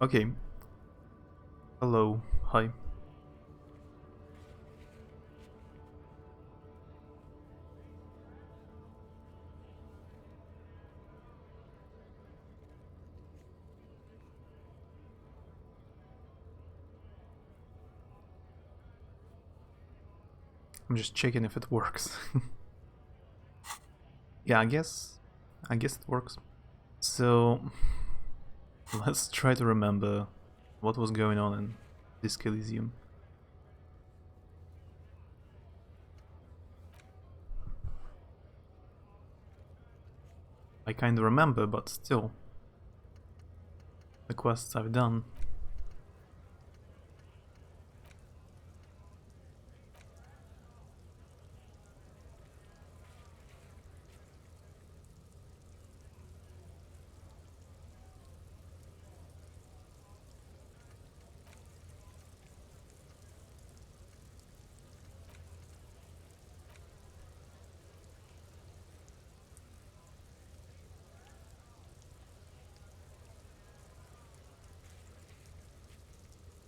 Okay. Hello. Hi. I'm just checking if it works. Yeah, I guess it works. So let's try to remember what was going on in this Elysium. I kinda remember, but still. The quests I've done.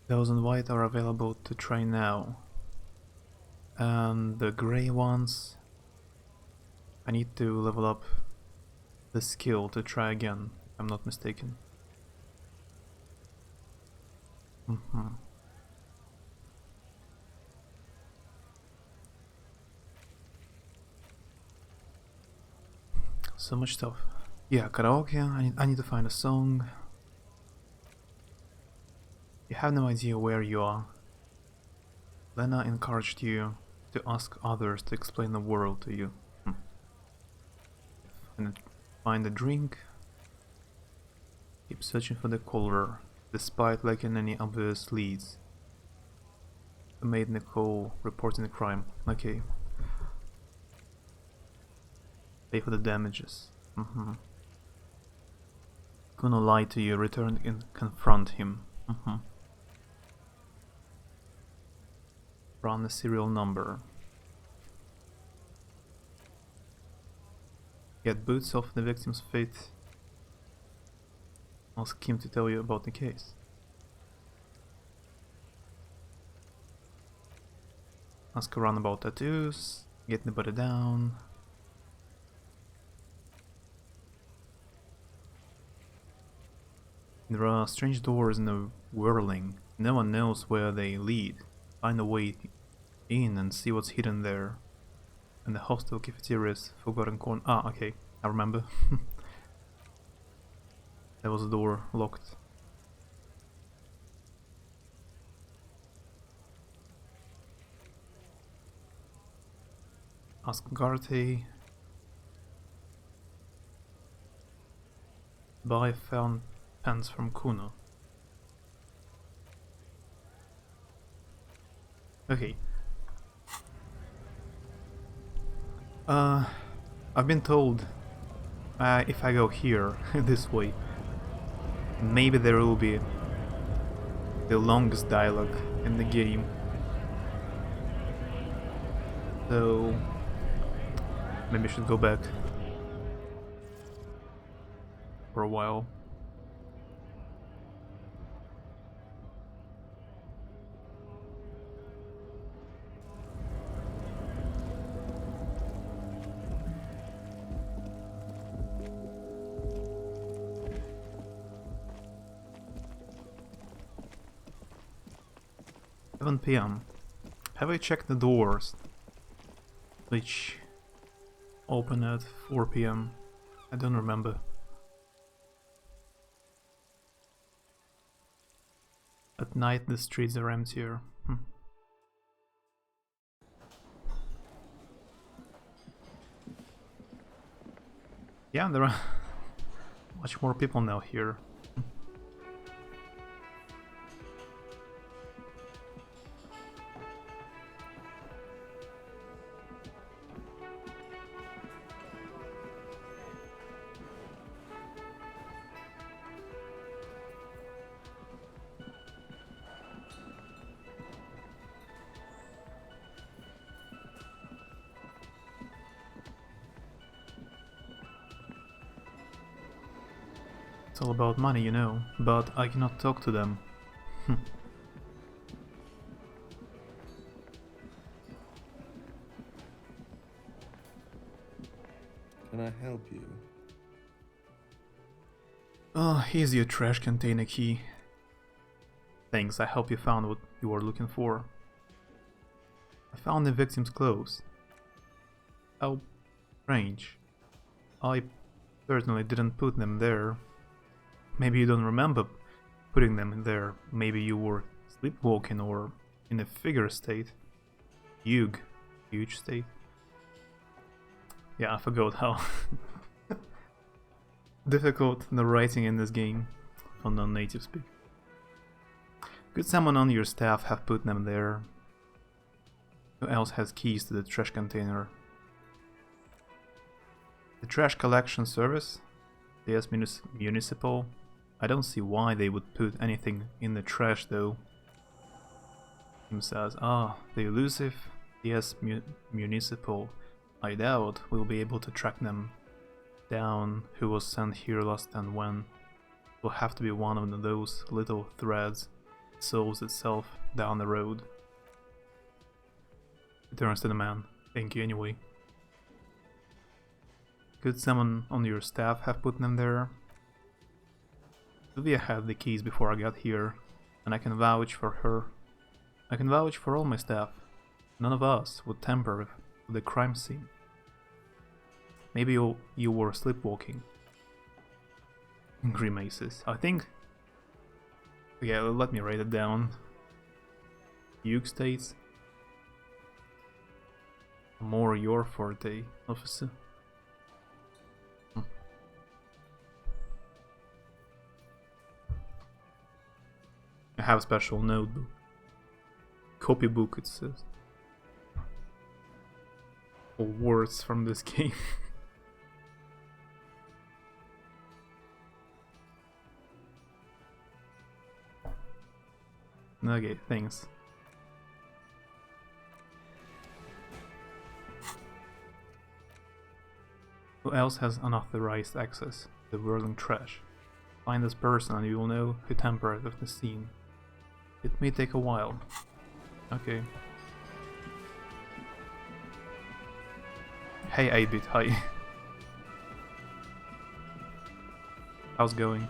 Those in white are available to try now. And the grey ones, I need to level up the skill to try again, if I'm not mistaken. So much stuff. Yeah, karaoke, I need to find a song. You have no idea where you are. Lena encouraged you to ask others to explain the world to you. And find a drink. Keep searching for the caller, despite lacking any obvious leads. Who made Nicole reporting the crime? Okay. Pay for the damages. Gonna lie to you, return and confront him. Run the serial number. Get boots off the victim's feet. Ask him to tell you about the case. Ask around about tattoos. Get anybody down. There are strange doors in the whirling. No one knows where they lead. Find a way in and see what's hidden there. And the hostel cafeteria's forgotten corner. Ah, okay, I remember. There was a door locked. Ask Garte. Buy found pants from Kuno. Okay. I've been told if I go here, this way, maybe there will be the longest dialogue in the game. So maybe I should go back for a while. PM. Have I checked the doors which open at 4 PM? I don't remember. At night the streets are emptier. Yeah, there are much more people now here. It's all about money, you know, but I cannot talk to them. Can I help you? Oh, here's your trash container key. Thanks, I hope you found what you were looking for. I found the victim's clothes. How strange. I certainly didn't put them there. Maybe you don't remember putting them in there. Maybe you were sleepwalking or in a figure state. Huge state. Yeah, I forgot how difficult the writing in this game for non-native speak. Could someone on your staff have put them there? Who else has keys to the trash container? The trash collection service? Yes, municipal. I don't see why they would put anything in the trash though. Tim says, the elusive? Yes, municipal. I doubt we'll be able to track them down who was sent here last and when. Will have to be one of those little threads that solves itself down the road. He turns to the man. Thank you anyway. Could someone on your staff have put them there? Sylvia had the keys before I got here, and I can vouch for her. I can vouch for all my staff. None of us would tamper with the crime scene. Maybe you were sleepwalking. Grimaces. I think... Yeah, let me write it down. Hugh states... More your forte, officer. I have a special notebook. Copybook, it says. Or words from this game. Okay, thanks. Who else has unauthorized access to the whirling trash? Find this person and you will know who tampered with the scene. It may take a while. Okay. Hey 8-bit, hi. How's it going?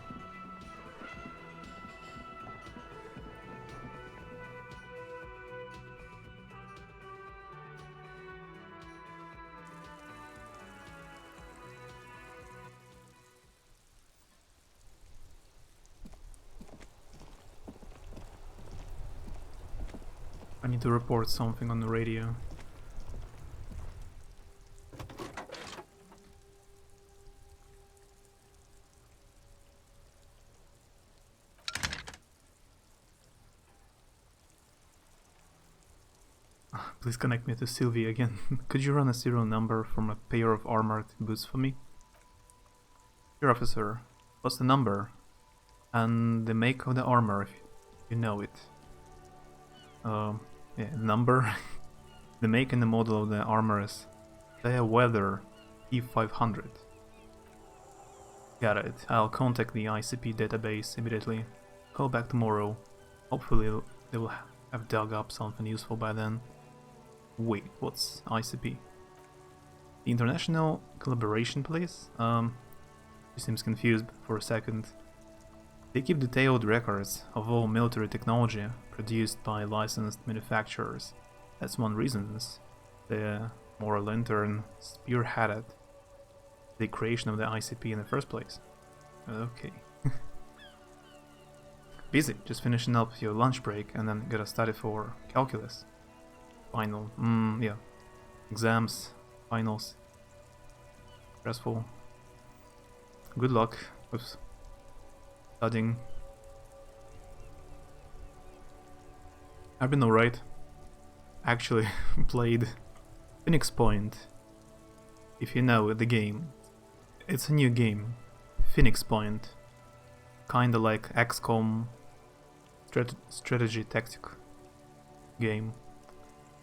I need to report something on the radio. Please connect me to Sylvie again. Could you run a serial number from a pair of armored boots for me? Sure, officer. What's the number? And the make of the armor, if you know it. Yeah, number. The make and the model of the armor is Weather P500. Got it. I'll contact the ICP database immediately. Call back tomorrow. Hopefully they will have dug up something useful by then. Wait, what's ICP? The International Collaboration Police? She seems confused for a second. They keep detailed records of all military technology produced by licensed manufacturers. That's one reason the Moral Lantern spearheaded the creation of the ICP in the first place. Okay. Busy, just finishing up your lunch break and then gotta study for calculus. Final, yeah. Exams, finals. Stressful. Good luck with studying. I've been alright. Actually played Phoenix Point. If you know the game. It's a new game. Phoenix Point. Kinda like XCOM strategy tactic game.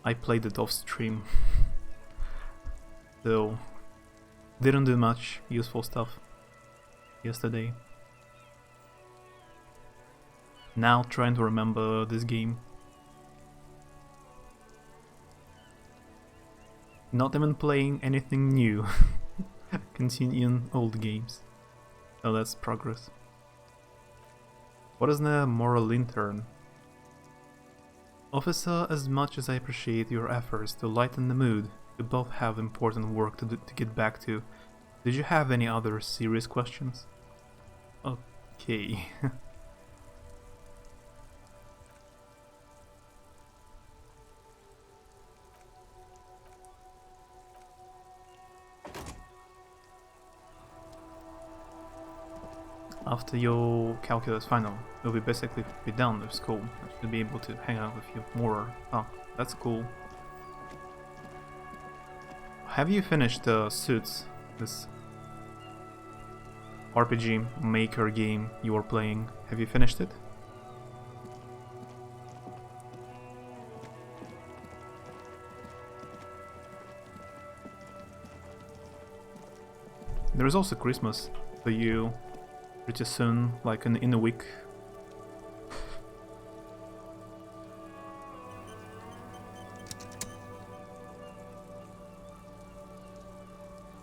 I played it off stream. So didn't do much useful stuff yesterday. Now trying to remember this game. Not even playing anything new. Continuing old games. Oh, that's progress. What is the moral intern? Officer, as much as I appreciate your efforts to lighten the mood, we both have important work to get back to. Did you have any other serious questions? Okay. After your calculus final, you'll be basically be done with school. I should be able to hang out with you more. Oh, that's cool. Have you finished Suits, this RPG maker game you were playing? Have you finished it? There is also Christmas for you pretty soon, like in a week.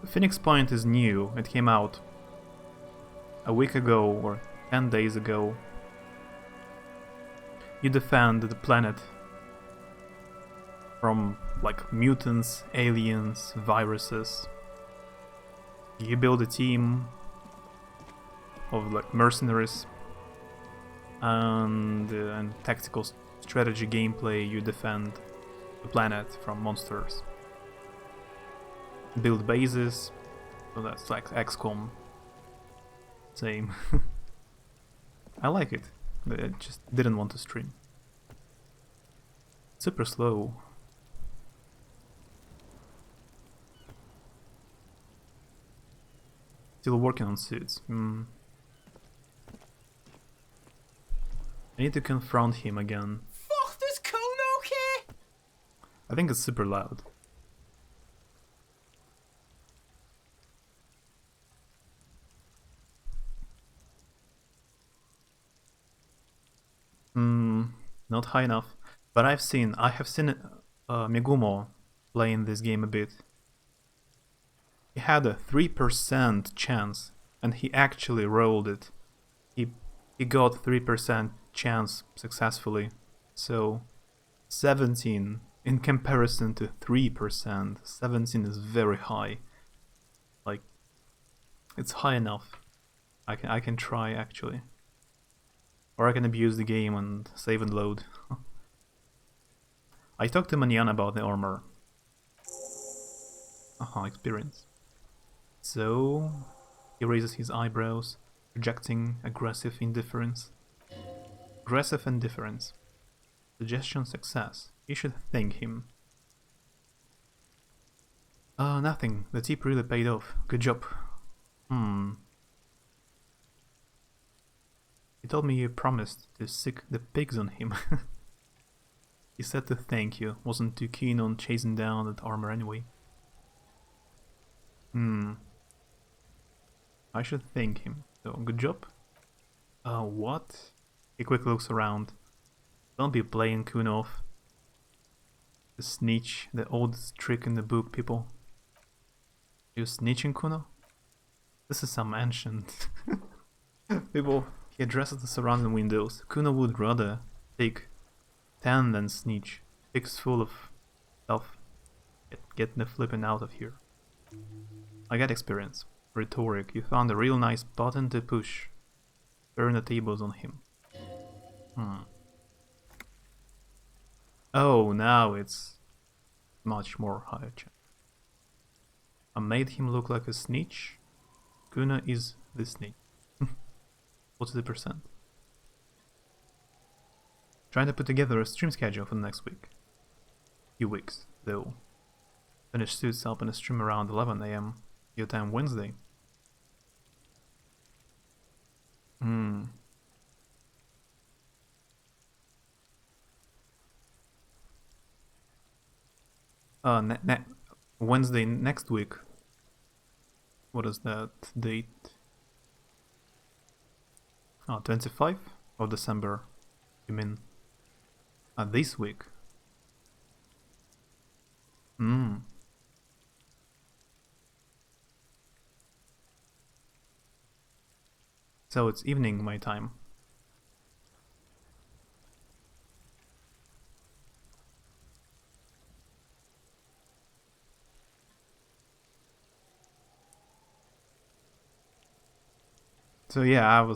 Phoenix Point is new. It came out a week ago or 10 days ago. You defend the planet from like mutants, aliens, viruses. You build a team of like mercenaries and tactical strategy gameplay. You defend the planet from monsters. Build bases, so that's like XCOM. Same. I like it, but I just didn't want to stream. Super slow. Still working on Suits. I need to confront him again. Fuck, does Kuno care? I think it's super loud. Not high enough. But I have seen Megumo playing this game a bit. He had a 3% chance, and he actually rolled it. He got 3% chance successfully. So 17 in comparison to 3%. 17 is very high. Like, it's high enough. I can try actually. Or I can abuse the game and save and load. I talked to Manyan about the armor. Experience. So, he raises his eyebrows, projecting aggressive indifference. Aggressive indifference. Suggestion success. You should thank him. Nothing. The tip really paid off. Good job. He told me you promised to sick the pigs on him. He said to thank you, wasn't too keen on chasing down that armor anyway. I should thank him. So, good job. What? He quickly looks around. Don't be playing Kunov. The snitch, the oldest trick in the book, people. You snitching, Kuno? This is some ancient. People, he addresses the surrounding windows. Kuno would rather take 10 than snitch. Pigs full of stuff. Get the flipping out of here. I get experience. Rhetoric. You found a real nice button to push. Turn the tables on him. Oh, now it's much more higher chance. I made him look like a snitch. Kuna is the snitch. What's the percent? Trying to put together a stream schedule for the next week. Few weeks, though. Finish Suits up in a stream around 11 AM your time Wednesday. Wednesday next week. What is that date? 25 of December. You mean this week? Hmm. So it's evening my time. So yeah,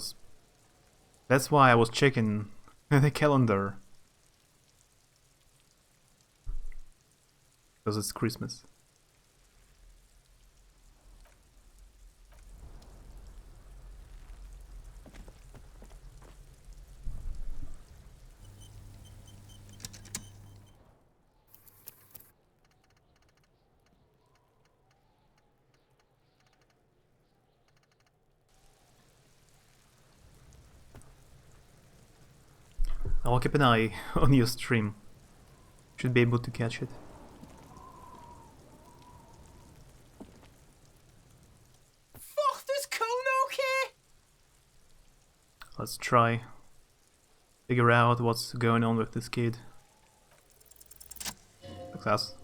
that's why I was checking the calendar. Because it's Christmas. I'll keep an eye on your stream. Should be able to catch it. Fuck, does Kuno care? Let's try figure out what's going on with this kid. Success.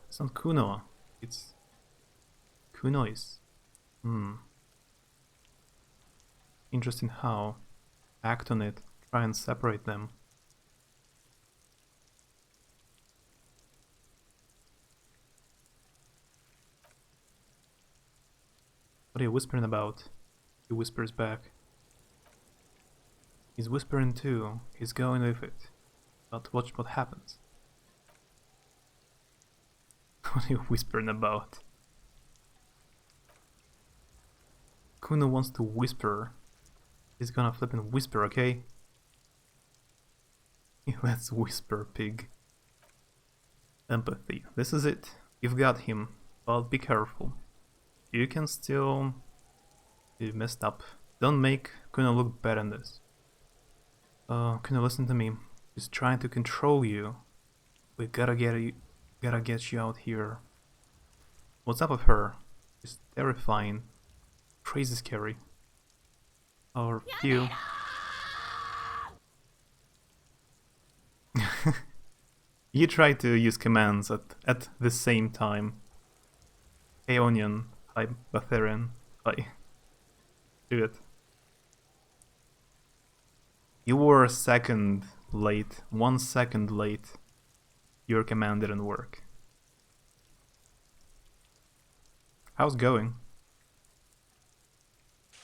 It's not Kuno. It's Kunois. Interesting how. Act on it. Try and separate them. What are you whispering about? He whispers back. He's whispering too. He's going with it. But watch what happens. What are you whispering about? Kuno wants to whisper. He's gonna flip and whisper, okay? Let's whisper, pig. Empathy. This is it. You've got him. But be careful. You can still be messed up. Don't make Kuno look bad in this. Kuno, listen to me. He's trying to control you. We gotta get you out here. What's up with her? She's terrifying. Crazy scary. Or few. You try to use commands at the same time. Hey Onion. Hi Batharian. Hi. Do it. You were a second late. 1 second late. Your command didn't work. How's it going?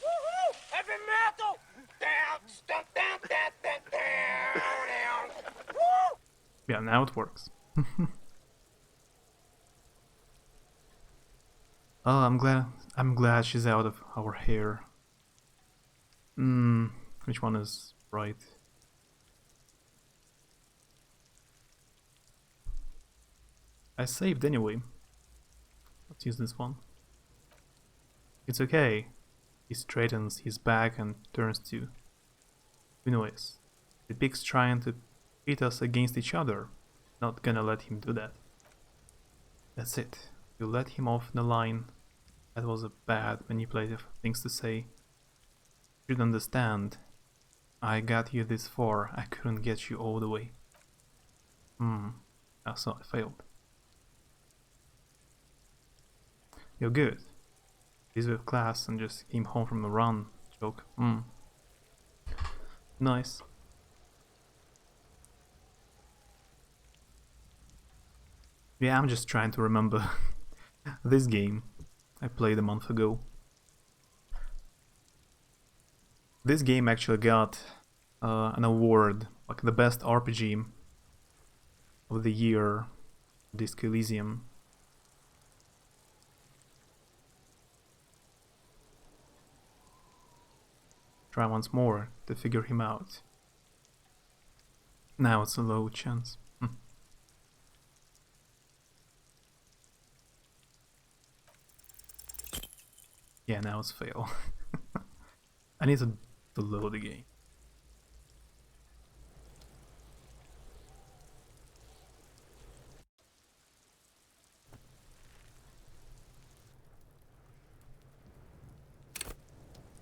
Woohoo! Heavy metal! Down. Woo! Yeah, now it works. Oh, I'm glad she's out of our hair. Which one is right? I saved anyway. Let's use this one. It's okay. He straightens his back and turns to Kunois. The pig's trying to pit us against each other. Not gonna let him do that. That's it. You let him off the line. That was a bad, manipulative things to say. You should understand. I got you this far. I couldn't get you all the way. So I failed. You're good. He's with class and just came home from a run. Joke. Nice. Yeah, I'm just trying to remember this game I played a month ago. This game actually got an award, like the best RPG of the year, Disc Elysium. Try once more to figure him out. Now it's a low chance. Yeah, now it's fail. I need to load the game.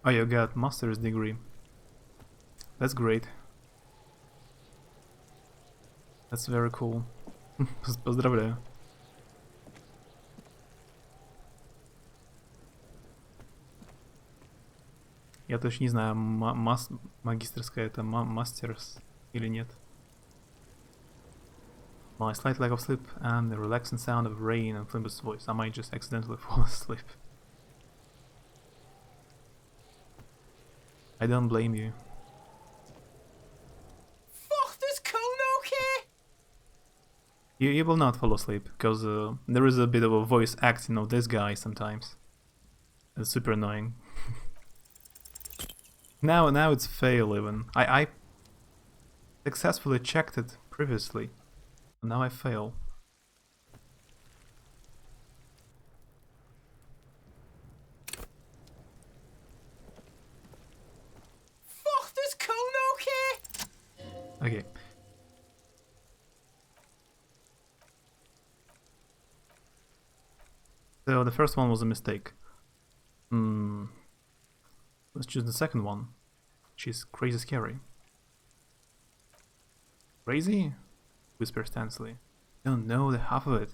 Oh, you got master's degree. That's great. That's very cool. Поздравляю. Я точно не знаю, магистерская это мастерс или нет. My slight lack of sleep and the relaxing sound of rain and Flimbus' voice. I might just accidentally fall asleep. I don't blame you. Fuck this cone okay? You will not fall asleep, because there is a bit of a voice acting of this guy sometimes. It's super annoying. now it's fail even. I successfully checked it previously. Now I fail. Fuck this cone okay? Okay. So the first one was a mistake. Let's choose the second one. She's crazy scary. Crazy? Whispers tensely. Don't know the half of it.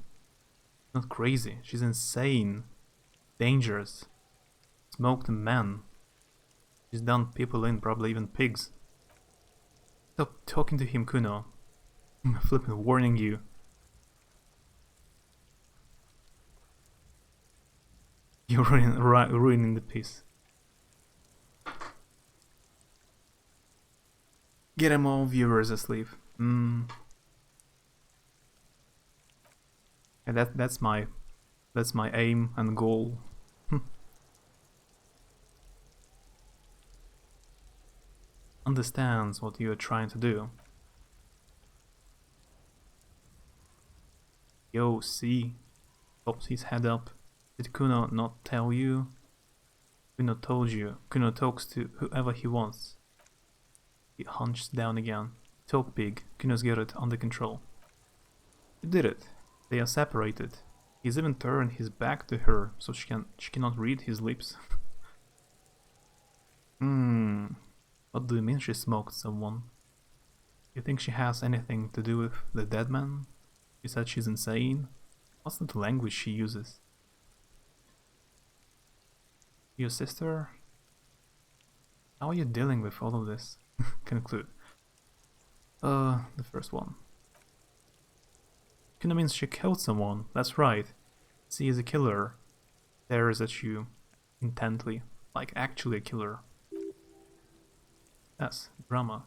Not crazy. She's insane. Dangerous. Smoked a man. She's done people in, probably even pigs. Stop talking to him, Kuno. I'm flipping warning you. You're ruining the peace. Get them all viewers asleep. And that's my aim and goal. Understands what you're trying to do. Yo, see? Pops his head up. Did Kuno not tell you? Kuno told you. Kuno talks to whoever he wants. He hunches down again. Talk big. Kuno's got it under control. You did it. They are separated. He's even turned his back to her so she cannot read his lips. What do you mean she smoked someone? You think she has anything to do with the dead man? You said she's insane? What's the language she uses? Your sister? How are you dealing with all of this? Conclude. The first one. Kinda means she killed someone, that's right. She is a killer. Stares at you intently, like actually a killer. Yes, drama.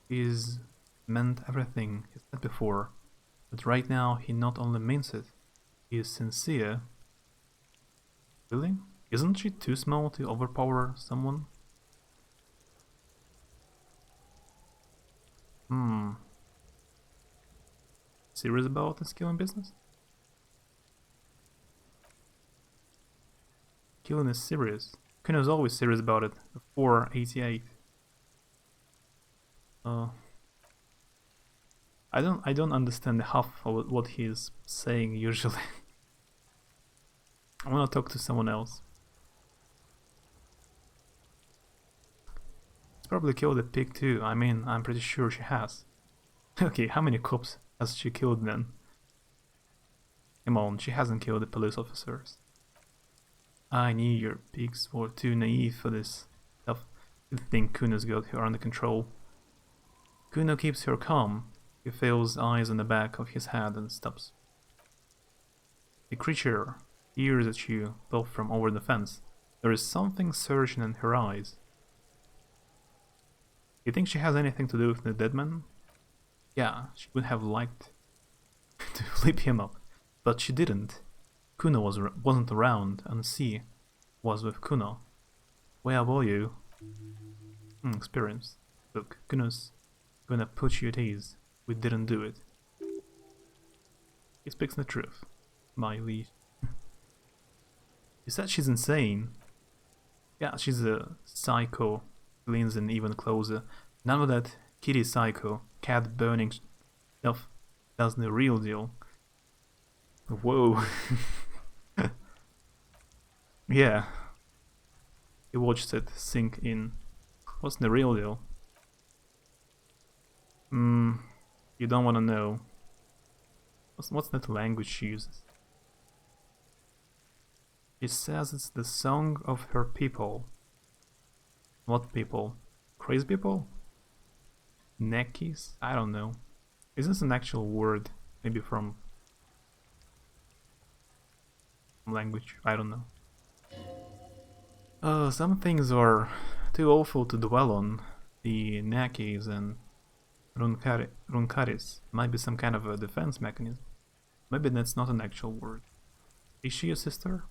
He's meant everything he said before, but right now he not only means it, he is sincere. Really? Isn't she too small to overpower someone? Serious about this killing business? Killing is serious. Kuno's always serious about it. 488. I don't understand half of what he's saying usually. I wanna talk to someone else. She's probably killed a pig too. I mean, I'm pretty sure she has. Okay, how many cops has she killed then? Come on, she hasn't killed the police officers. I knew your pigs were too naive for this stuff. You think Kuno's got her under control. Kuno keeps her calm. He feels eyes on the back of his head and stops. The creature peers at you both from over the fence. There is something searching in her eyes. You think she has anything to do with the dead man? Yeah, she would have liked to flip him up, but she didn't. Kuno wasn't around, and C was with Kuno. Where were you? Experience. Look, Kuno's gonna put you at ease. We didn't do it. He speaks the truth, my liege. You said she's insane. Yeah, she's a psycho. Leans in even closer. None of that kitty psycho, cat burning stuff. That's the real deal. Whoa. Yeah. He watched it sink in. What's the real deal? You don't want to know. What's that language she uses? She says it's the song of her people. What people? Crazy people? Neckies? I don't know. Is this an actual word? Maybe from language? I don't know. Some things are too awful to dwell on. The Neckies and Runkaris might be some kind of a defense mechanism. Maybe that's not an actual word. Is she a sister?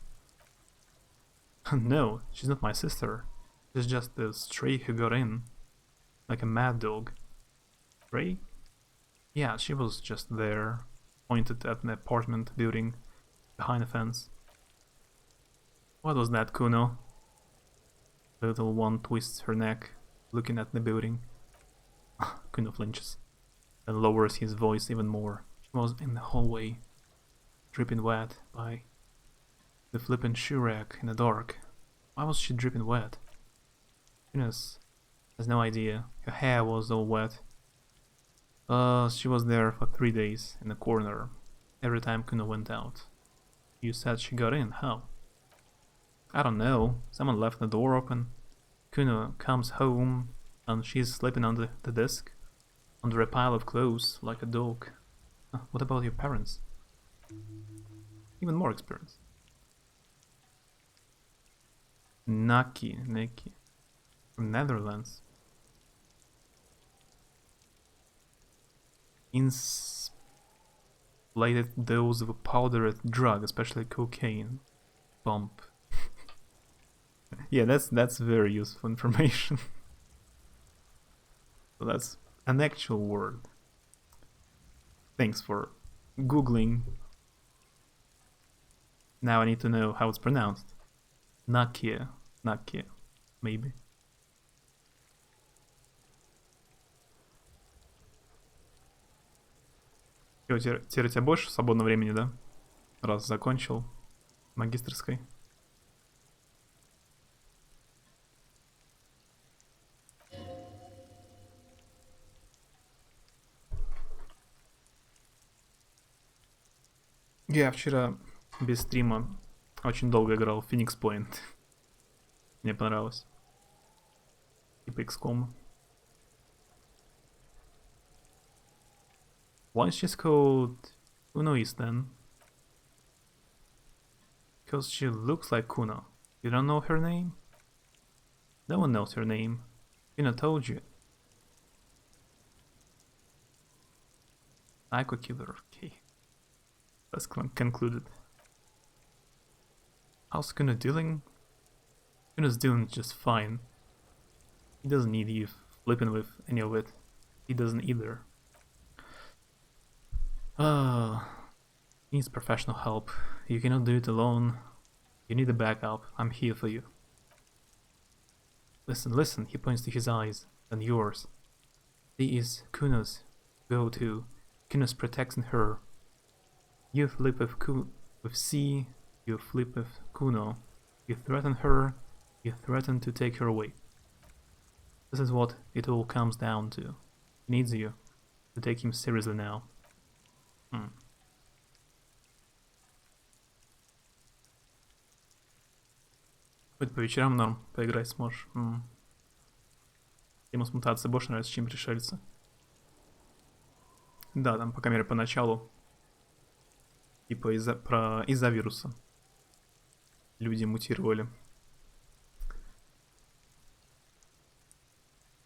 No, she's not my sister. She's just the stray who got in. Like a mad dog. Stray? Yeah, she was just there. Pointed at an apartment building behind a fence. What was that, Kuno? The little one twists her neck, looking at the building. Kuno flinches, then lowers his voice even more. She was in the hallway, dripping wet by the flippin' shoe rack in the dark. Why was she dripping wet? Goodness, has no idea. Her hair was all wet. She was there for 3 days, in the corner, every time Kuno went out. You said she got in, how? I don't know, someone left the door open. Kuno comes home, and she's sleeping under the desk, under a pile of clothes, like a dog. What about your parents? Even more experience. Neki, from Netherlands. Insulated dose of a powdered drug, especially cocaine. Bump. Yeah, that's very useful information. So that's an actual word. Thanks for googling. Now I need to know how it's pronounced. Nakia, maybe. Чё, теперь у тебя больше свободного времени, да? Раз закончил магистерской. Я вчера без стрима очень долго играл в Phoenix Point. Мне понравилось. Типа XCOM. Why is she called Kunoist then? Because she looks like Kuno. You don't know her name? No one knows her name. Kuno told you. Psycho killer. Okay. That's concluded. How's Kuno dealing? Kuno's doing just fine. He doesn't need you flipping with any of it. He doesn't either. Needs professional help. You cannot do it alone. You need a backup. I'm here for you. Listen, he points to his eyes, and yours. He is Kuno's go-to. Kuno's protecting her. You flip with C, you flip with Kuno. You threaten her, you threaten to take her away. This is what it all comes down to. He needs you to take him seriously now. Хоть по вечерам норм поиграть сможешь. Тема с мутацией больше нравится, чем пришельцы. Да, там по камере поначалу. Типа из-за вируса. Люди мутировали.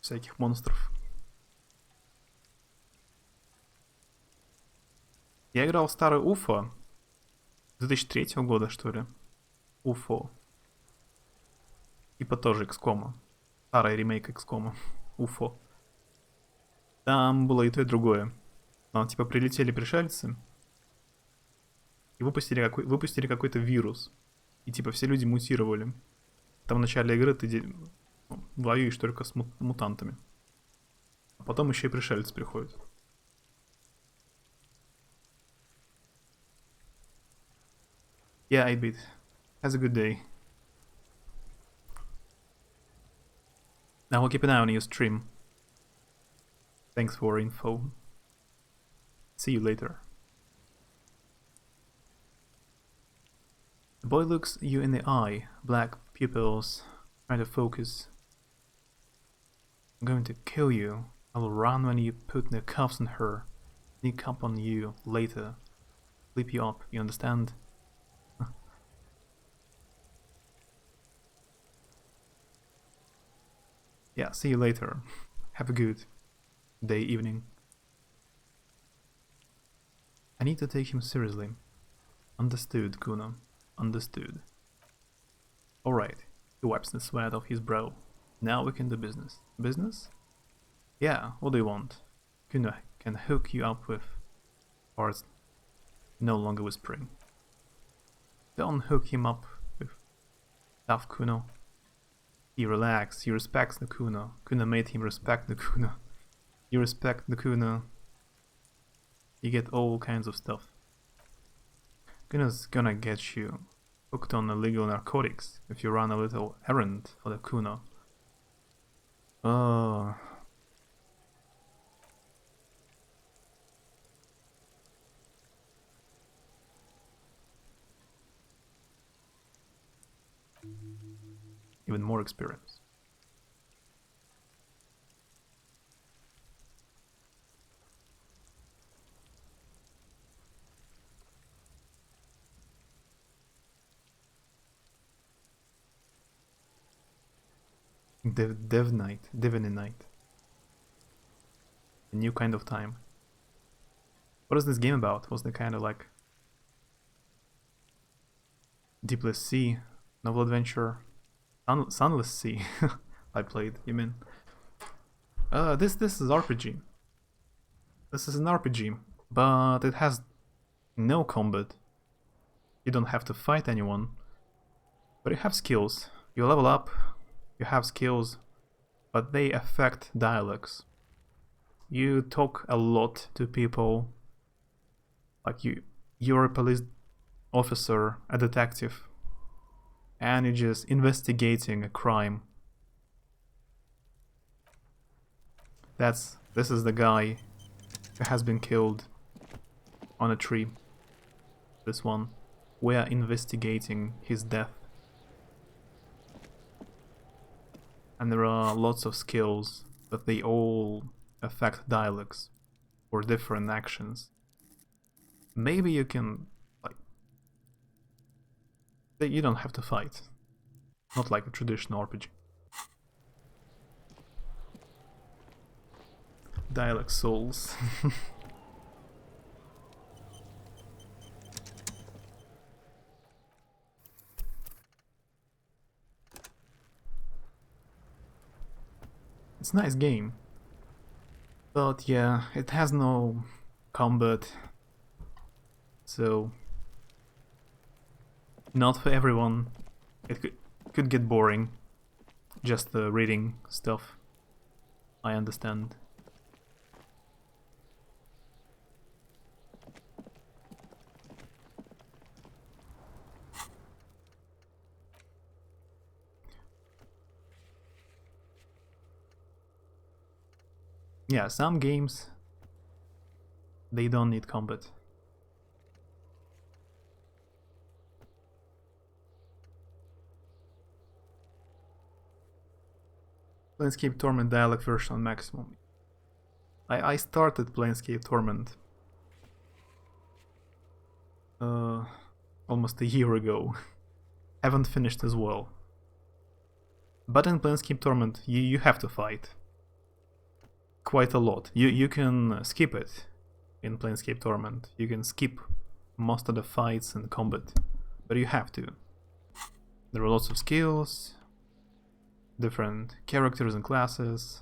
Всяких монстров. Я играл в старый Уфо 2003 года, что ли. Уфо. Типа тоже XCOM. Старый ремейк XCOM. Уфо. Там было и то, и другое. Но типа прилетели пришельцы и выпустили какой-то вирус. И типа все люди мутировали. Там в начале игры ты воюешь только с мутантами. А потом еще и пришельцы приходят. Yeah, 8-bit. Has a good day. Now I'll keep an eye on your stream. Thanks for info. See you later. The boy looks you in the eye, black pupils, trying to focus. I'm going to kill you. I will run when you put the cuffs on her. Sneak up on you later. Flip you up, you understand? Yeah, see you later. Have a good day, evening. I need to take him seriously. Understood, Kuno. Understood. Alright. He wipes the sweat off his brow. Now we can do business. Business? Yeah, what do you want? Kuno can hook you up with parts no longer whispering. Don't hook him up with stuff, Kuno. He relaxed, he respects the Kuno. Kuno made him respect the Kuno. You respect the Kuno. You get all kinds of stuff. Kuno's gonna get you hooked on illegal narcotics if you run a little errand for the Kuno. Oh. Even more experience. Diviny Night. A new kind of time. What is this game about? Was the kind of like Deepless Sea, novel adventure, Sunless Sea? I played. You mean? This is RPG. This is an RPG, but it has no combat. You don't have to fight anyone, but you have skills. You level up. You have skills, but they affect dialogues. You talk a lot to people. Like you're a police officer, a detective, and you're just investigating a crime. This is the guy who has been killed on a tree. This one. We are investigating his death. And there are lots of skills, but they all affect dialogues or different actions. Maybe you can, like, you don't have to fight. Not like a traditional RPG. Dialogue souls. It's a nice game. But yeah, it has no combat. So not for everyone. It could get boring. Just the reading stuff. I understand. Yeah, some games, they don't need combat. Planescape Torment dialogue version on maximum. I started Planescape Torment almost a year ago. Haven't finished as well. But in Planescape Torment, you have to fight. Quite a lot. You can skip it in Planescape Torment. You can skip most of the fights and combat, but you have to. There are lots of skills, different characters and classes,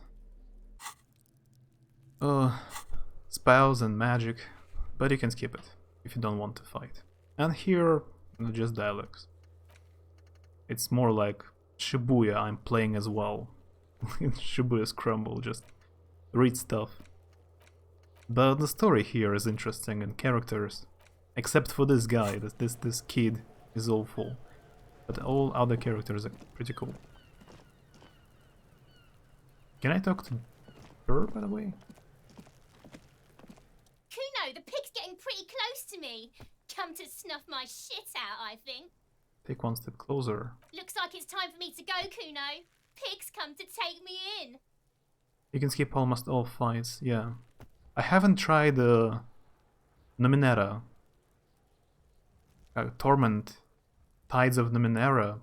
spells and magic, but you can skip it if you don't want to fight. And here, just dialogues. It's more like Shibuya I'm playing as well. Shibuya's Crumble, just read stuff. But the story here is interesting and characters. Except for this guy, this kid is awful. But all other characters are pretty cool. Can I talk to her, by the way? Kuno, the getting pretty close to me. Come to snuff my shit out, I think. Take one step closer. Looks like it's time for me to go, Kuno. Pigs come to take me in. You can skip almost all fights, yeah. I haven't tried Numenera. Torment. Tides of Numenera.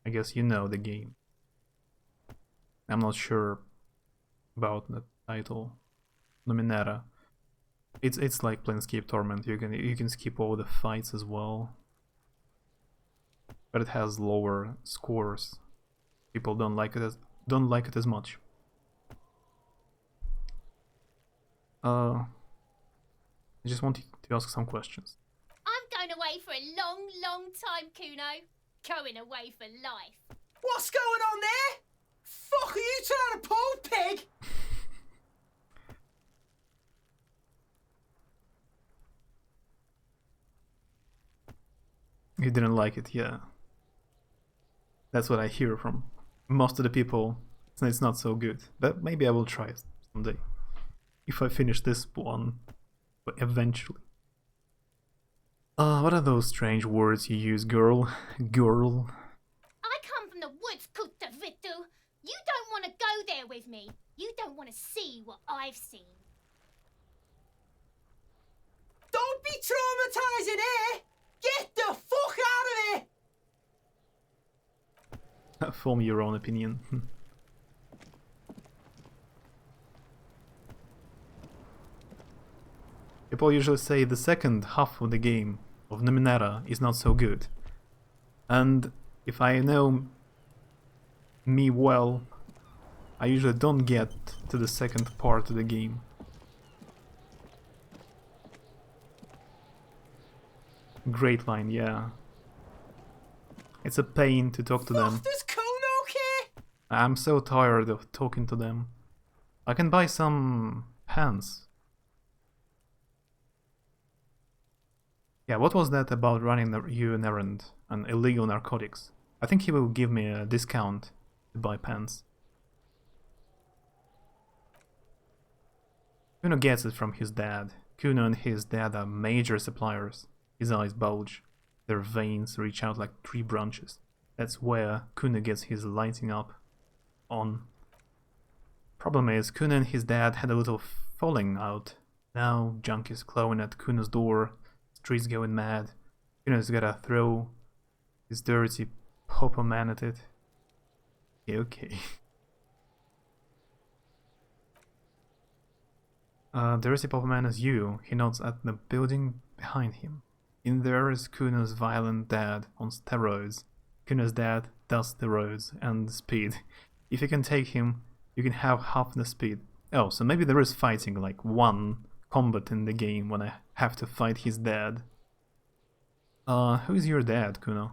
I guess you know the game. I'm not sure about the title. Numenera. It's like Planescape Torment. You can skip all the fights as well. But it has lower scores. People don't like it as much. I just wanted to ask some questions. I'm going away for a long, long time, Kuno. Going away for life. What's going on there? Fuck are you trying to pull, pig? You didn't like it, yeah. That's what I hear from most of the people. It's not so good, but maybe I will try it someday. If I finish this one, but eventually. What are those strange words you use, girl? Girl? I come from the woods, Kutavitu. You don't want to go there with me. You don't want to see what I've seen. Don't be traumatizing here! Get the fuck out of here! Form your own opinion. People usually say the second half of the game of Numenera is not so good. And if I know me well, I usually don't get to the second part of the game. Great line, yeah. It's a pain to talk to them. Does Kuno care? I'm so tired of talking to them. I can buy some pants. Yeah, what was that about running you an errand and illegal narcotics? I think he will give me a discount to buy pants. Kuno gets it from his dad. Kuno and his dad are major suppliers. His eyes bulge. Their veins reach out like tree branches. That's where Kuno gets his lighting up on. Problem is, Kuno and his dad had a little falling out. Now, junk is clawing at Kuno's door. Streets going mad. Kuno's gotta throw his dirty Papa Man at it. Okay. Dirty Papa Man is you. He nods at the building behind him. In there is Kuno's violent dad on steroids. Kuno's dad does steroids and speed. If you can take him, you can have half the speed. Oh, so maybe there is fighting, like one combat in the game when I have to fight his dad. Who is your dad, Kuno?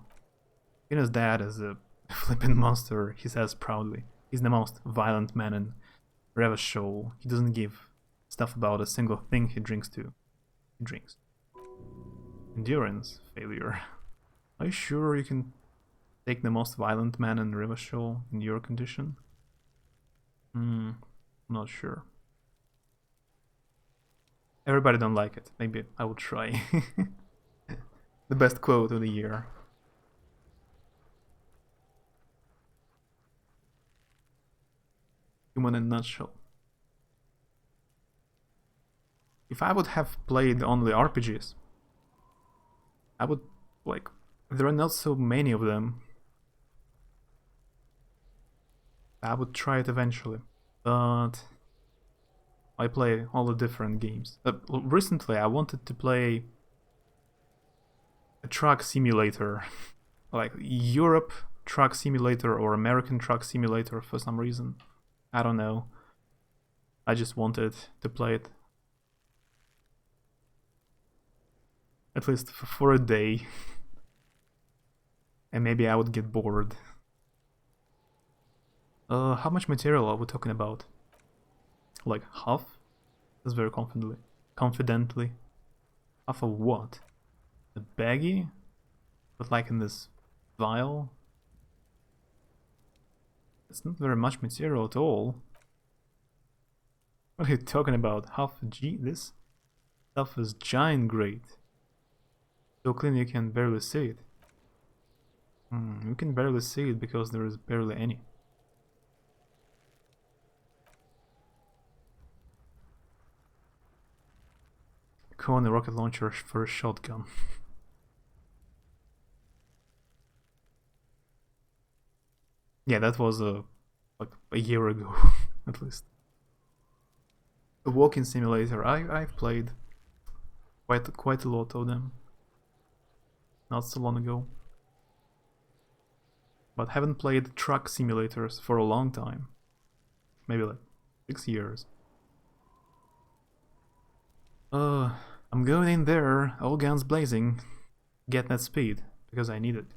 Kuno's dad is a flippin' monster, he says proudly. He's the most violent man in Revachol. He doesn't give stuff about a single thing he drinks to. He drinks. Endurance failure. Are you sure you can take the most violent man in Revachol in your condition? I'm not sure. Everybody don't like it. Maybe I will try. The best quote of the year. Human in a nutshell. If I would have played only RPGs, I would, like, there are not so many of them. I would try it eventually, but I play all the different games. Recently I wanted to play a truck simulator, like Europe truck simulator or American truck simulator for some reason. I don't know. I just wanted to play it. At least for a day. And maybe I would get bored. How much material are we talking about? Like half? That's very confidently. Half of what? A baggie? But like in this vial? It's not very much material at all. What are you talking about? Half a G? This? Stuff is giant great. So clean you can barely see it. You can barely see it because there is barely any. Coin a rocket launcher for a shotgun. Yeah, that was like a year ago, at least. A walking simulator. I've played quite a lot of them. Not so long ago. But haven't played truck simulators for a long time. Maybe like 6 years. I'm going in there, all guns blazing. Get that speed, because I need it.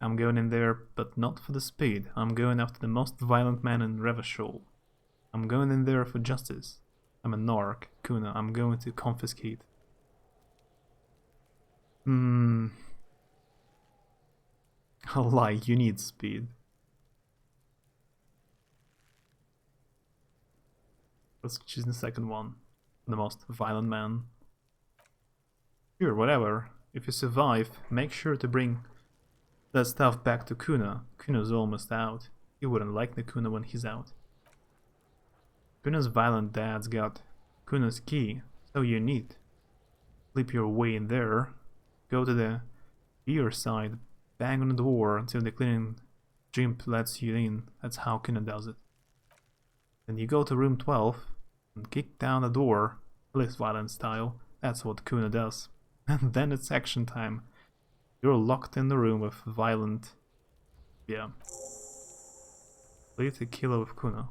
I'm going in there, but not for the speed. I'm going after the most violent man in Revachol. I'm going in there for justice. I'm a narc, Kuna. I'm going to confiscate. I'll lie, you need speed. Let's choose the second one. The most violent man. Sure, whatever. If you survive, make sure to bring that stuff back to Kuna. Kuna's almost out. You wouldn't like the Kuna when he's out. Kuna's violent dad's got Kuna's key, so you need. Slip your way in there, go to the rear side, bang on the door until the cleaning jimp lets you in. That's how Kuna does it. Then you go to room 12 and kick down the door, police violence style. That's what Kuna does. And then it's action time. You're locked in the room with violent... Yeah. Leave the killer with Kuna.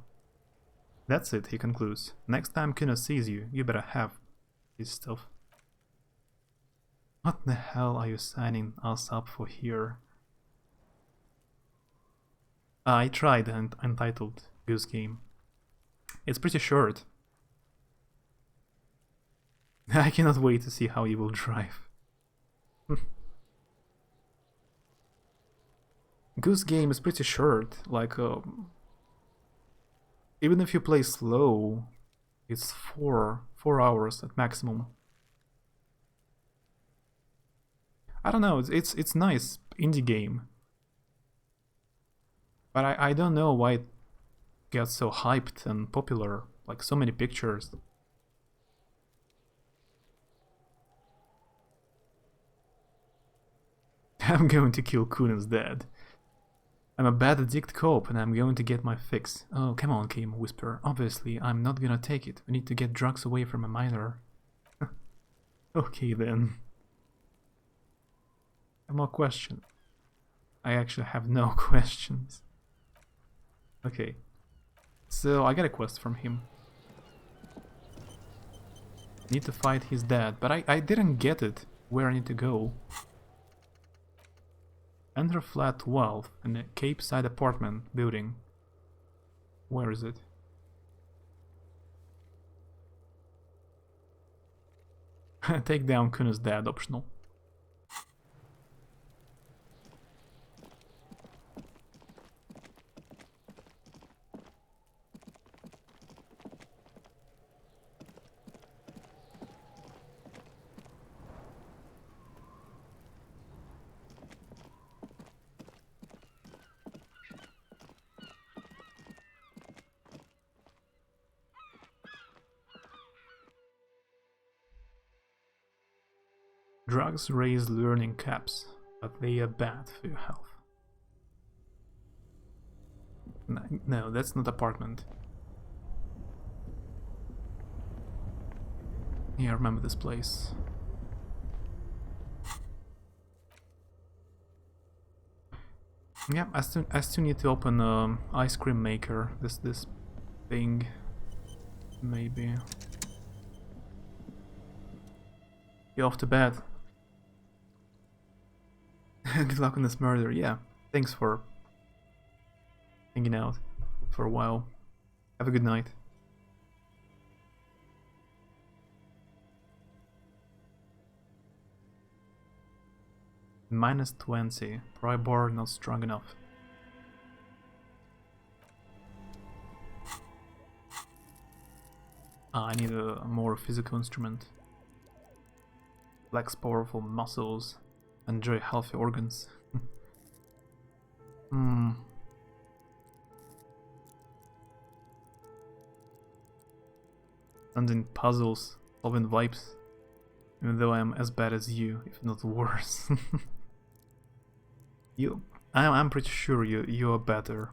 That's it, he concludes. Next time Kuna sees you, you better have his stuff. What the hell are you signing us up for here? I tried an Untitled Goose Game. It's pretty short. I cannot wait to see how you will drive. Goose Game is pretty short, like even if you play slow, it's 4 hours at maximum. I don't know, it's nice indie game. But I don't know why it got so hyped and popular, like so many pictures. I'm going to kill Kuna's dad. I'm a bad addict cop and I'm going to get my fix. Oh, come on, Kim, whisper. Obviously, I'm not gonna take it. We need to get drugs away from a minor. Okay, then. More question. I actually have no questions. Okay. So, I got a quest from him. Need to fight his dad, but I didn't get it. Where I need to go. Enter flat 12 in a Cape Side apartment building. Where is it? Take down Kuna's dad, optional. Drugs raise learning caps, but they are bad for your health. No, that's not apartment. Yeah, I remember this place. Yeah, I still need to open ice cream maker. This thing, maybe. Get off to bed. Good luck on this murder. Yeah, thanks for hanging out for a while. Have a good night. -20. Pry bar not strong enough. I need a more physical instrument. Flex powerful muscles. Enjoy healthy organs. Hmm. Sending puzzles, solving vibes. Even though I am as bad as you, if not worse. I'm pretty sure you are better,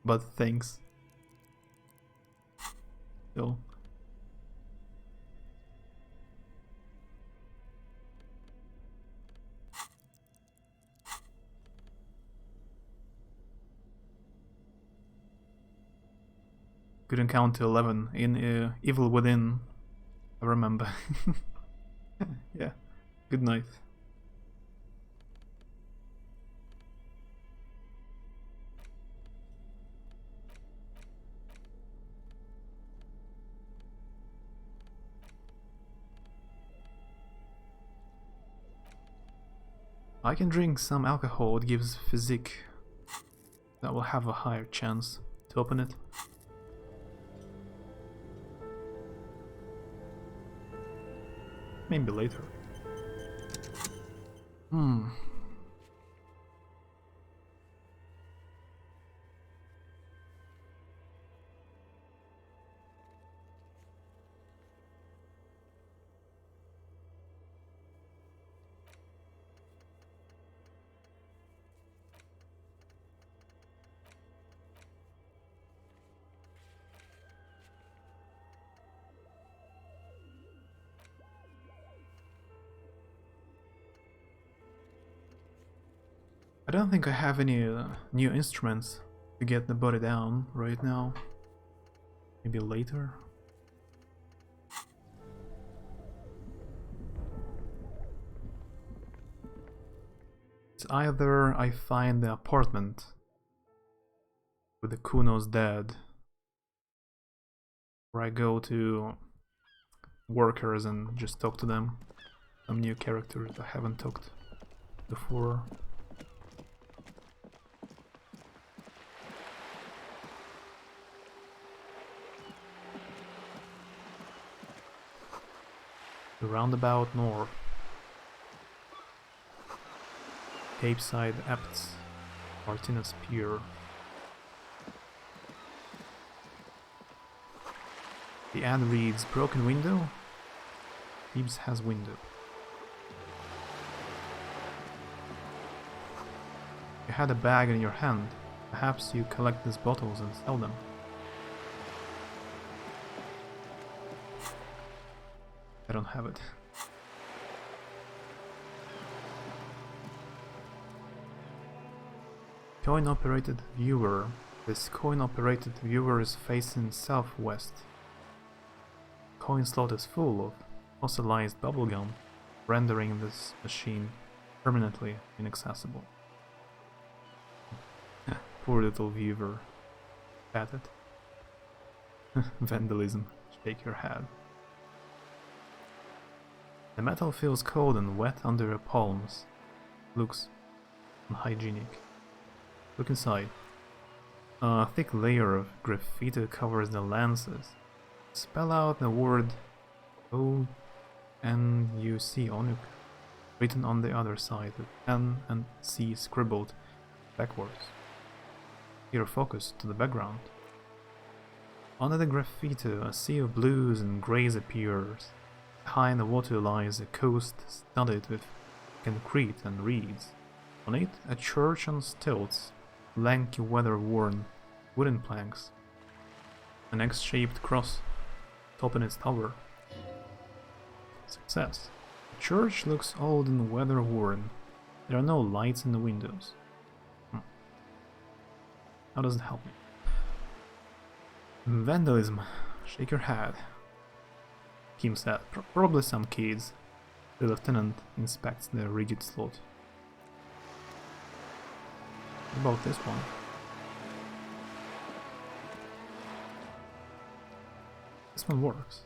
but thanks. Still. Couldn't count to 11 in Evil Within. I remember. Yeah. Good night. I can drink some alcohol, it gives physique. That will have a higher chance to open it. Maybe later. I don't think I have any new instruments to get the body down right now. Maybe later. It's either I find the apartment with the Kuno's dead, or I go to workers and just talk to them. Some new characters I haven't talked before. The roundabout north. Cape Side Apts. Martinez Pier. The ad reads broken window. Thebes has window. You had a bag in your hand. Perhaps you collect these bottles and sell them. I don't have it. Coin-operated viewer. This coin-operated viewer is facing southwest. Coin slot is full of fossilized bubblegum, rendering this machine permanently inaccessible. Poor little viewer. At it. Vandalism. Shake your head. The metal feels cold and wet under your palms. Looks unhygienic. Look inside. A thick layer of graffiti covers the lenses. Spell out the word O-N-U-C, Onuk, written on the other side with N and C scribbled backwards. Your focus to the background. Under the graffiti, a sea of blues and greys appears. Behind the water lies a coast studded with concrete and reeds. On it, a church on stilts, lanky weather-worn wooden planks. An X-shaped cross topping its tower. Success. The church looks old and weather-worn. There are no lights in the windows. How does it help me? Vandalism. Shake your head. Kim said. Probably some kids. The lieutenant inspects the rigid slot. What about this one? This one works.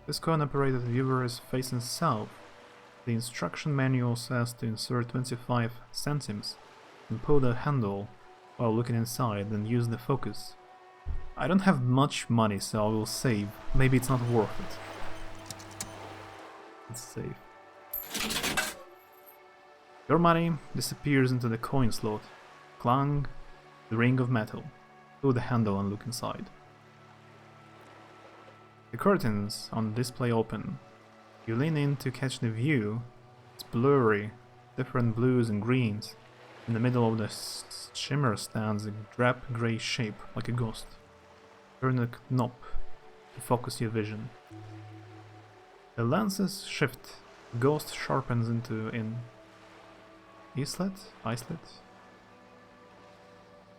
This coin-operated viewer is facing south. The instruction manual says to insert 25 centimes and pull the handle while looking inside and use the focus. I don't have much money, so I will save. Maybe it's not worth it. Let's save. Your money disappears into the coin slot. Clang, the ring of metal. Pull the handle and look inside. The curtains on the display open. You lean in to catch the view. It's blurry, different blues and greens. In the middle of the shimmer stands a drab grey shape, like a ghost. Turn a knob to focus your vision. The lenses shift. The ghost sharpens into an islet? Islet?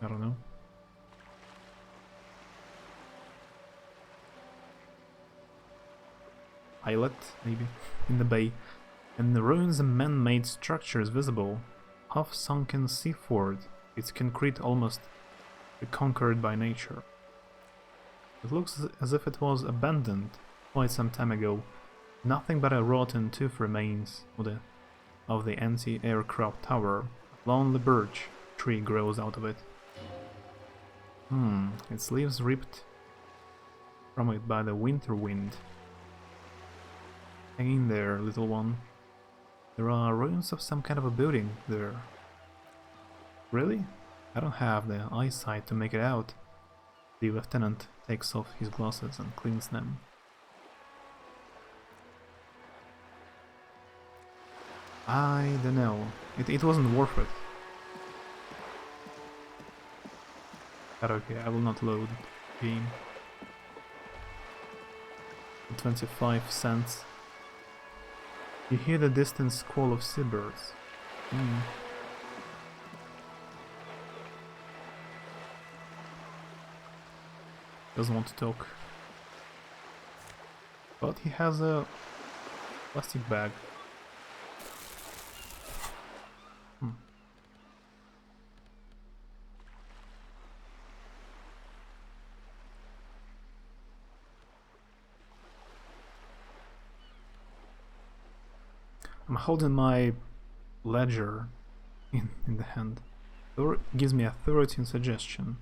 I don't know. Islet, maybe, in the bay. In the ruins, a man-made structure is visible. Half-sunken sea fort, its concrete almost reconquered by nature. It looks as if it was abandoned quite some time ago. Nothing but a rotten tooth remains of the anti-aircraft tower. A lonely birch tree grows out of it. Its leaves ripped from it by the winter wind. Hang in there, little one. There are ruins of some kind of a building there. Really? I don't have the eyesight to make it out. The lieutenant takes off his glasses and cleans them. I don't know. It wasn't worth it. But okay, I will not load game. 25 cents. You hear the distant squall of seabirds. Doesn't want to talk. But he has a plastic bag. I'm holding my ledger in the hand. It gives me a 13 suggestion.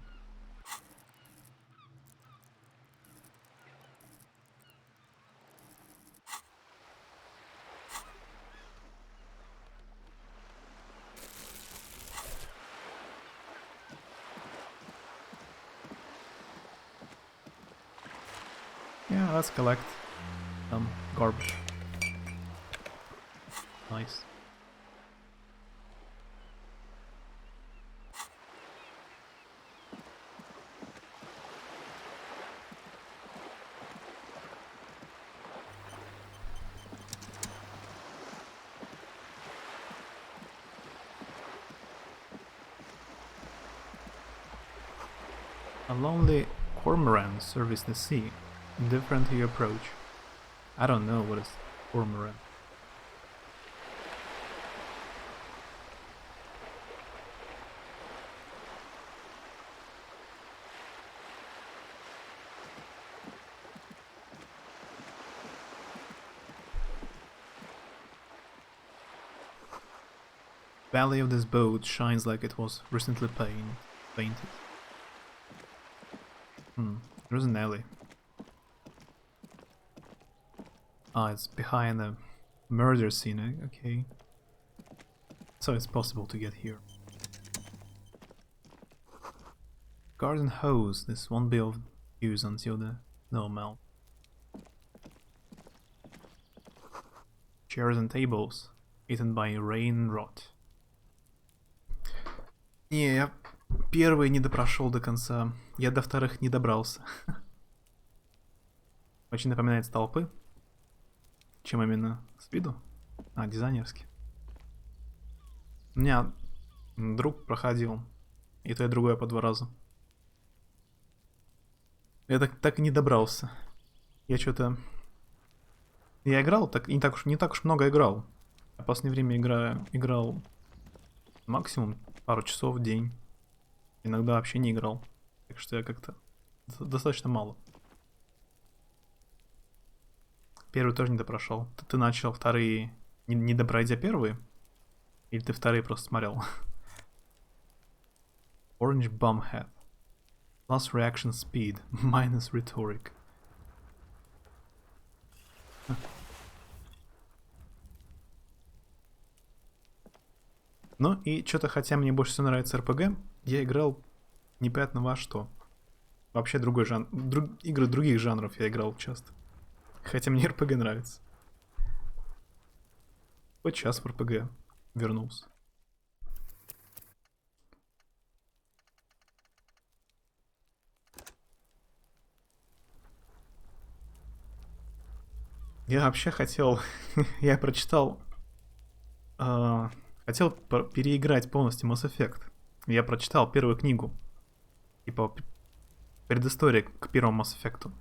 Yeah, let's collect some garbage. Nice. A lonely cormorant surveys the sea, indifferent to your approach. I don't know what is cormorant. Valley of this boat shines like it was recently painted. There's an alley. Ah, it's behind a murder scene, okay. So it's possible to get here. Garden hose, this won't be of use until the snow melt. Chairs and tables, eaten by rain and rot. Не, я первый не допрошел до конца. Я до вторых не добрался. Очень напоминает столпы. Чем именно? С виду? А, дизайнерский. У меня друг проходил. И то, и другое по 2 раза. Я так и не добрался. Я что-то... Я играл, не так уж много играл. А в последнее время играл максимум пару часов в день. Иногда вообще не играл. Так что я как-то достаточно мало. Первый тоже не допрошел. Ты начал, вторые не допройдя первые? Или ты вторые просто смотрел? Orange Bomb Head. Plus reaction speed, minus rhetoric. Ну и что-то, хотя мне больше всего нравится РПГ, я играл непонятно во что. Вообще другой жанр. Игры других жанров я играл часто. Хотя мне РПГ нравится. Вот сейчас в РПГ вернулся. Я вообще хотел... я прочитал... хотел переиграть полностью Mass Effect. Я прочитал первую книгу. Типа предыстория к первому Mass Effect.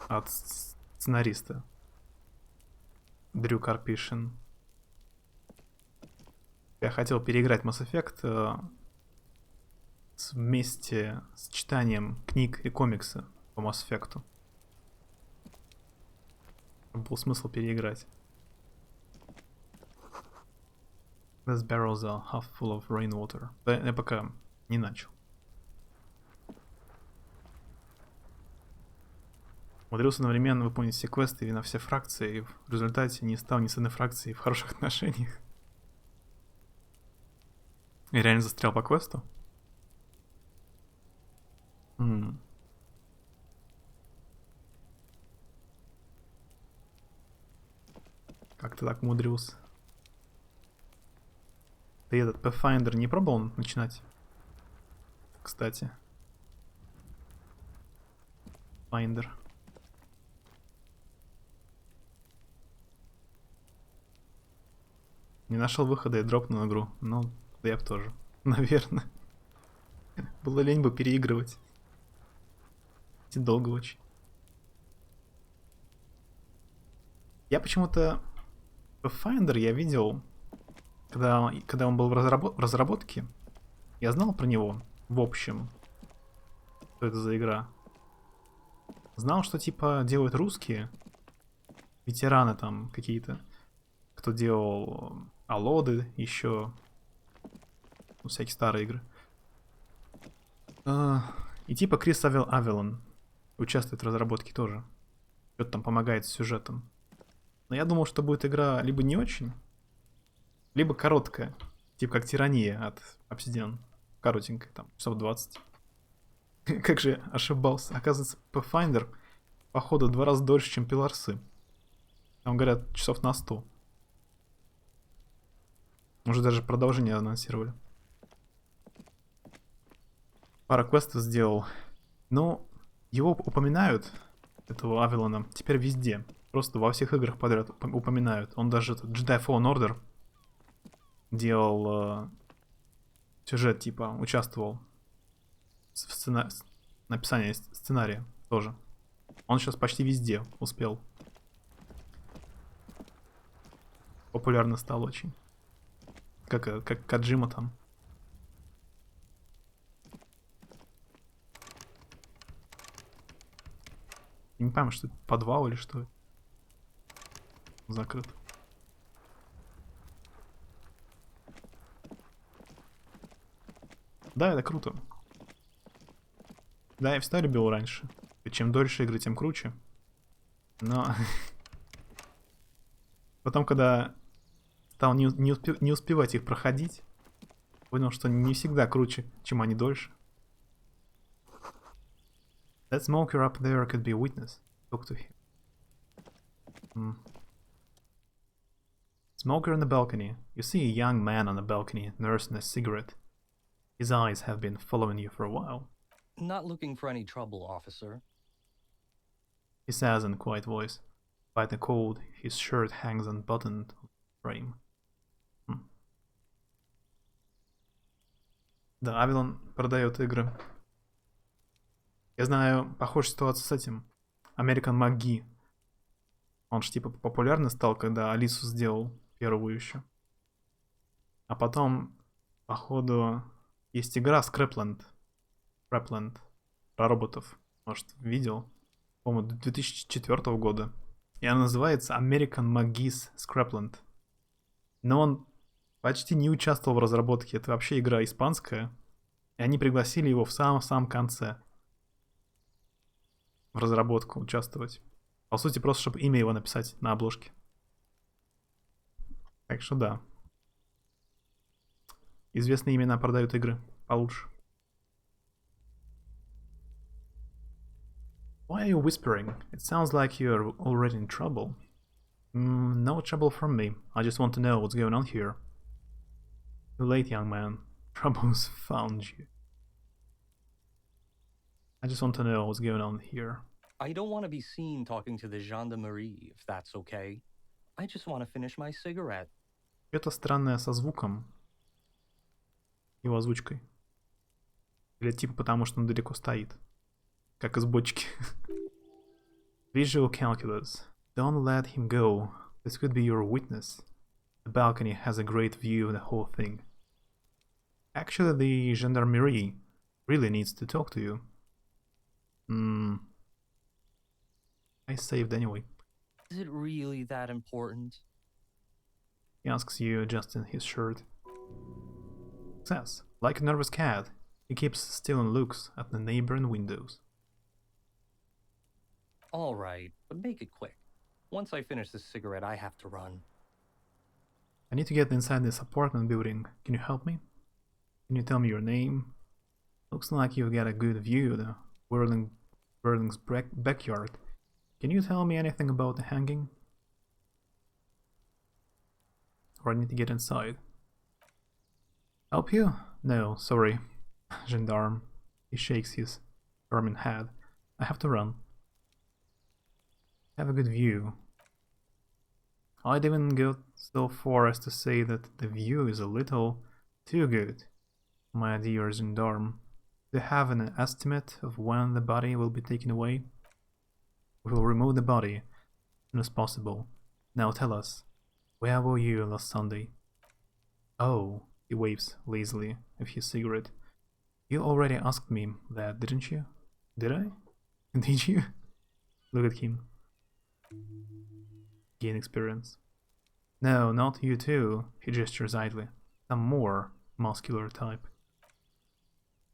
От сценариста. Дрю Карпишин. Я хотел переиграть Mass Effect вместе с читанием книг и комикса по Mass Effect. Был смысл переиграть. These barrels are half full of rainwater. Да, я пока не начал. Умудрился одновременно выполнить все квесты и на все фракции, и в результате не стал ни с одной фракцией в хороших отношениях. Я реально застрял по квесту? Как ты так умудрился? Ты этот Pathfinder не пробовал начинать? Кстати. Finder. Не нашел выхода и дропнул игру. Ну, да я бы тоже. Наверное. Было лень бы переигрывать. И долго очень. Я почему-то Pathfinder я видел, когда он был в разработке. Я знал про него, в общем. Что это за игра. Знал, что типа делают русские. Ветераны там какие-то. Кто делал Алоды, еще. Ну, всякие старые игры. И типа Крис Авелон участвует в разработке тоже. Что-то там помогает с сюжетом. Но я думал, что будет игра либо не очень, либо короткая. Типа как Тирания от Obsidian. Коротенькая, там, часов 20. Как же ошибался. Оказывается, Pathfinder, походу, 2 раза дольше, чем Пиларсы. Там, говорят, часов на 100. Уже даже продолжение анонсировали. Пара квестов сделал. Но его упоминают, этого Авелона, теперь везде. Просто во всех играх подряд упоминают. Он даже этот Jedi Fallen Order делал сюжет, типа, участвовал в написании сценария тоже. Он сейчас почти везде успел. Популярно стал очень. Как Каджима там. Я не пойму, что это подвал или что. Закрыт. Да, это круто. Да, я всегда любил раньше. И чем дольше игры, тем круче. Но... Потом, когда стал не успевать их проходить, понял, что не всегда круче, чем они дольше. That smoker up there could be a witness. Talk to him. Smoker on the balcony. You see a young man on the balcony nursing a cigarette. His eyes have been following you for a while. Not looking for any trouble, officer. He says in a quiet voice. By the cold, his shirt hangs unbuttoned on the frame. Да, Авилон продает игры. Я знаю, похожая ситуация с этим. American McGee. Он же типа популярный стал, когда Алису сделал первую еще. А потом, походу, есть игра Scrapland. Scrapland. Про роботов. Может, видел? По-моему, 2004 года. И она называется American McGee's Scrapland. Но он почти не участвовал в разработке. Это вообще игра испанская. И они пригласили его в самом-самом конце. В разработку участвовать. По сути, просто чтобы имя его написать на обложке. Так что да. Известные имена продают игры получше. Why are you whispering? It sounds like you're already in trouble. No trouble from me. I just want to know what's going on here. Too late, young man. Trouble's found you. I just want to know what's going on here. I don't want to be seen talking to the gendarmerie, if that's okay. I just want to finish my cigarette. Что-то странное со звуком. Его озвучкой. Или типа потому, что он далеко стоит. Как из бочки. Visual calculus. Don't let him go. This could be your witness. The balcony has a great view of the whole thing. Actually, the gendarmerie really needs to talk to you. I saved anyway. Is it really that important? He asks you, adjusting his shirt. Says, like a nervous cat, he keeps still and looks at the neighboring windows. All right, but make it quick. Once I finish this cigarette, I have to run. I need to get inside this apartment building. Can you help me? Can you tell me your name? Looks like you've got a good view of the Whirling's backyard. Can you tell me anything about the hanging? Or I need to get inside. Help you? No, sorry. Gendarme. He shakes his ermine head. I have to run. Have a good view. I'd even go so far as to say that the view is a little too good. My dear gendarme, do you have an estimate of when the body will be taken away? We will remove the body as soon as possible. Now tell us, where were you last Sunday? Oh, he waves lazily with his cigarette. You already asked me that, didn't you? Did I? Did you? Look at him. Gain experience. No, not you too, he gestures idly. Some more muscular type.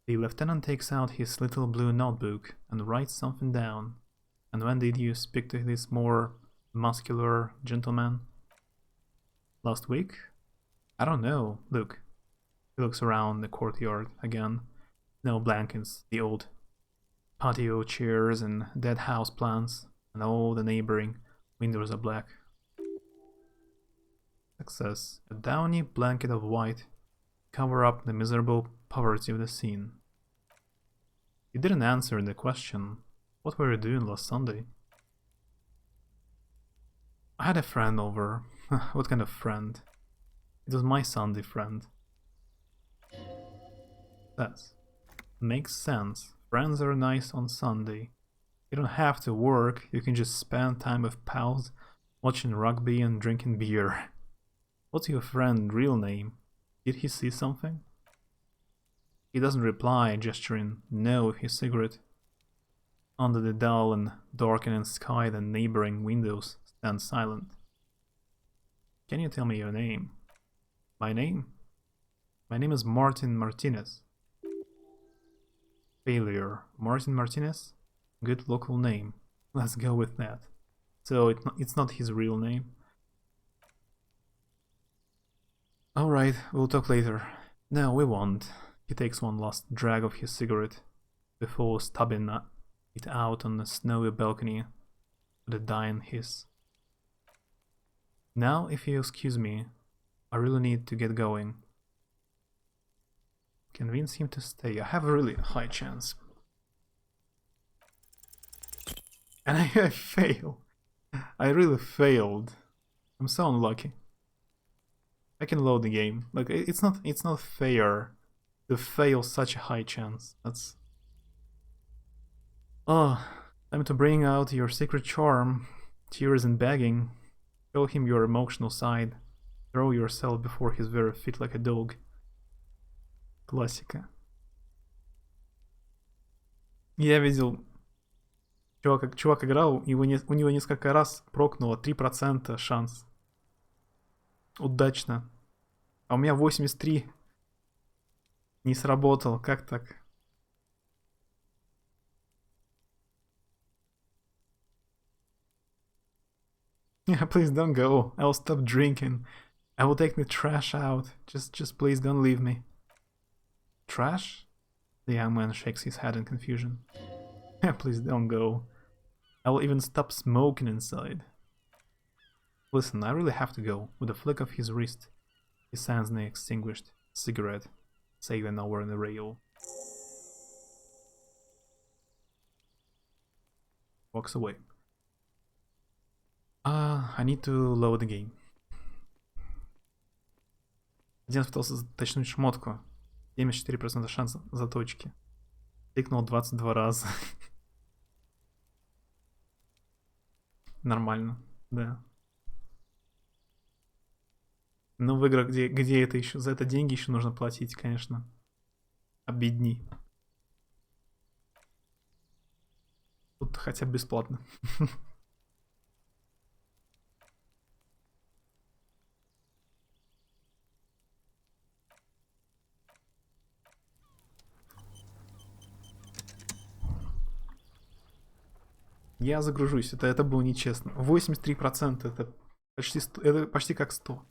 The lieutenant takes out his little blue notebook and writes something down. And when did you speak to this more muscular gentleman? Last week? I don't know, look. He looks around the courtyard again. No blankets, the old patio chairs and dead house plants, and all the neighboring windows are black. Success. A downy blanket of white cover up the miserable poverty of the scene. You didn't answer the question. What were you doing last Sunday? I had a friend over. What kind of friend? It was my Sunday friend. That makes sense. Friends are nice on Sunday. You don't have to work, you can just spend time with pals, watching rugby and drinking beer. What's your friend's real name? Did he see something? He doesn't reply, gesturing no with his cigarette. Under the dull and darkening sky, the neighboring windows stand silent. Can you tell me your name? My name? My name is Martin Martinez. Failure. Martin Martinez? Good local name. Let's go with that. So it's not his real name. Alright, we'll talk later. No, we won't. He takes one last drag of his cigarette before stubbing it out on the snowy balcony with a dying hiss. Now, if you excuse me, I really need to get going. Convince him to stay. I have a really high chance. And I fail. I really failed. I'm so unlucky. I can load the game. Like it's not fair to fail such a high chance. That's time to bring out your secret charm. Tears and begging. Show him your emotional side. Throw yourself before his very feet like a dog. Классика. Я видел, чувак играл, у него несколько раз прокнуло 3% шанс. Удачно. А у меня 83. Не сработал. Как так? Yeah, please don't go. I'll stop drinking. I will take the trash out. Just please don't leave me. Trash? The young man shakes his head in confusion. Please don't go. I will even stop smoking inside. Listen, I really have to go. With a flick of his wrist, he sends the extinguished cigarette, sailing over the rail. Walks away. I need to load the game. Один пытался заточнуть шмотку. 74% шанса заточки. Тыкнул 22 раза. Нормально, да. Но в играх, где это еще, за это деньги еще нужно платить, конечно. Обидней. Тут хотя бы бесплатно. Я загружусь, это было нечестно. 83% это почти, это почти как 100.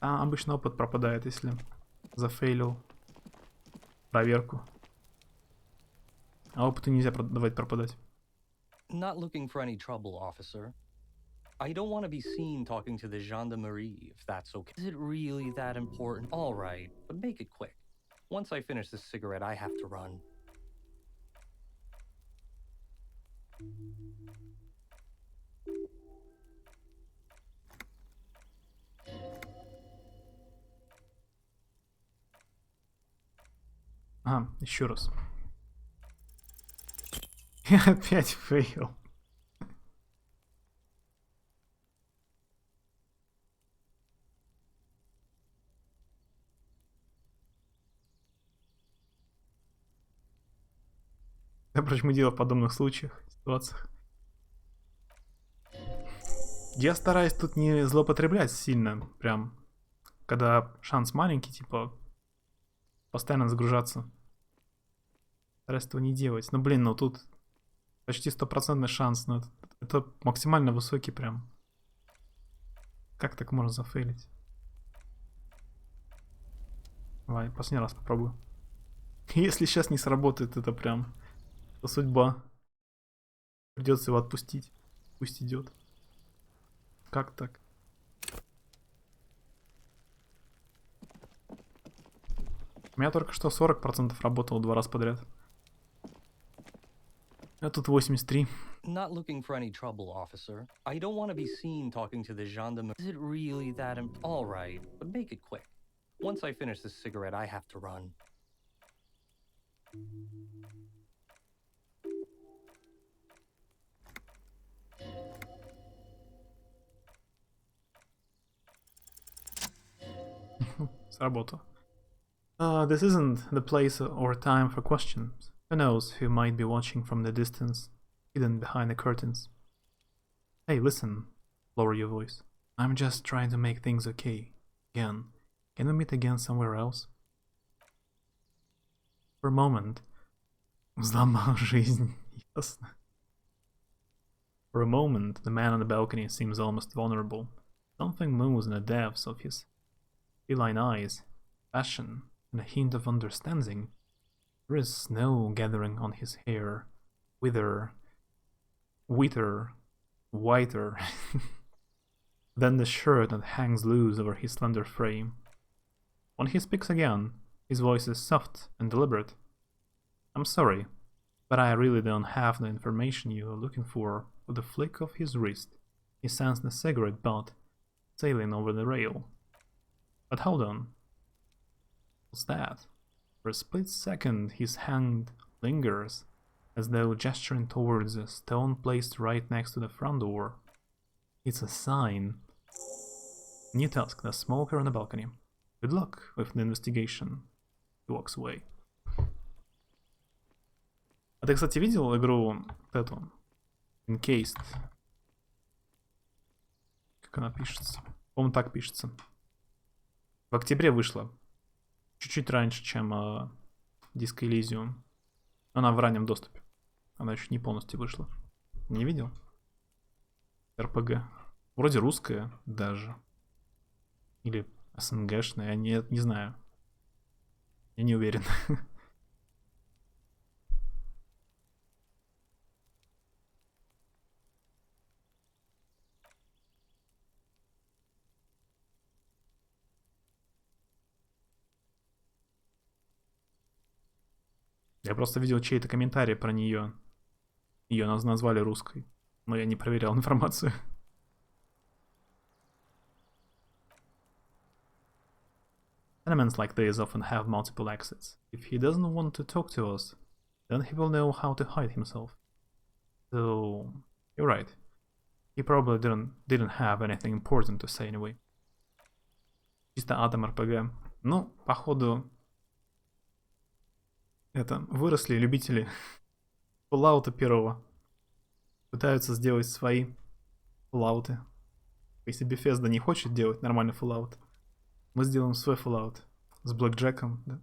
А обычно опыт пропадает, если зафейлил проверку. А опыту нельзя давать пропадать. Not looking for any trouble, officer. I don't want to be seen talking to the gendarmerie, if that's okay. Is it really that important? All right, but make it quick. Once I finish this cigarette, I have to run. Ага, еще раз. Я опять фейл. Да, почему дело в подобных случаях, ситуациях? Я стараюсь тут не злоупотреблять сильно, прям, когда шанс маленький, типа, постоянно загружаться. Стараюсь этого не делать. Ну, блин, ну тут почти 100% шанс, но это максимально высокий прям. Как так можно зафейлить? Давай, последний раз попробую. Если сейчас не сработает, это прям судьба. Придется его отпустить. Пусть идет. Как так? У меня только что 40% работало 2 раза подряд. А тут 83. Not looking for any trouble, officer. I don't want to be seen talking to the gendarmerie. Is it really that important? All right, but make it quick. Once I finish this cigarette, I have to run. Сработало. This isn't the place or time for questions. Who knows who might be watching from the distance, hidden behind the curtains. Hey, listen. Lower your voice. I'm just trying to make things okay. Again. Can we meet again somewhere else? For a moment. Взломал жизнь. Ясно. For a moment, the man on the balcony seems almost vulnerable. Something moves in the depths of his feline eyes, passion, and a hint of understanding. There is snow gathering on his hair, whiter, whiter than the shirt that hangs loose over his slender frame. When he speaks again, his voice is soft and deliberate. I'm sorry, but I really don't have the information you are looking for. With a flick of his wrist, he sends the cigarette butt sailing over the rail. But hold on. What's that? For a split second, his hand lingers, as though gesturing towards a stone placed right next to the front door. It's a sign. New task, the smoker on the balcony. Good luck with the investigation. He walks away. А ты, кстати, видел игру вот эту? Encased. Как она пишется? По-моему, так пишется. В октябре вышла. Чуть-чуть раньше, чем Disco Elysium. Она в раннем доступе. Она еще не полностью вышла. Не видел? РПГ. Вроде русская даже. Или СНГшная, я не знаю. Я не уверен. Я просто видел чей-то комментарий про нее. Ее назвали русской. Но я не проверял информацию. Elements like this often have multiple exits. If he doesn't want to talk to us, then he will know how to hide himself. So, you're right. He probably didn't have anything important to say anyway. Чисто атом РПГ. Ну, походу, это, выросли любители Fallout первого. Пытаются сделать свои Fallout. Если Bethesda не хочет делать нормальный Fallout, мы сделаем свой Fallout с Блэкджеком, да.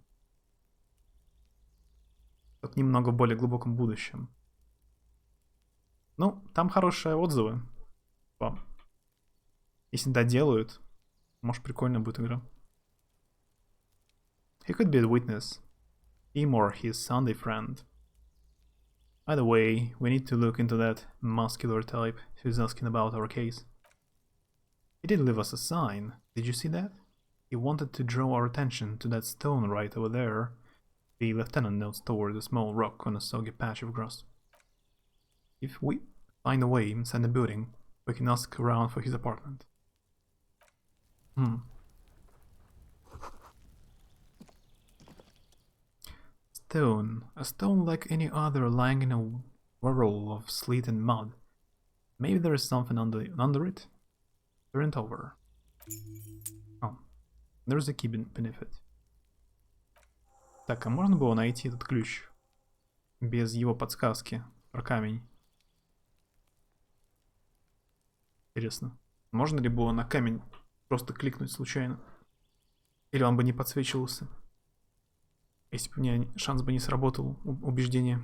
В немного более глубоком будущем. Ну, там хорошие отзывы. Вам. Если доделают, может прикольно будет игра. He could be a witness. Him or his Sunday friend. Either way, we need to look into that muscular type who's asking about our case. He did leave us a sign. Did you see that? He wanted to draw our attention to that stone right over there. The lieutenant notes toward a small rock on a soggy patch of grass. If we find a way inside the building, we can ask around for his apartment. Stone. A stone like any other lying in a whirl of sleet and mud. Maybe there is something under it? Turn it over. Oh. There's a key beneath it. Так, а можно было найти этот ключ без его подсказки про камень? Интересно. Можно ли было на камень просто кликнуть случайно? Или он бы не подсвечивался? Если бы у меня шанс бы не сработал убеждение.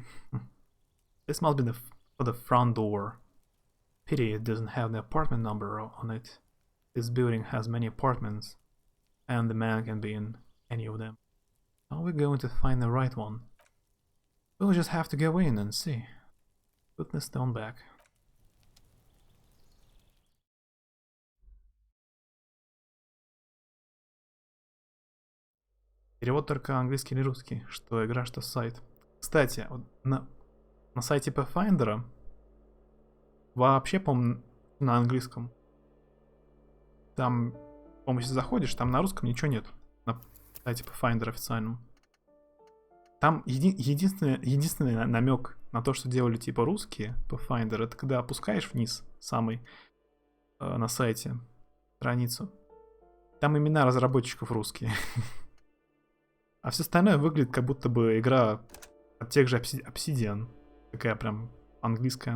This must be for the front door. Pity it doesn't have the apartment number on it. This building has many apartments, and the man can be in any of them. How are we going to find the right one? We'll just have to go in and see. Put the stone back. Перевод только английский или русский, что игра, что сайт. Кстати, вот на сайте Pathfinder вообще, по-моему, на английском. Там, по-моему, если заходишь, там на русском ничего нет. На сайте Pathfinder официальном. Там единственный намек на то, что делали типа русские Pathfinder, это когда опускаешь вниз самый на сайте страницу. Там имена разработчиков русские. А все остальное выглядит как будто бы игра от тех же Obsidian. Такая прям английская.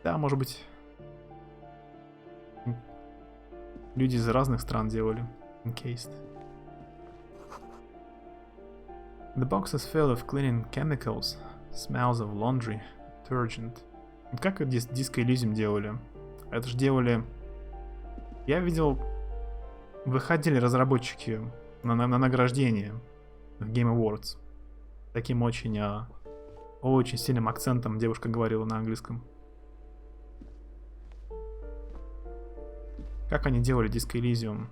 Да, может быть, люди из разных стран делали. Encased. The box is filled of cleaning chemicals. Smells of laundry. Detergent. Как Disco Elysium делали? Это же делали... Я видел... Выходили разработчики на награждение в Game Awards. Таким очень сильным акцентом девушка говорила на английском. Как они делали Disco Elysium?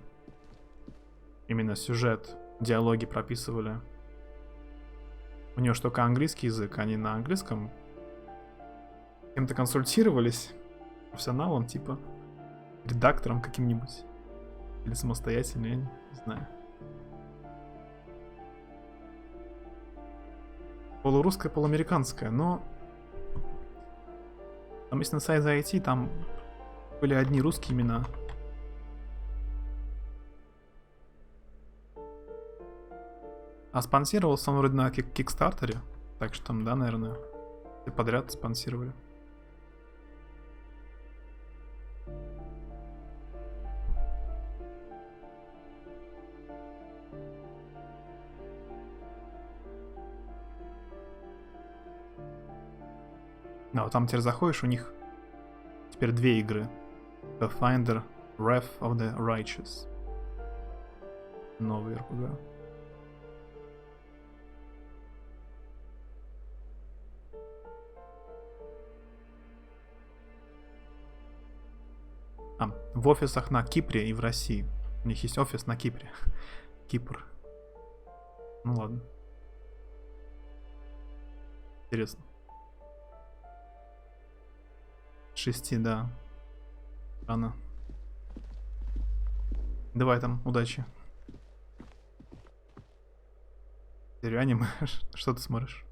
Именно сюжет, диалоги прописывали. У нее же только английский язык, они на английском кем-то консультировались, профессионалом, типа редактором каким-нибудь. Или самостоятельно, я не знаю. Полурусская, полуамериканская, но... Там если на сайт зайти, там были одни русские имена. А спонсировался он вроде на Кикстартере. Так что там, да, наверное, все подряд спонсировали. Да, вот там теперь заходишь, у них теперь 2 игры. To find the wrath of the righteous. Новый РПГ. В офисах на Кипре и в России. У них есть офис на Кипре. Кипр. Ну ладно. Интересно. 6, да. Рано. Давай там, удачи. Серию аниме? Что ты смотришь?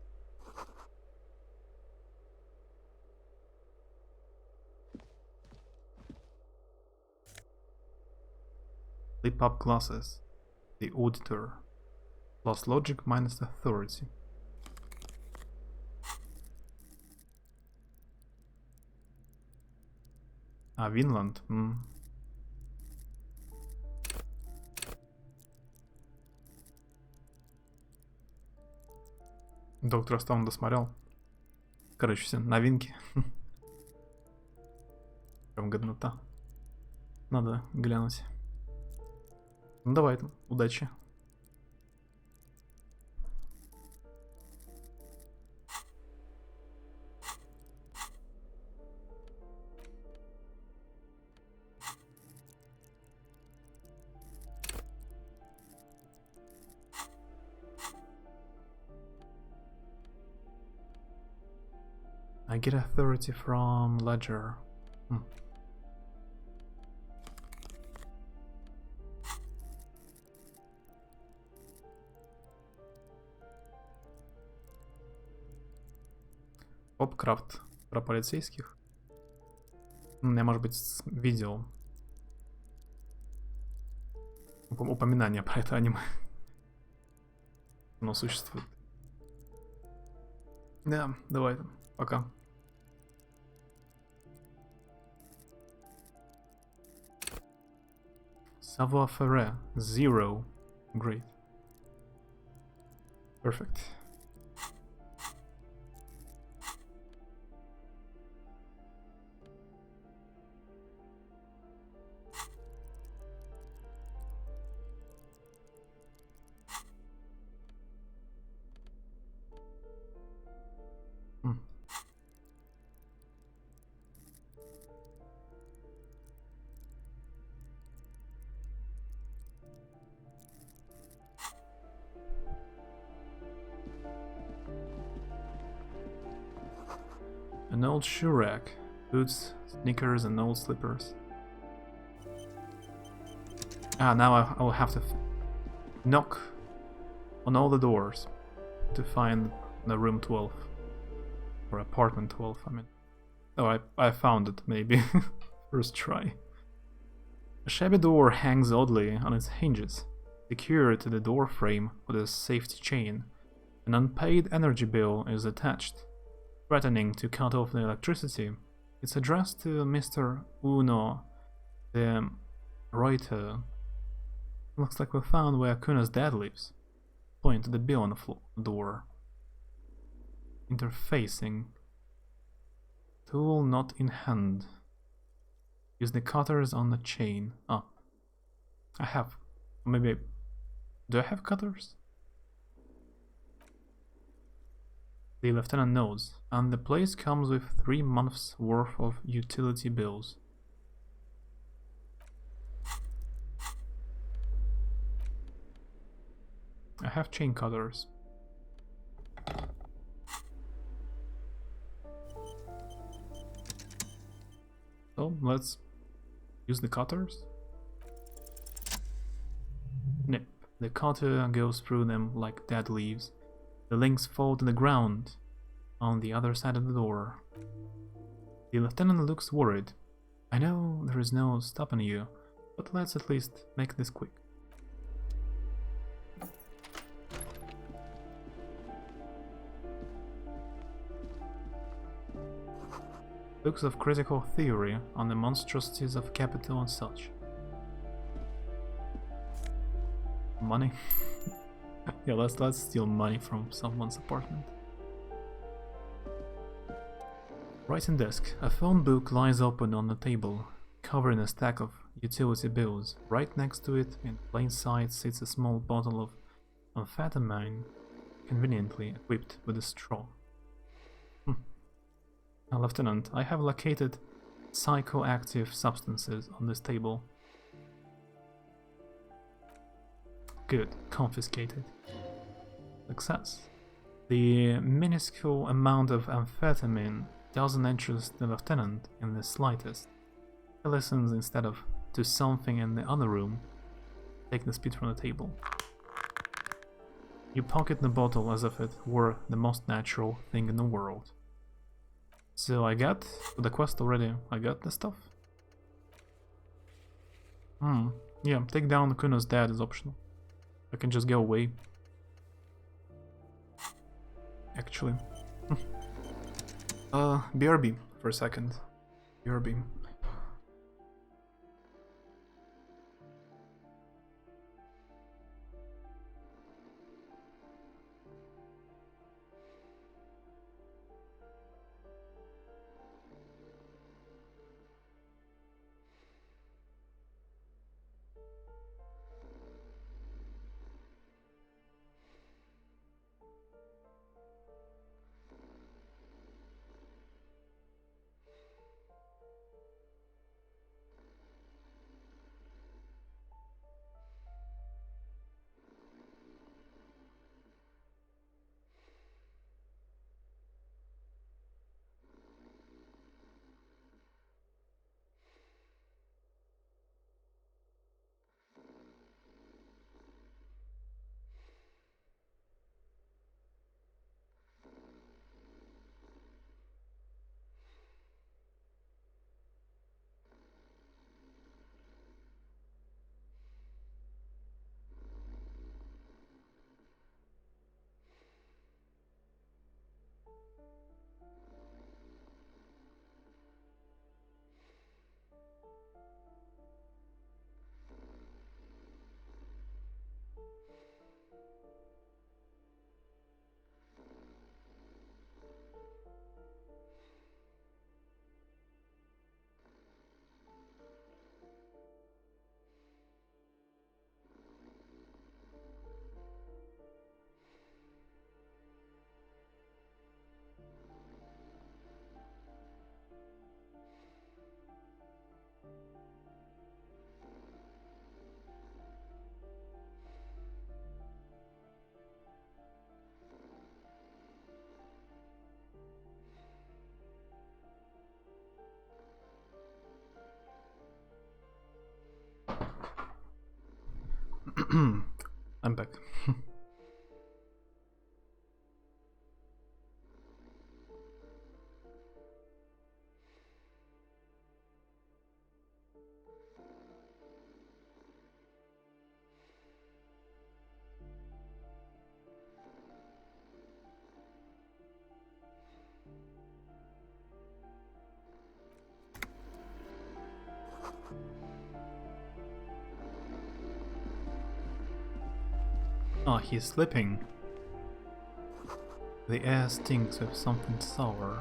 Flip up classes. The Auditor. Plus logic minus authority. Винланд. Доктор Стоун досмотрел. Короче, все новинки. Прям годнота. Надо глянуть. Ну давай там, удачи. I get authority from Ledger. Попкрафт про полицейских. Я, может быть, видел упоминание про это аниме. Оно существует. Да, давай, пока. Savoir-faire 0. Great. Perfect. An old shoe rack, boots, sneakers, and old slippers. Now I will have to knock on all the doors to find the room 12. Or apartment 12, I mean. Oh, I found it, maybe. First try. A shabby door hangs oddly on its hinges, secured to the door frame with a safety chain. An unpaid energy bill is attached, threatening to cut off the electricity. It's addressed to Mr. Uno, the writer. Looks like we found where Kuna's dad lives. Point to the bill on the door. Interfacing. Tool not in hand. Use the cutters on the chain. I have. Maybe. Do I have cutters? The lieutenant nods, and the place comes with 3 months' worth of utility bills. I have chain cutters. So let's use the cutters. Nip. The cutter goes through them like dead leaves. The links fall to the ground on the other side of the door. The lieutenant looks worried. I know there is no stopping you, but let's at least make this quick. Books of critical theory on the monstrosities of capital and such. Money? Yeah, let's steal money from someone's apartment. Writing desk. A phone book lies open on the table. covered in a stack of utility bills. Right next to it, in plain sight, sits a small bottle of amphetamine, conveniently equipped with a straw. Lieutenant, I have located psychoactive substances on this table. Good, confiscated. Success. The minuscule amount of amphetamine doesn't interest the lieutenant in the slightest. He listens instead of to something in the other room. Take the speed from the table. You pocket the bottle as if it were the most natural thing in the world. So I got the quest already. I got the stuff. Yeah, take down Kuno's dad is optional. I can just go away. Actually. BRB for a second. BRB. I'm back. Oh, he's slipping. The air stinks of something sour.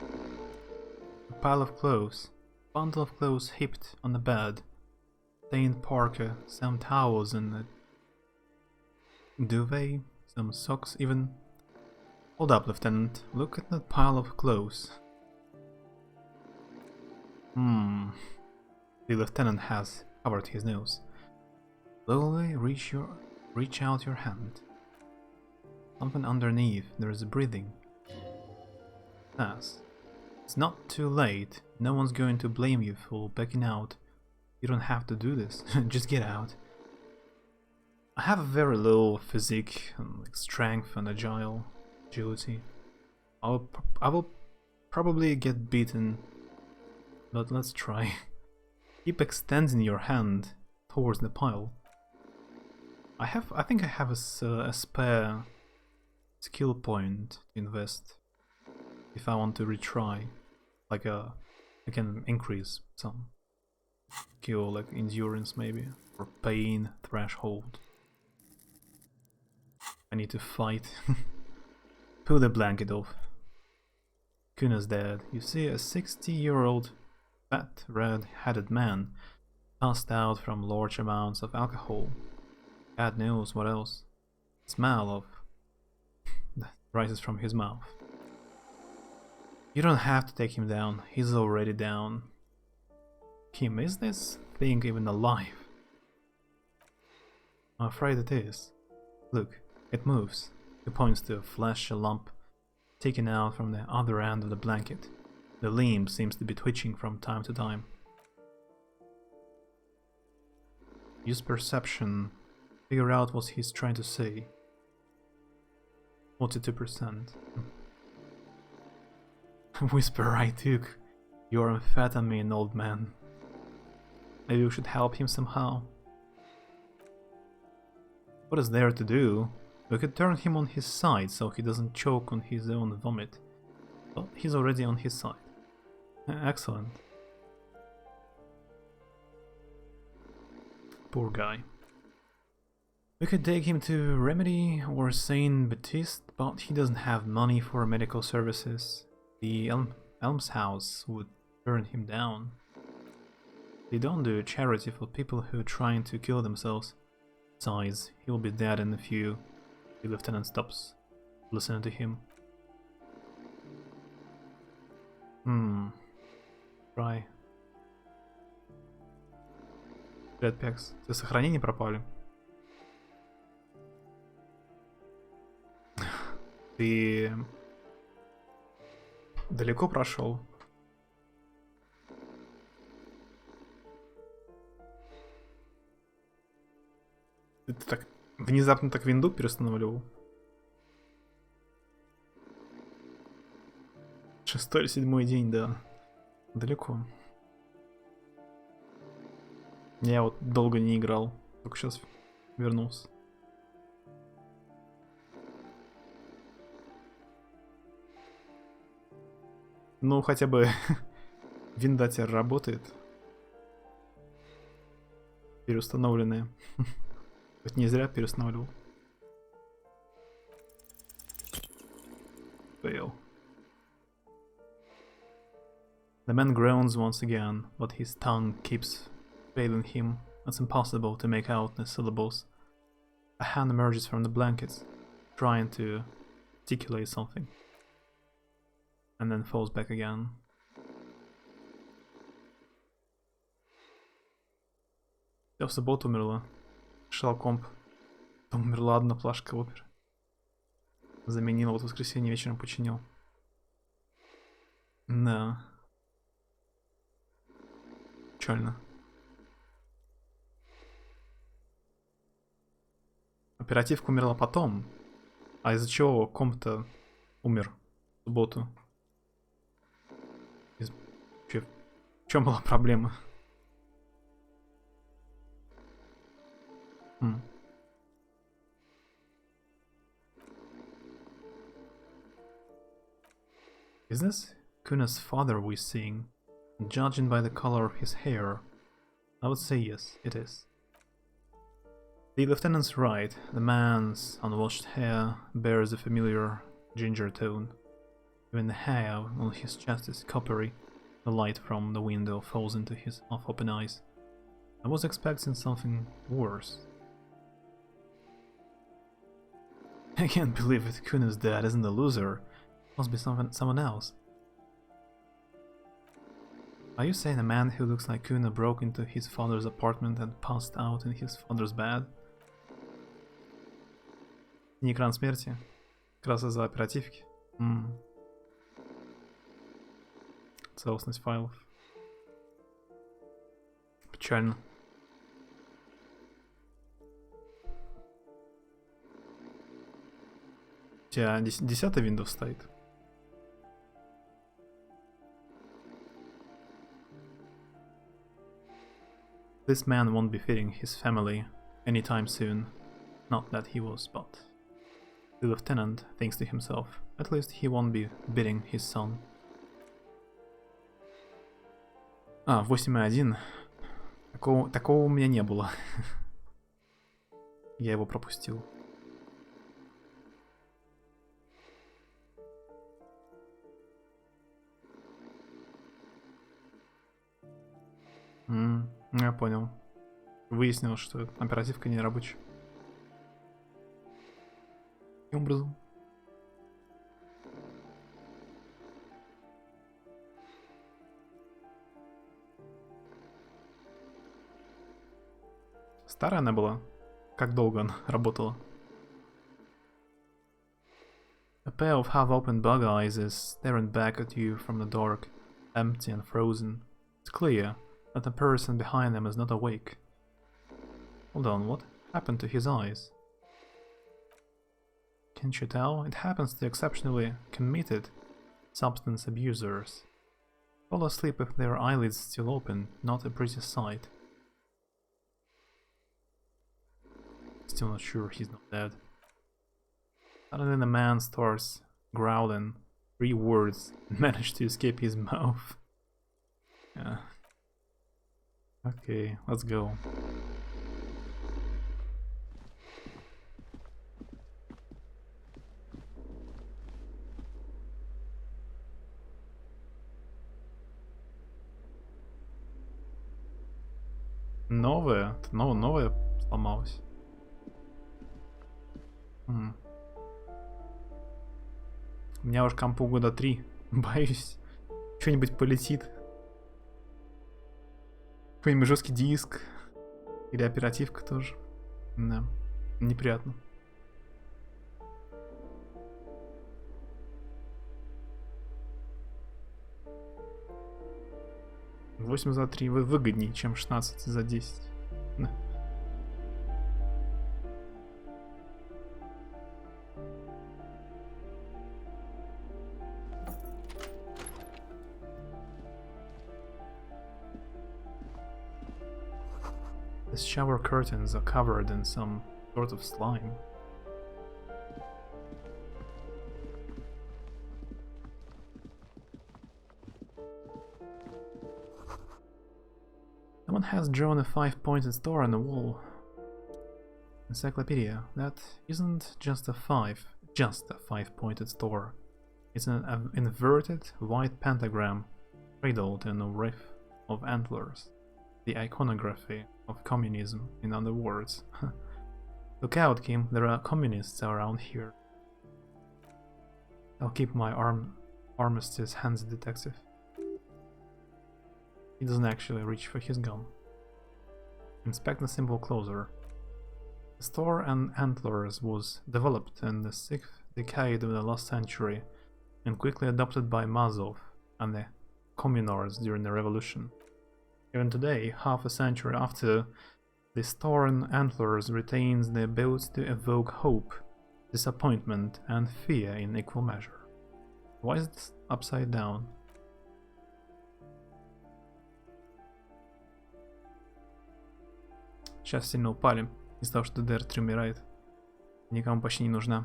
A pile of clothes. Bundle of clothes heaped on the bed. Stained parka, some towels and a duvet, some socks even. Hold up, Lieutenant. Look at that pile of clothes. The lieutenant has covered his nose. Slowly reach out your hand. Something underneath, there is breathing. Yes. It's not too late. No one's going to blame you for backing out. You don't have to do this. Just get out. I have a very low physique, like strength and agility. I will probably get beaten, but let's try. Keep extending your hand towards the pile. I think I have a spare skill point to invest if I want to retry. Like I can increase some skill, like endurance maybe, or pain threshold. I need to fight. Pull the blanket off. Kuna's dead, you see a 60-year-old fat, red-headed man passed out from large amounts of alcohol. God knows what else. Smell of that rises from his mouth. You don't have to take him down, he's already down. Kim, is this thing even alive? I'm afraid it is. Look, it moves. He points to a fleshy lump taken out from the other end of the blanket. The limb seems to be twitching from time to time. Use perception. Figure out what he's trying to say. 42%. Whisper I took. You're amphetamine, old man. Maybe we should help him somehow. What is there to do? We could turn him on his side so he doesn't choke on his own vomit. Well, he's already on his side. Excellent. Poor guy. We could take him to Remedy or Saint Baptiste, but he doesn't have money for medical services. The Elms House would turn him down. They don't do charity for people who are trying to kill themselves. Besides, he will be dead in a few. The lieutenant stops, listening to him. Try. Привет, Пекс. Все сохранения пропали? Ты далеко прошел? Ты так внезапно так винду переустанавливал? 6-й или 7-й день, да. Далеко. Я вот долго не играл, только сейчас вернулся. Ну, хотя бы винда теперь работает. Переустановленная. Хоть не зря переустанавливал. Fail. The man groans once again, but his tongue keeps failing him. It's impossible to make out the syllables. A hand emerges from the blankets, trying to articulate something, and then falls back again. Я в субботу умерла. Шел комп. Там умерла одна плашка опер. Заменил, вот в воскресенье вечером починил. Да. Печально. Оперативка умерла потом. А из-за чего комп-то умер в субботу? В чем была проблема? Is this Kuna's father we're seeing? Judging by the color of his hair, I would say yes, it is. The lieutenant's right. The man's unwashed hair bears a familiar ginger tone. Even the hair on his chest is coppery. The light from the window falls into his half-open eyes. I was expecting something worse. I can't believe it. Kuna's dad isn't a loser. Must be someone else. Are you saying a man who looks like Kuna broke into his father's apartment and passed out in his father's bed? Не экран смерти? Как раз из-за оперативки. Целостность файлов. Печально. У тебя 10-й Windows стоит? This man won't be feeding his family anytime soon. Not that he was, but... The lieutenant thinks to himself, at least he won't be beating his son. 8.1. Такого у меня не было. Я его пропустил. Я понял. Выяснил, что оперативка не рабочая. Таким образом. Старая она была? Как долго она работала? A pair of half-open bug eyes is staring back at you from the dark, empty and frozen. It's clear that the person behind them is not awake. Hold on, what happened to his eyes? Can't you tell? It happens to exceptionally committed substance abusers. Fall asleep with their eyelids still open, not a pretty sight. Still not sure he's not dead. Suddenly the man starts growling. 3 words managed to escape his mouth. Yeah. Okay, let's go. Новое? Новое сломалось. У меня уж компу года 3. Боюсь, что-нибудь полетит. Какой-нибудь жесткий диск. Или оперативка тоже. Да, неприятно. $8 за 3 выгоднее, чем 16 за 10. Да. The shower curtains are covered in some sort of slime. Someone has drawn a 5-pointed star on the wall. Encyclopedia. That isn't just a 5-pointed star. It's an inverted white pentagram cradled in a wreath of antlers. The iconography of communism, in other words. Look out, Kim, there are communists around here. I'll keep my armistice hands, detective. He doesn't actually reach for his gun. Inspect the symbol closer. The star and antlers was developed in the 6th decade of the last century and quickly adopted by Mazov and the communards during the revolution. Even today, half a century after, the star and antlers retains the ability to evoke hope, disappointment, and fear in equal measure. Why is it upside down? Сейчас сильно упали из-за того, что DR3 умирает. Никому почти не нужна.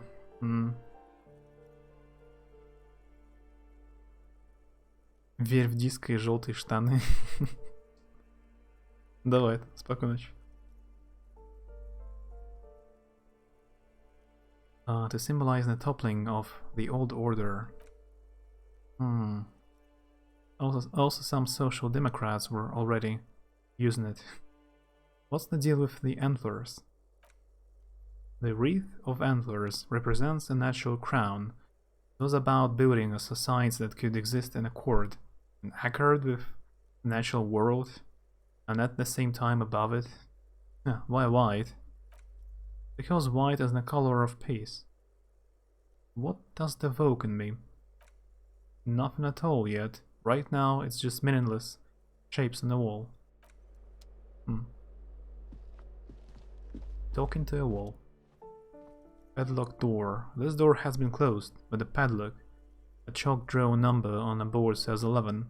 Верь в диско и желтые штаны. Давай, спокойной ночи. To symbolize the toppling of the old order. Also some social democrats were already using it. What's the deal with the antlers? The wreath of antlers represents a natural crown. It was about building a society that could exist in accord and accord with the natural world, and at the same time above it. Why white? Because white is the color of peace. What does the evoke in me? Nothing at all yet. Right now it's just meaningless shapes on the wall. Talking to a wall. Padlocked door. This door has been closed with a padlock. A chalk drawn number on a board says 11.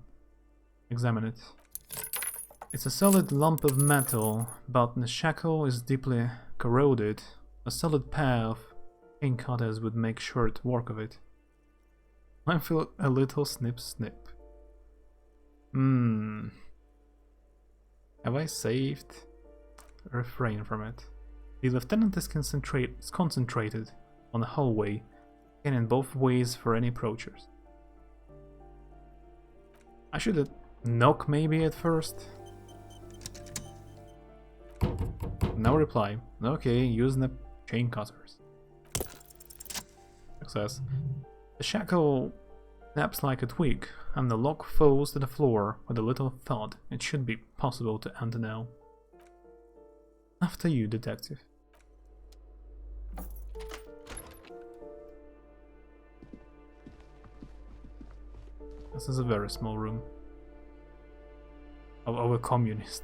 Examine it. It's a solid lump of metal, but the shackle is deeply corroded. A solid pair of cane cutters would make short work of it. I feel a little snip. Have I saved? Refrain from it. The lieutenant is concentrated on the hallway, scanning both ways for any approachers. I should knock maybe at first. No reply. Okay, use the chain cutters. Success. The shackle snaps like a twig, and the lock falls to the floor with a little thud. It should be possible to enter now. After you, detective. This is a very small room. Of a communist.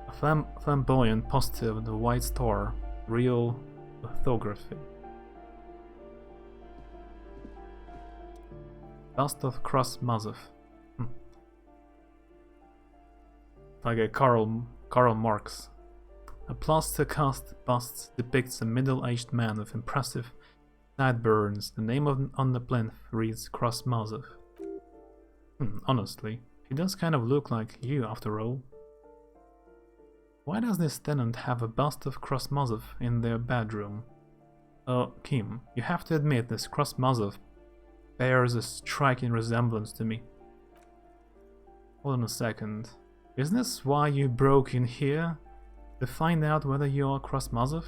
A flamboyant poster with a white star. Real lithography. Bust of Krasmazov. Like a Karl Marx. A plaster cast bust depicts a middle-aged man with impressive sideburns. The name on the plinth reads Krasmazov. Honestly, he does kind of look like you after all. Why does this tenant have a bust of Krasmazov in their bedroom? Kim, you have to admit this Krasmazov bears a striking resemblance to me. Hold on a second. Is this why you broke in here? To find out whether you're Krasmazov?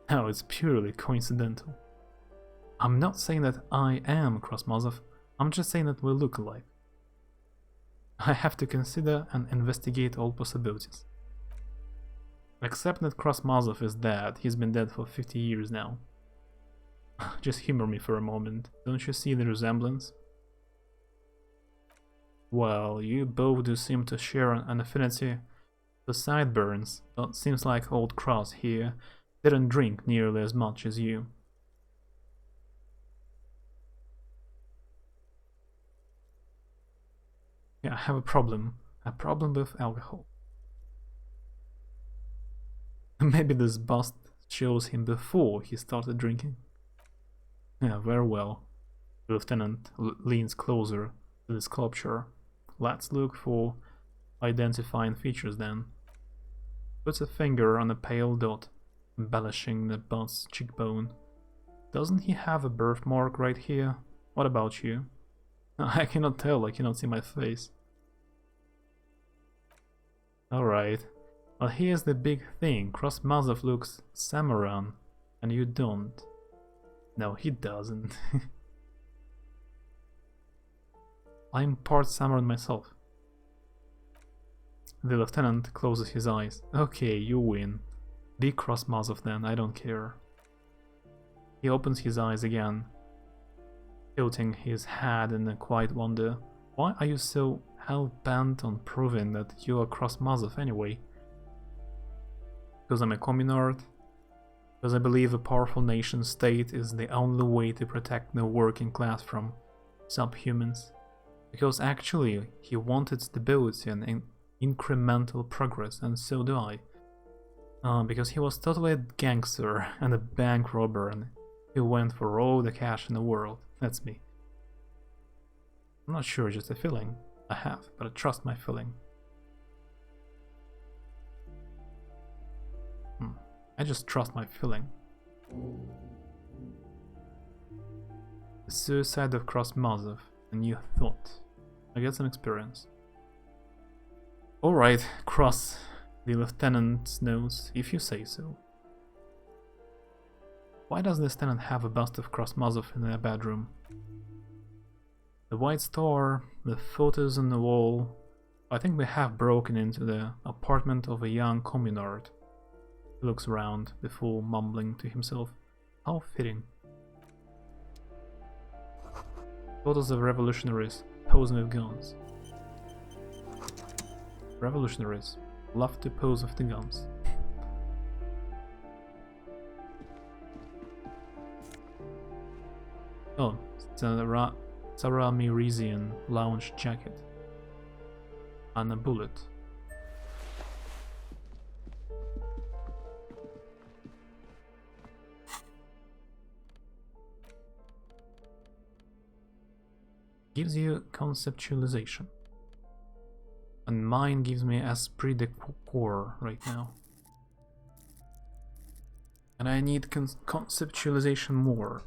No, it's purely coincidental. I'm not saying that I am Krasmazov, I'm just saying that we look alike. I have to consider and investigate all possibilities. Except that Krasmazov is dead, he's been dead for 50 years now. Just humor me for a moment, don't you see the resemblance? Well, you both do seem to share an affinity for sideburns, but seems like old Kras here didn't drink nearly as much as you. Yeah, I have a problem with alcohol. Maybe this bust shows him before he started drinking. Yeah, very well. The lieutenant leans closer to the sculpture. Let's look for identifying features then. Puts a finger on a pale dot, embellishing the bust's cheekbone. Doesn't he have a birthmark right here? What about you? I cannot tell, I cannot see my face. Alright, but here's the big thing. Krasmazov looks Samaran, and you don't. No, he doesn't. I'm part Samaran myself. The lieutenant closes his eyes. Okay, you win. Be Krasmazov then, I don't care. He opens his eyes again, tilting his head in a quiet wonder. Why are you so hell-bent on proving that you are Krasmazov anyway? Because I'm a communard? Because I believe a powerful nation state is the only way to protect the working class from subhumans? Because actually he wanted stability and incremental progress, and so do I. Because he was totally a gangster and a bank robber, and he went for all the cash in the world. That's me. I'm not sure, just a feeling I have, but I trust my feeling. I just trust my feeling. The suicide of Krasmazov, a new thought. I get some experience. Alright, Kras, the lieutenant knows, if you say so. Why does this tenant have a bust of Krasmazov in their bedroom? The white star, the photos on the wall. I think we have broken into the apartment of a young communard. He looks around before mumbling to himself. How fitting. Photos of revolutionaries posing with guns. Revolutionaries love to pose with the guns. Oh, it's a Saramirizian lounge jacket. And a bullet. Gives you conceptualization. And mine gives me esprit de corps right now. And I need conceptualization more.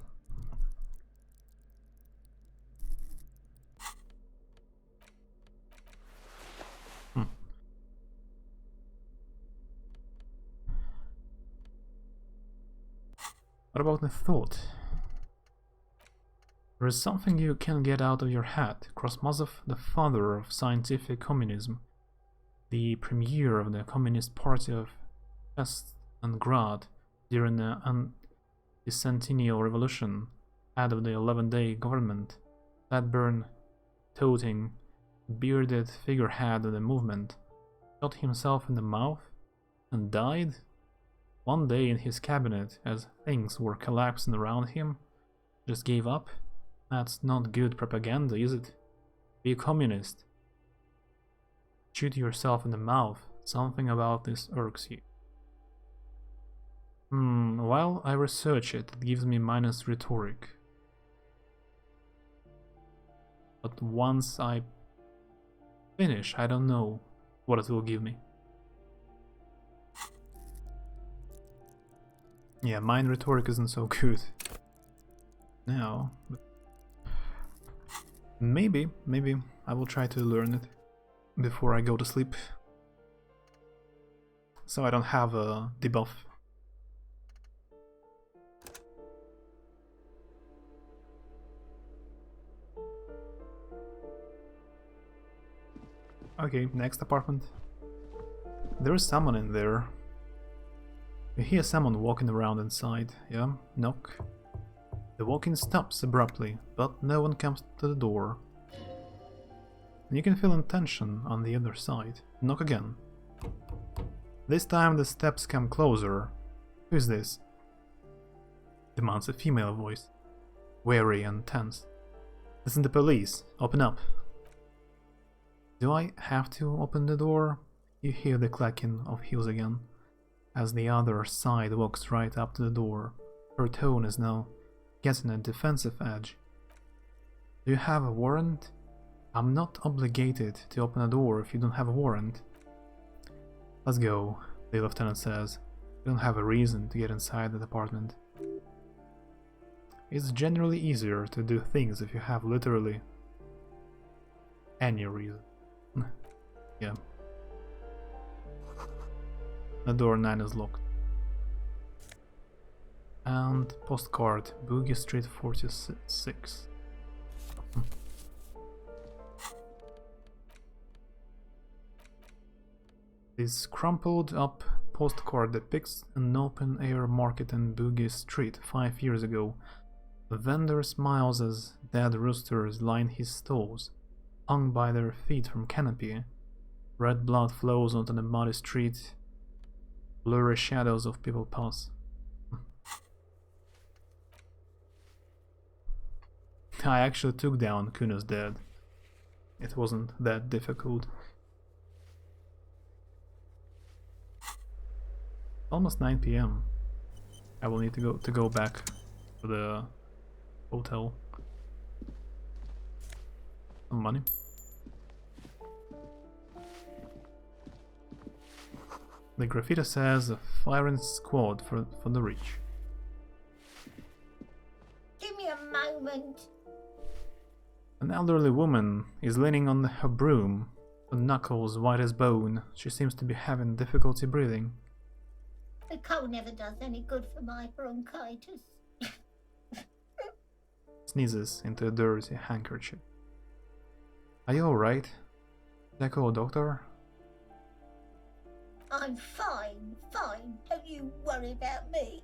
What about the thought? There is something you can get out of your head. Krasmazov, the father of scientific communism, the premier of the Communist Party of Petrograd during the Centennial Revolution, head of the 11-day government, flat-burn-toting, bearded figurehead of the movement, shot himself in the mouth and died one day in his cabinet as things were collapsing around him. Just gave up. That's not good propaganda, is it? Be a communist. Shoot yourself in the mouth. Something about this irks you. While I research it, it gives me minus rhetoric. But once I finish, I don't know what it will give me. Yeah, mine rhetoric isn't so good now. But maybe I will try to learn it before I go to sleep, so I don't have a debuff. Okay, next apartment. There is someone in there. You hear someone walking around inside. Yeah, knock. The walking stops abruptly, but no one comes to the door. And you can feel tension on the other side. Knock again. This time the steps come closer. Who is this? Demands a female voice, wary and tense. Listen, the police. Open up. Do I have to open the door? You hear the clacking of heels again, as the other side walks right up to the door. Her tone is now getting a defensive edge. Do you have a warrant? I'm not obligated to open a door if you don't have a warrant. Let's go, the lieutenant says. You don't have a reason to get inside the apartment. It's generally easier to do things if you have literally any reason. Yeah. The door 9 is locked. And postcard, Boogie Street 46. This crumpled up postcard depicts an open-air market in Boogie Street 5 years ago. A vendor smiles as dead roosters line his stalls, hung by their feet from canopy. Red blood flows onto the muddy street. Blurry shadows of people pass. I actually took down Kuno's dead. It wasn't that difficult. Almost 9 p.m. I will need to go back to the hotel. Some money. The graffiti says a firing squad for the reach. Give me a moment. An elderly woman is leaning on her broom, her knuckles white as bone. She seems to be having difficulty breathing. The cold never does any good for my bronchitis. Sneezes into a dirty handkerchief. Are you alright? Should I call a doctor? I'm fine. Don't you worry about me.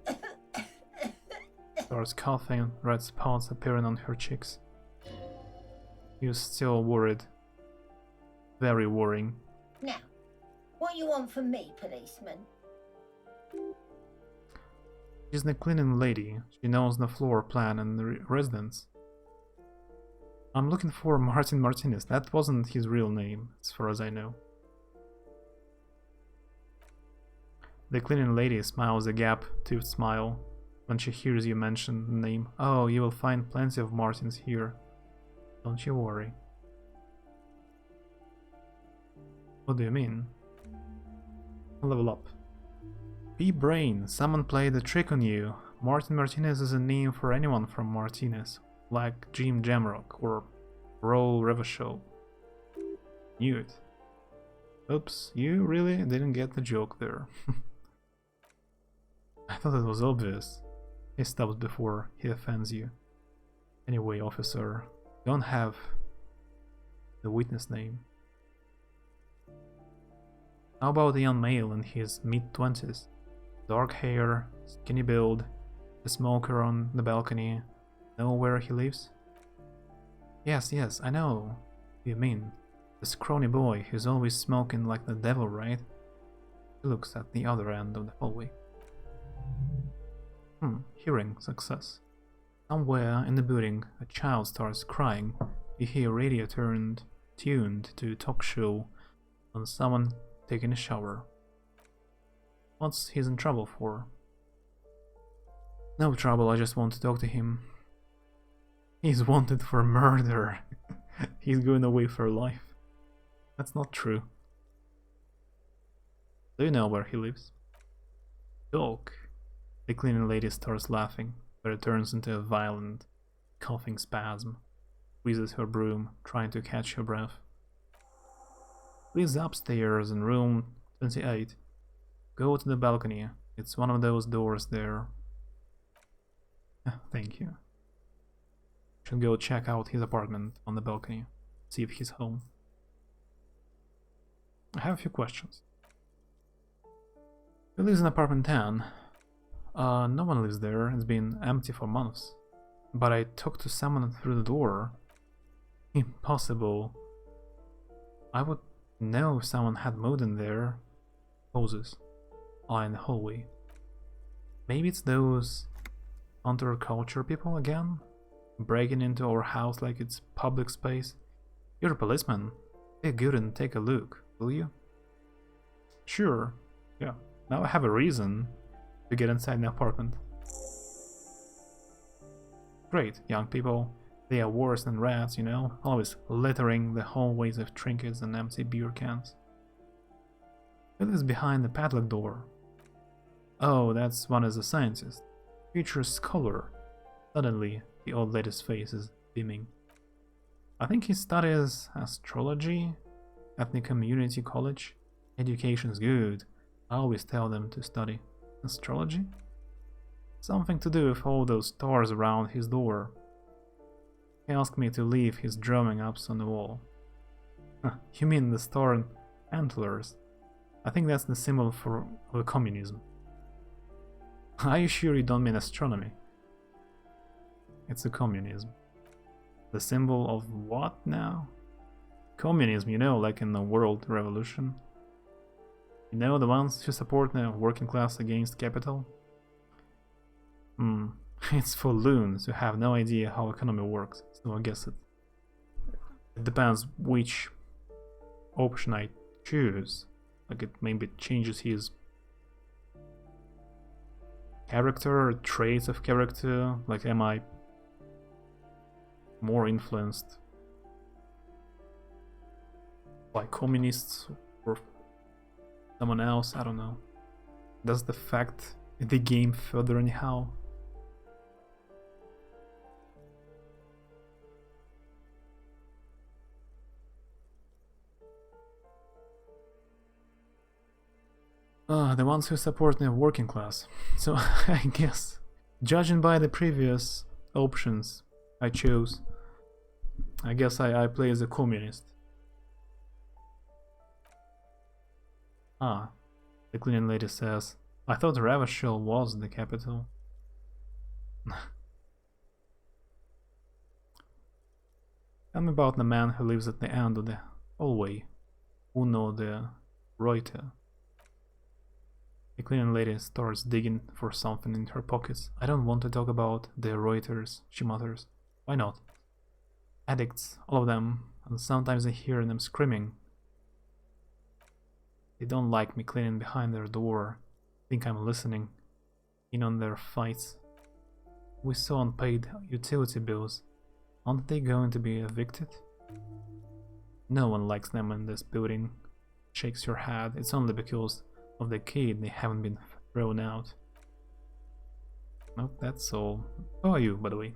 Starts coughing, red spots appearing on her cheeks. You're still worried. Very worrying. Now, what you want from me, policeman? She's the cleaning lady. She knows the floor plan and the residence. I'm looking for Martin Martinez. That wasn't his real name, as far as I know. The cleaning lady smiles a gap-toothed smile when she hears you mention the name. Oh, you will find plenty of Martins here. Don't you worry. What do you mean? Level up. B-Brain, someone played a trick on you. Martin Martinez is a name for anyone from Martinez, like Jim Jamrock or Raul Revachol. Knew it. Oops, you really didn't get the joke there. I thought it was obvious. He stops before he offends you. Anyway, officer, don't have the witness name. How about a young male in his mid-20s? Dark hair, skinny build, a smoker on the balcony. Know where he lives? Yes, I know. You mean the scrawny boy who's always smoking like the devil, right? He looks at the other end of the hallway. Hearing success. Somewhere in the building, a child starts crying. You hear radio tuned to a talk show on someone taking a shower. What's he's in trouble for? No trouble, I just want to talk to him. He's wanted for murder. He's going away for life. That's not true. Do you know where he lives? Talk. The cleaning lady starts laughing, but it turns into a violent, coughing spasm. Squeezes her broom, trying to catch her breath. Lives upstairs in room 28. Go to the balcony. It's one of those doors there. Thank you. Should go check out his apartment on the balcony. See if he's home. I have a few questions. He lives in apartment 10. No one lives there. It's been empty for months. But I talked to someone through the door. Impossible. I would know if someone had moved in there. Poses. Eye in the hallway. Maybe it's those counterculture people again? Breaking into our house like it's public space. You're a policeman. Be good and take a look, will you? Sure. Yeah. Now I have a reason to get inside the apartment. Great, young people. They are worse than rats, you know, always littering the hallways with trinkets and empty beer cans. Who lives behind the padlock door? Oh, that's one of the scientists. Future scholar. Suddenly, the old lady's face is beaming. I think he studies astrology, ethnic community college. Education's good. I always tell them to study. Astrology? Something to do with all those stars around his door. He asked me to leave his drawing ups on the wall. You mean the star antlers? I think that's the symbol for communism. Are you sure you don't mean astronomy? It's a communism. The symbol of what now? Communism, you know, like in the World Revolution. You know, the ones who support the working class against capital? It's for loons who have no idea how economy works, so I guess it depends which option I choose. Like it maybe changes his character, traits of character, like am I more influenced by communists or someone else? I don't know. Does the fact the game further anyhow? The ones who support the working class. So I guess, judging by the previous options I chose, I guess I play as a communist. The cleaning lady says, I thought Ravashell was the capital. Tell me about the man who lives at the end of the hallway. Uno de Reuter. The cleaning lady starts digging for something in her pockets. I don't want to talk about the Reuters, she mutters. Why not? Addicts, all of them, and sometimes I hear them screaming. They don't like me cleaning behind their door. Think I'm listening in on their fights. We saw unpaid utility bills. Aren't they going to be evicted? No one likes them in this building. Shakes your head. It's only because of the kid they haven't been thrown out. Nope, that's all. Who are you, by the way?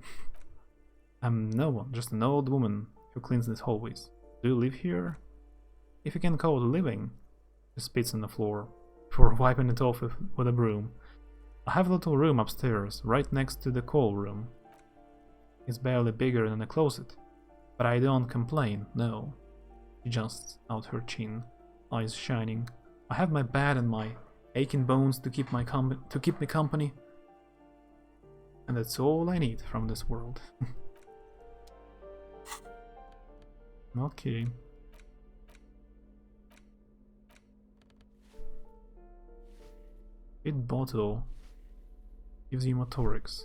I'm no one, just an old woman who cleans these hallways. Do you live here? If you can call it living. She spits on the floor before wiping it off with a broom. I have a little room upstairs, right next to the coal room. It's barely bigger than a closet, but I don't complain, no. She just out her chin, eyes shining. I have my bed and my aching bones to keep me company, and that's all I need from this world. Okay. It bottle gives you motorics.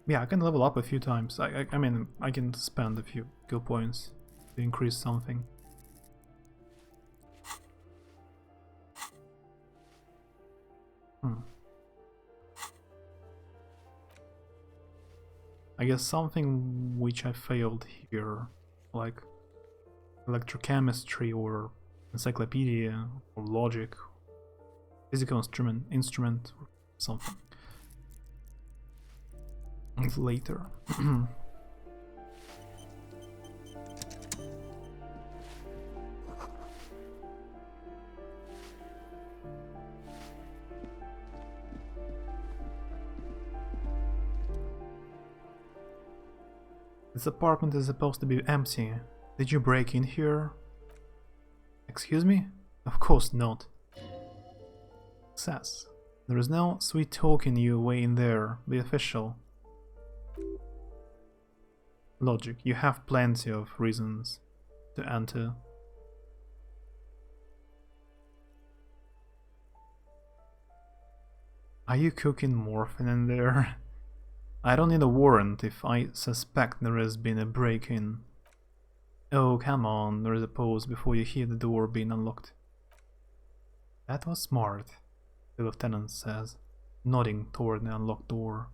Yeah, I can level up a few times. I mean, I can spend a few skill points to increase something. I guess something which I failed here, like electrochemistry or encyclopedia or logic, physical instrument or something. Later. This apartment is supposed to be empty. Did you break in here? Excuse me? Of course not. Says. There is no sweet talking you way in there. Be official. Logic. You have plenty of reasons to enter. Are you cooking morphine in there? I don't need a warrant if I suspect there has been a break-in. Oh, come on, there is a pause before you hear the door being unlocked. That was smart, the lieutenant says, nodding toward the unlocked door.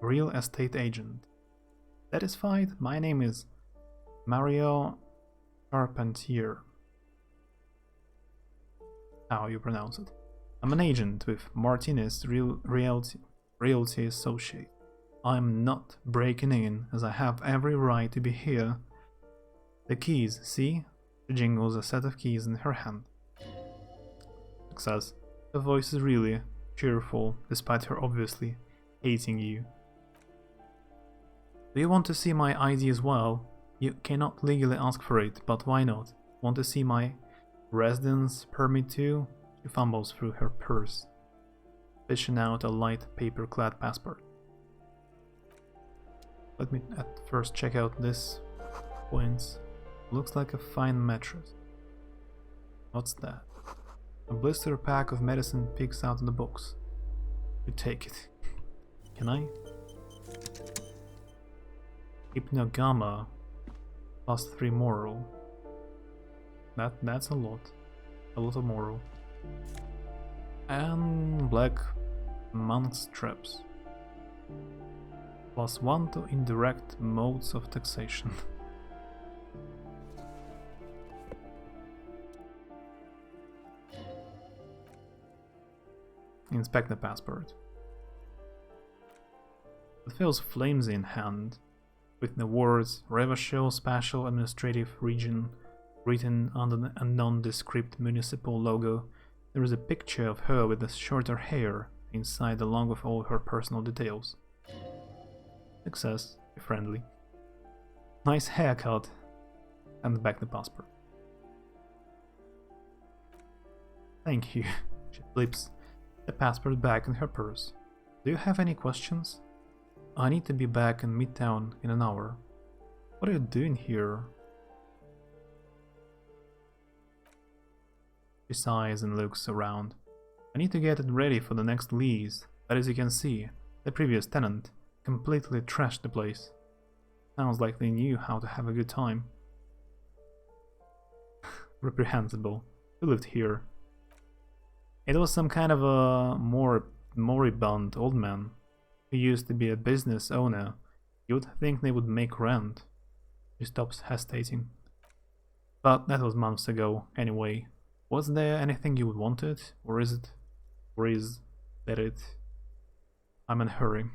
Real estate agent. Satisfied? My name is Mario Carpentier. How you pronounce it? I'm an agent with Martinez Realty Associate. I'm not breaking in, as I have every right to be here. The keys, see? She jingles a set of keys in her hand. Success. Her voice is really cheerful, despite her obviously hating you. Do you want to see my ID as well? You cannot legally ask for it, but why not? Want to see my residence permit too? She fumbles through her purse, fishing out a light paper-clad passport. Let me at first check out this points. Looks like a fine mattress. What's that? A blister pack of medicine peeks out of the box. You take it. Can I? Hypnogamma +3 moral. That's a lot of moral. And black monk straps. +1 to indirect modes of taxation. Inspect the passport. It feels flimsy in hand, with the words Revachel Special Administrative Region written under a nondescript municipal logo. There is a picture of her with the shorter hair inside along with all her personal details. Success, be friendly. Nice haircut. And back the passport. Thank you. She flips the passport back in her purse. Do you have any questions? I need to be back in Midtown in an hour. What are you doing here? She sighs and looks around. I need to get it ready for the next lease, but as you can see, the previous tenant completely trashed the place. Sounds like they knew how to have a good time. Reprehensible. Who lived here? It was some kind of a moribund old man who used to be a business owner. You would think they would make rent. She stops hesitating. But that was months ago, anyway. Was there anything you wanted? Or is that it? I'm in a hurry.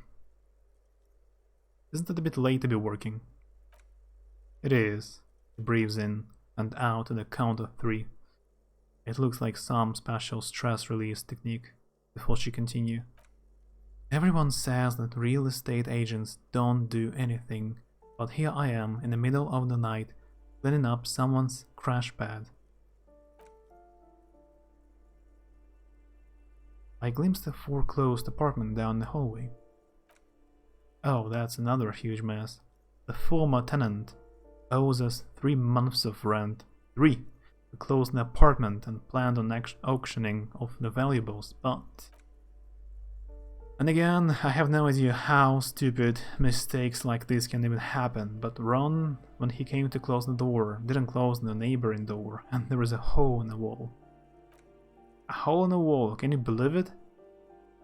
Isn't it a bit late to be working? It is. She breathes in and out at the count of 3. It looks like some special stress release technique before she continues. Everyone says that real estate agents don't do anything, but here I am in the middle of the night cleaning up someone's crash pad. I glimpsed a foreclosed apartment down the hallway. Oh, that's another huge mess. The former tenant owes us 3 months of rent. 3! We closed the apartment and planned on auctioning off the valuables, but... And again, I have no idea how stupid mistakes like this can even happen, but Ron, when he came to close the door, didn't close the neighboring door, and there is a hole in the wall. A hole in the wall, can you believe it?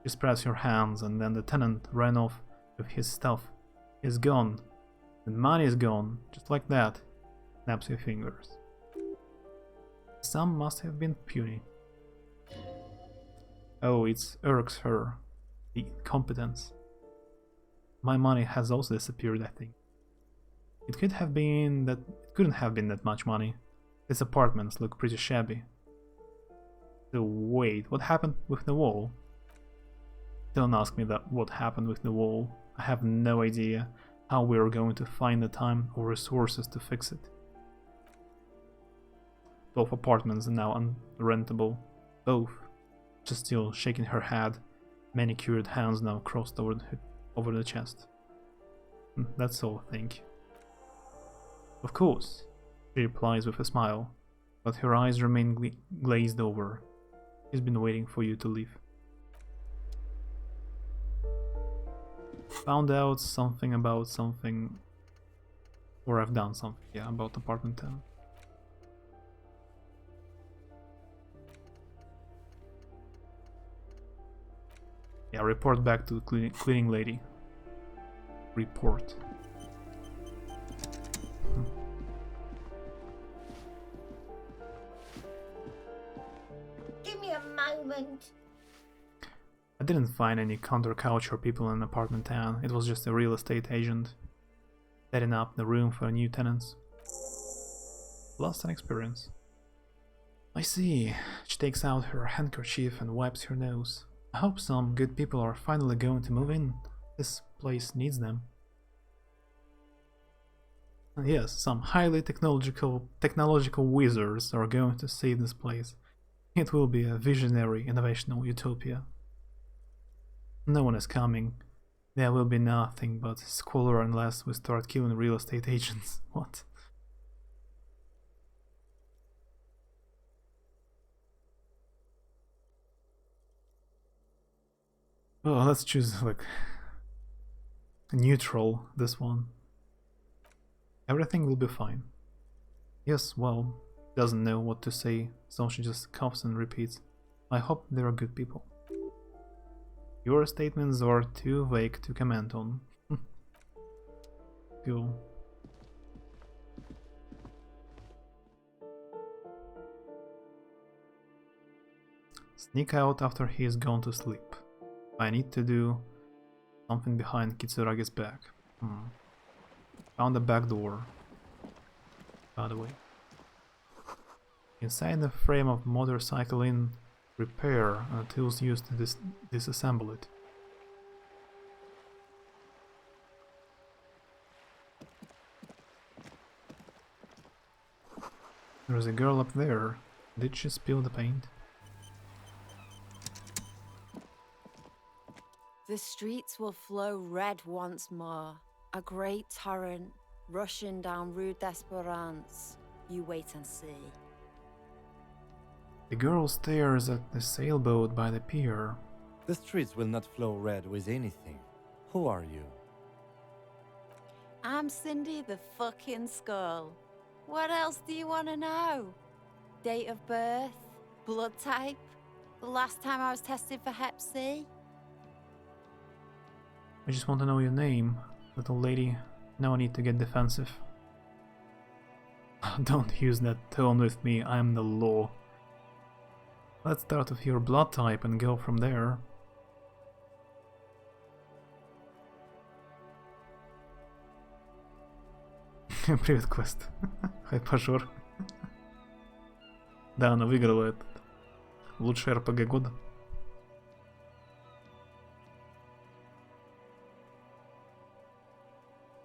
She spreads her hands, and then the tenant ran off with his stuff. He's gone. The money is gone, just like that. Snaps her fingers. Some must have been puny. Oh, it irks her. The incompetence. My money has also disappeared, I think. It couldn't have been that much money. These apartments look pretty shabby. So wait, what happened with the wall? Don't ask me that what happened with the wall. I have no idea how we are going to find the time or resources to fix it. 12 apartments are now unrentable. Both. Just still shaking her head. Manicured hands now crossed over the chest. That's all, I think. Of course, she replies with a smile, but her eyes remain glazed over. She's been waiting for you to leave. Found out something about something, or I've done something, yeah, about apartment 10. Yeah, report back to the cleaning lady. Report. Give me a moment. I didn't find any counterculture people in apartment 10. It was just a real estate agent setting up the room for new tenants. Lost an experience. I see. She takes out her handkerchief and wipes her nose. I hope some good people are finally going to move in. This place needs them. And yes, some highly technological wizards are going to save this place. It will be a visionary, innovational utopia. No one is coming. There will be nothing but squalor unless we start killing real estate agents. What? Well, let's choose like neutral this one. Everything will be fine. Yes, well, doesn't know what to say, so she just coughs and repeats. I hope they are good people. Your statements are too vague to comment on. Cool. Sneak out after he is gone to sleep. I need to do something behind Kitsurage's back. Found the back door. By the way. Inside the frame of motorcycle in repair and tools used to disassemble it. There's a girl up there. Did she spill the paint? The streets will flow red once more. A great torrent rushing down Rue d'Esperance. You wait and see. The girl stares at the sailboat by the pier. The streets will not flow red with anything. Who are you? I'm Cindy the fucking Skull. What else do you want to know? Date of birth? Blood type? The last time I was tested for Hep C? I just want to know your name, little lady. No need to get defensive. Don't use that tone with me, I'm the law. Let's start with your blood type and go from there. Привет, Квест. Хайпажор. Да, она выиграла этот лучший РПГ года.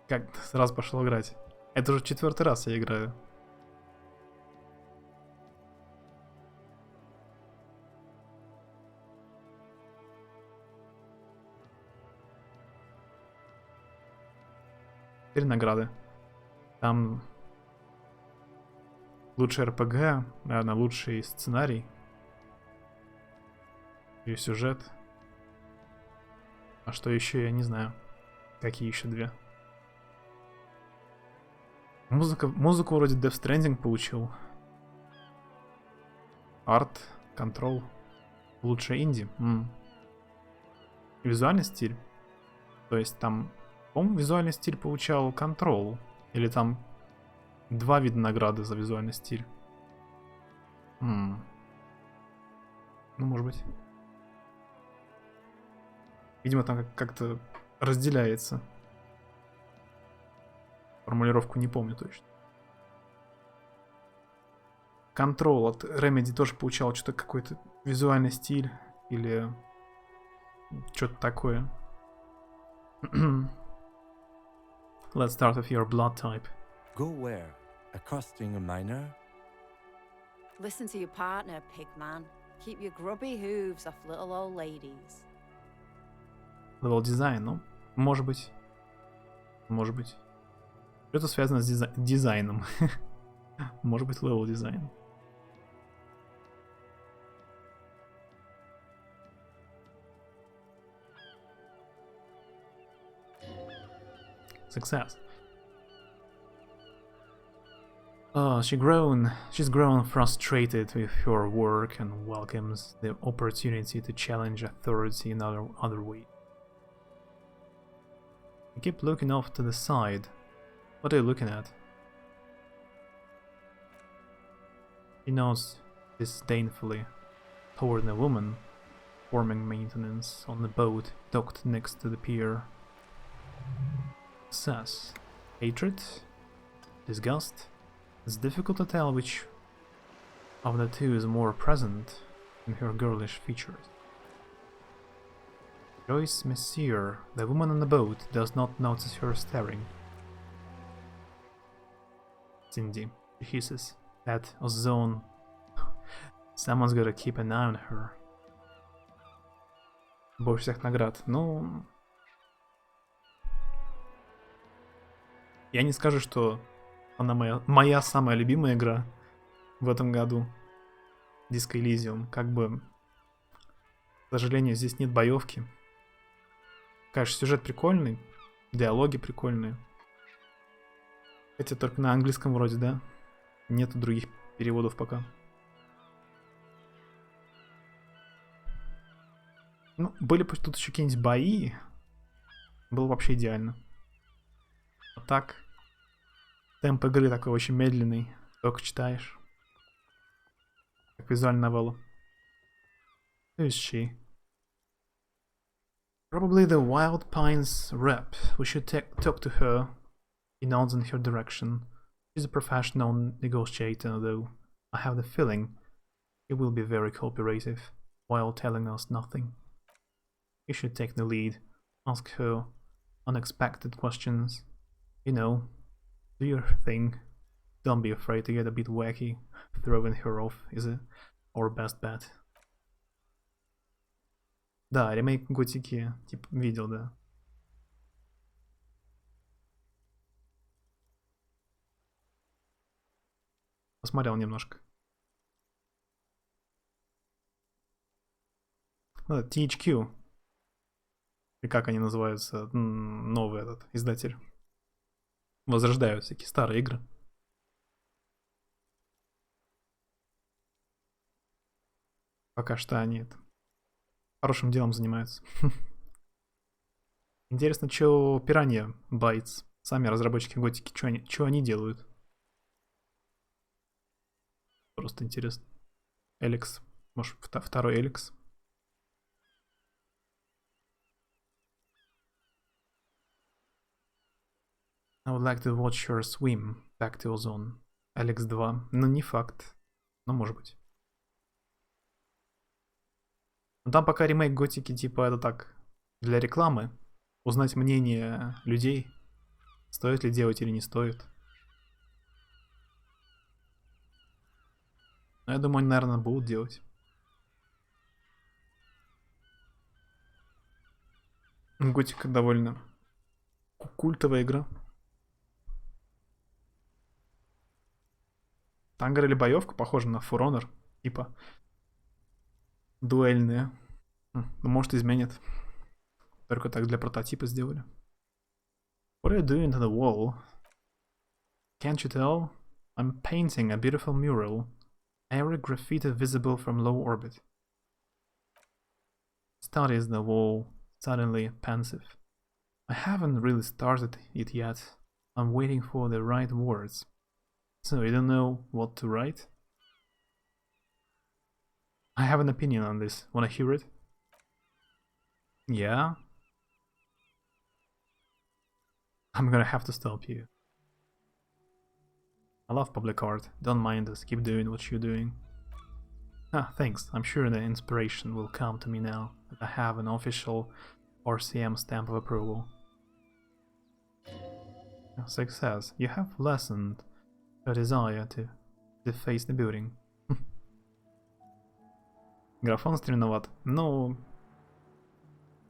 Как сразу пошел играть. Это уже 4-й раз я играю. Теперь награды. Там лучший РПГ, наверное, лучший сценарий и сюжет. А что еще, я не знаю. Какие еще две. Музыку вроде Death Stranding получил. Арт, контрол. Лучшее инди. Визуальный стиль. То есть там, по-моему, визуальный стиль получал контрол. Или там 2 вида награды за визуальный стиль. Ну, может быть. Видимо, там как-то разделяется. Формулировку не помню точно. Control от Remedy тоже получал что-то, какой-то визуальный стиль. Или что-то такое. Let's start with your blood type. Go where? Accosting a minor? Listen to your partner, pigman. Keep your grubby hooves off little old ladies. Level design, ну, может быть. Может быть. Что-то связано с дизайном. Может быть, level дизайн. Success. Oh, she's grown frustrated with her work and welcomes the opportunity to challenge authority in other ways. You keep looking off to the side. What are you looking at? She nods disdainfully toward a woman performing maintenance on the boat docked next to the pier. Says, hatred? Disgust? It's difficult to tell which of the two is more present in her girlish features. Joyce Messier, the woman on the boat, does not notice her staring. Cindy, she hisses, that ozone. Someone's gotta keep an eye on her. Больше всех наград. Ну... Я не скажу, что она моя самая любимая игра в этом году. Disco Elysium. Как бы... К сожалению, здесь нет боевки. Конечно, сюжет прикольный. Диалоги прикольные. Хотя только на английском вроде, да? Нету других переводов пока. Ну, были бы тут еще какие-нибудь бои. Было вообще идеально. А так... Темп игры такой очень медленный. Только читаешь. Как визуальная новелла. Who is she? Probably the Wild Pines rep. We should talk to her. He nods in her direction. She's a professional negotiator, though. I have the feeling she will be very cooperative, while telling us nothing. You should take the lead. Ask her unexpected questions. You know, do your thing. Don't be afraid to get a bit wacky. Throwing her off is our best bet. Да, ремейк Готики, типа, видел, да. Посмотрел немножко. Ну, THQ. И как они называются? Новый этот издатель. Возрождают всякие старые игры. Пока что они хорошим делом занимаются. Интересно, что Piranha Bytes, сами разработчики Готики, что они делают? Просто интересно. Эликс. Может, второй Эликс? I would like to watch her swim back to Ozone. Алекс 2. Ну, не факт. Но может быть. Но там пока ремейк Готики, типа, это так, для рекламы. Узнать мнение людей, стоит ли делать или не стоит. Но я думаю, они, наверное, будут делать. Готика довольно культовая игра. Там говорили, боевка похожа на For Honor. Типа дуэльная. Ну, может, изменят. Только так для прототипа сделали. What are you doing to the wall? Can't you tell? I'm painting a beautiful mural. Every graffiti visible from low orbit. Studies the wall, suddenly pensive. I haven't really started it yet. I'm waiting for the right words. So you don't know what to write? I have an opinion on this. Wanna hear it? Yeah? I'm gonna have to stop you. I love public art. Don't mind us. Keep doing what you're doing. Ah, thanks. I'm sure the inspiration will come to me now that I have an official RCM stamp of approval. Success. You have lessened a desire to deface the building. Графон стреноват. Ну,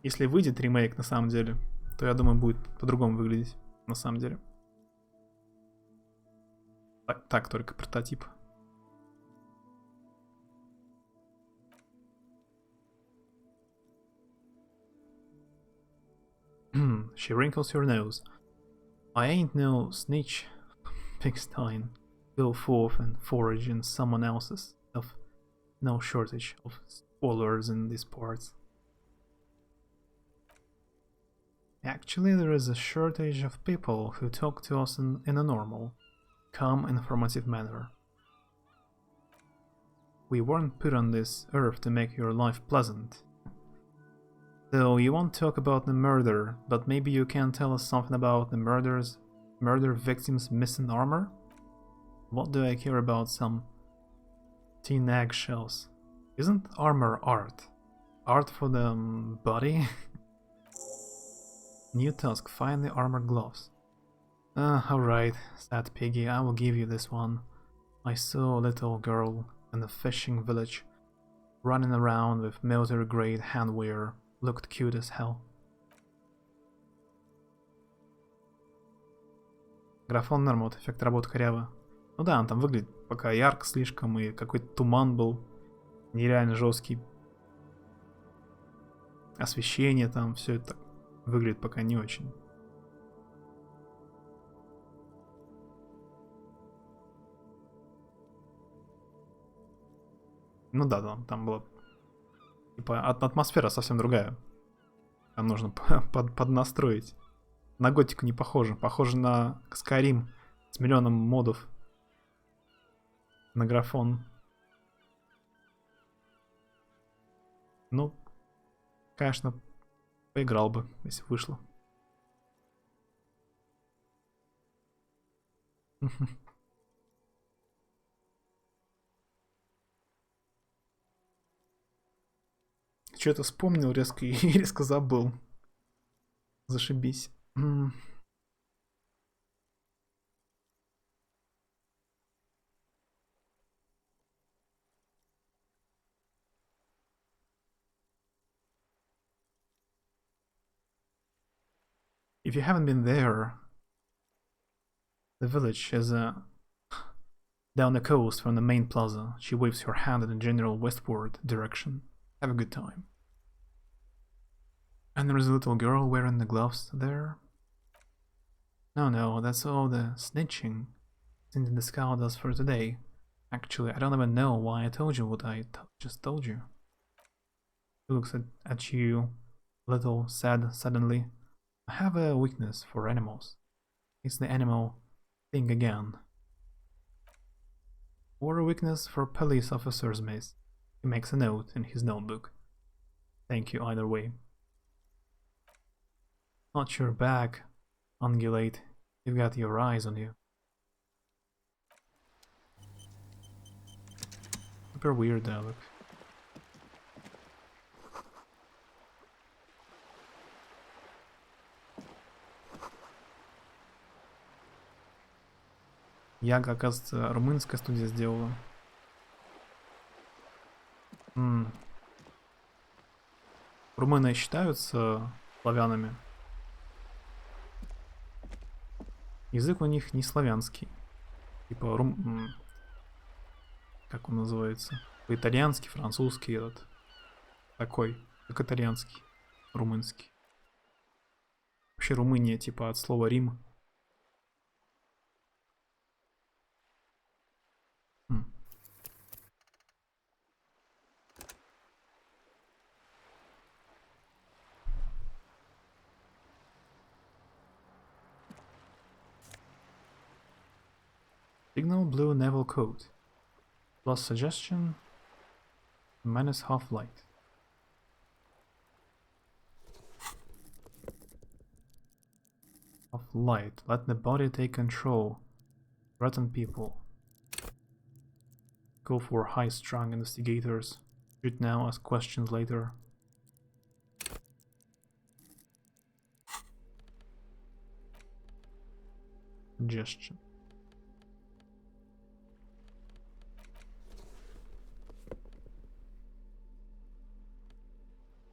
если выйдет ремейк на самом деле, то я думаю, будет по-другому выглядеть на самом деле. Так только прототип. She wrinkles her nose. I ain't no snitch, Pigstein. Go forth and forage in someone else's stuff. No shortage of spoilers in these parts. Actually, there is a shortage of people who talk to us in a normal, calm, informative manner. We weren't put on this earth to make your life pleasant. So you won't talk about the murder, but maybe you can tell us something about the murder victims' missing armor? What do I care about some tin eggshells? Isn't armor art? Art for the body? New task, find the armored gloves. Alright, said Piggy, I will give you this one. I saw a little girl in a fishing village, running around with military-grade handwear. Looked cute as hell. Графон норм, вот эффект работы коряво. Ну да, он там выглядит пока ярко слишком, и какой-то туман был нереально жесткий. Освещение там, все это выглядит пока не очень. Ну да, там было... Типа атмосфера совсем другая. Там нужно поднастроить. На готику не похоже. Похоже на Skyrim с миллионом модов. На графон. Ну, конечно, поиграл бы, если вышло. Что-то вспомнил резко и резко забыл. Зашибись. If you haven't been there, the village is down the coast from the main plaza. She waves her hand in a general westward direction. Have a good time. And there is a little girl wearing the gloves there. No, that's all the snitching Cindy the Scout does for today. Actually, I don't even know why I told you what I just told you. He looks at you, a little sad suddenly. I have a weakness for animals. It's the animal thing again. Or a weakness for police officers, miss. He makes a note in his notebook. Thank you either way. Not your back, ungulate. You've got your eyes on you. Super weird dialogue. Яга, оказывается, румынская студия сделала. Румыны считаются славянами. Язык у них не славянский. Типа как он называется? По-итальянски, французский этот. Такой, как итальянский, румынский. Вообще Румыния типа от слова Рим. Signal blue naval coat. Plus suggestion. Minus half light. Half light. Let the body take control. Threaten people. Go for high-strung investigators. Shoot now, ask questions later. Suggestion.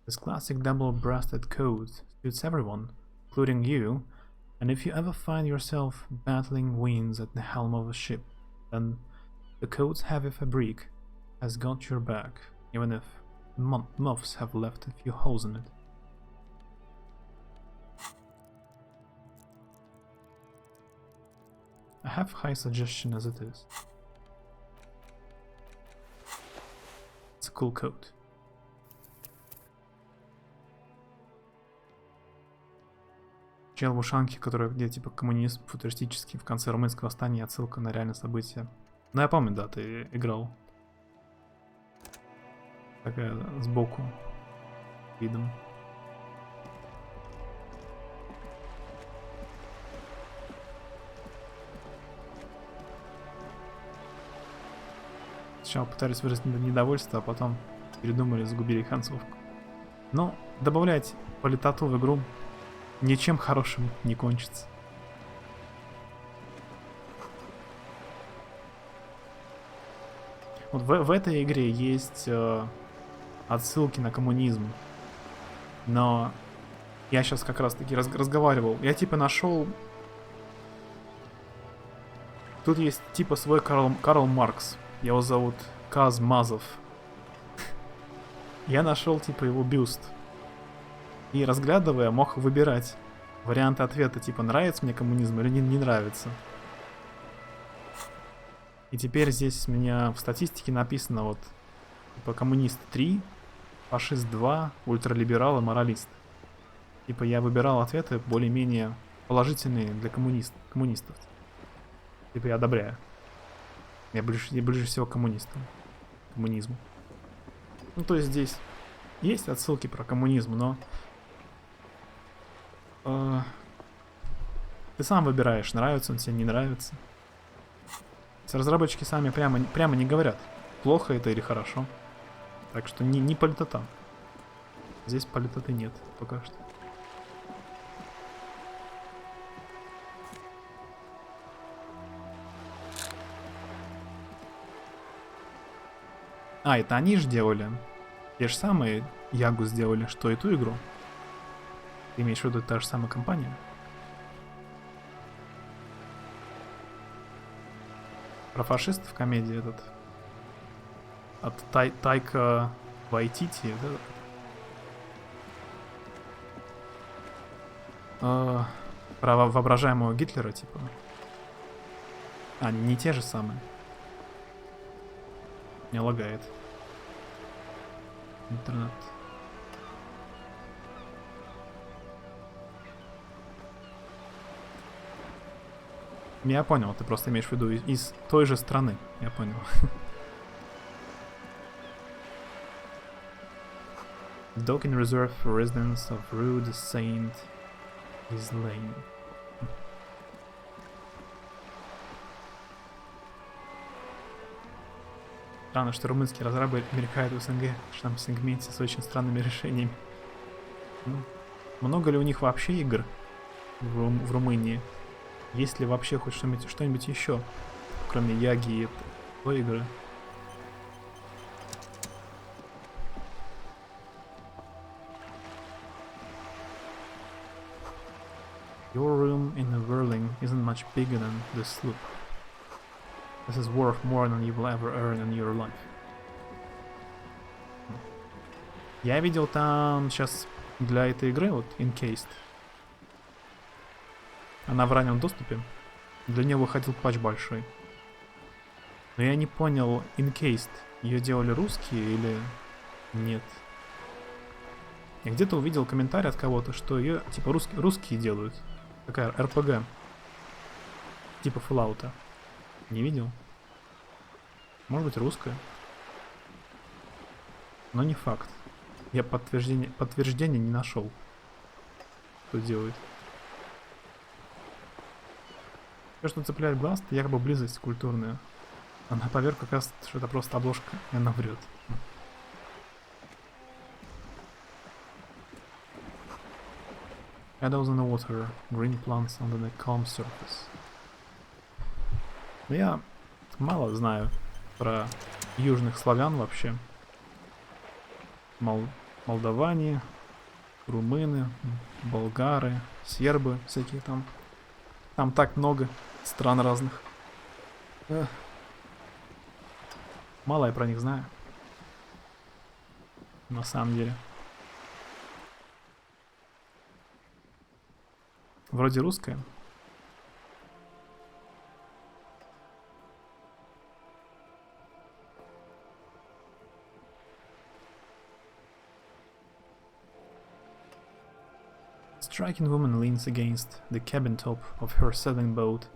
This classic double-breasted coat suits everyone, including you, and if you ever find yourself battling winds at the helm of a ship, then the coat's heavy fabric has got your back, even if moths have left a few holes in it. I have high suggestion as it is. It's a cool coat. Чел в ушанке, который где типа коммунизм футуристический в конце румынского восстания, отсылка на реальные события. Ну я помню, да, ты играл. Такая сбоку видом. Сначала пытались выразить недовольство, а потом передумали, загубили концовку. Но добавлять политоту в игру ничем хорошим не кончится. Вот в этой игре есть отсылки на коммунизм. Но я сейчас как раз таки разговаривал. Я типа нашел... Тут есть типа свой Карл Маркс. Его зовут Каз Мазов. Я нашел типа его бюст. И разглядывая, мог выбирать варианты ответа, типа нравится мне коммунизм или не нравится. И теперь здесь у меня в статистике написано вот типа коммунист 3, фашист 2, ультралиберал и моралист. Типа я выбирал ответы более-менее положительные для коммунистов. Типа я одобряю. Я ближе всего к коммунизму. Ну то есть здесь есть отсылки про коммунизм, но ты сам выбираешь, нравится он тебе, не нравится. Разработчики сами прямо не говорят, плохо это или хорошо. Так что не политота. Здесь политоты нет пока что. А, это они же делали. Те же самые Ягу сделали, что и ту игру. Ты имеешь в виду та же самая компания? Про фашистов комедия этот. От Тайка Вайтити. Да? Про воображаемого Гитлера, типа. А, не те же самые. Не лагает. Интернет. Я понял, ты просто имеешь в виду из той же страны. Я понял. Docking reserved for residents of Rude Saint Islaine. Странно, что румынские разрабы мелькают в СНГ, что там в сегменте с очень странными решениями. Ну, много ли у них вообще игр в Румынии? Есть ли вообще хоть что-нибудь еще, кроме Яги и той игры? Your room in the Whirling isn't much bigger than the sloop. This is worth more than you will ever earn in your life. Я видел там сейчас для этой игры, вот, Encased. Она в раннем доступе. Для нее выходил патч большой. Но я не понял, Encased, ее делали русские или нет? Я где-то увидел комментарий от кого-то, что ее типа русские делают. Такая РПГ. Типа Fallout. Не видел? Может быть русская. Но не факт. Я подтверждения не нашел. Кто делает. Все, что цепляет глаз, это якобы близость культурная. А на поверку оказывается, что это просто обложка, и она врет. Shadows in the water, green plants under the calm surface. Но я мало знаю про южных славян вообще. Молдаване, румыны, болгары, сербы всякие там. Там так много стран разных. Мало я про них знаю. На самом деле. Вроде русская. Striking woman leans against the cabin top of her sailing boat,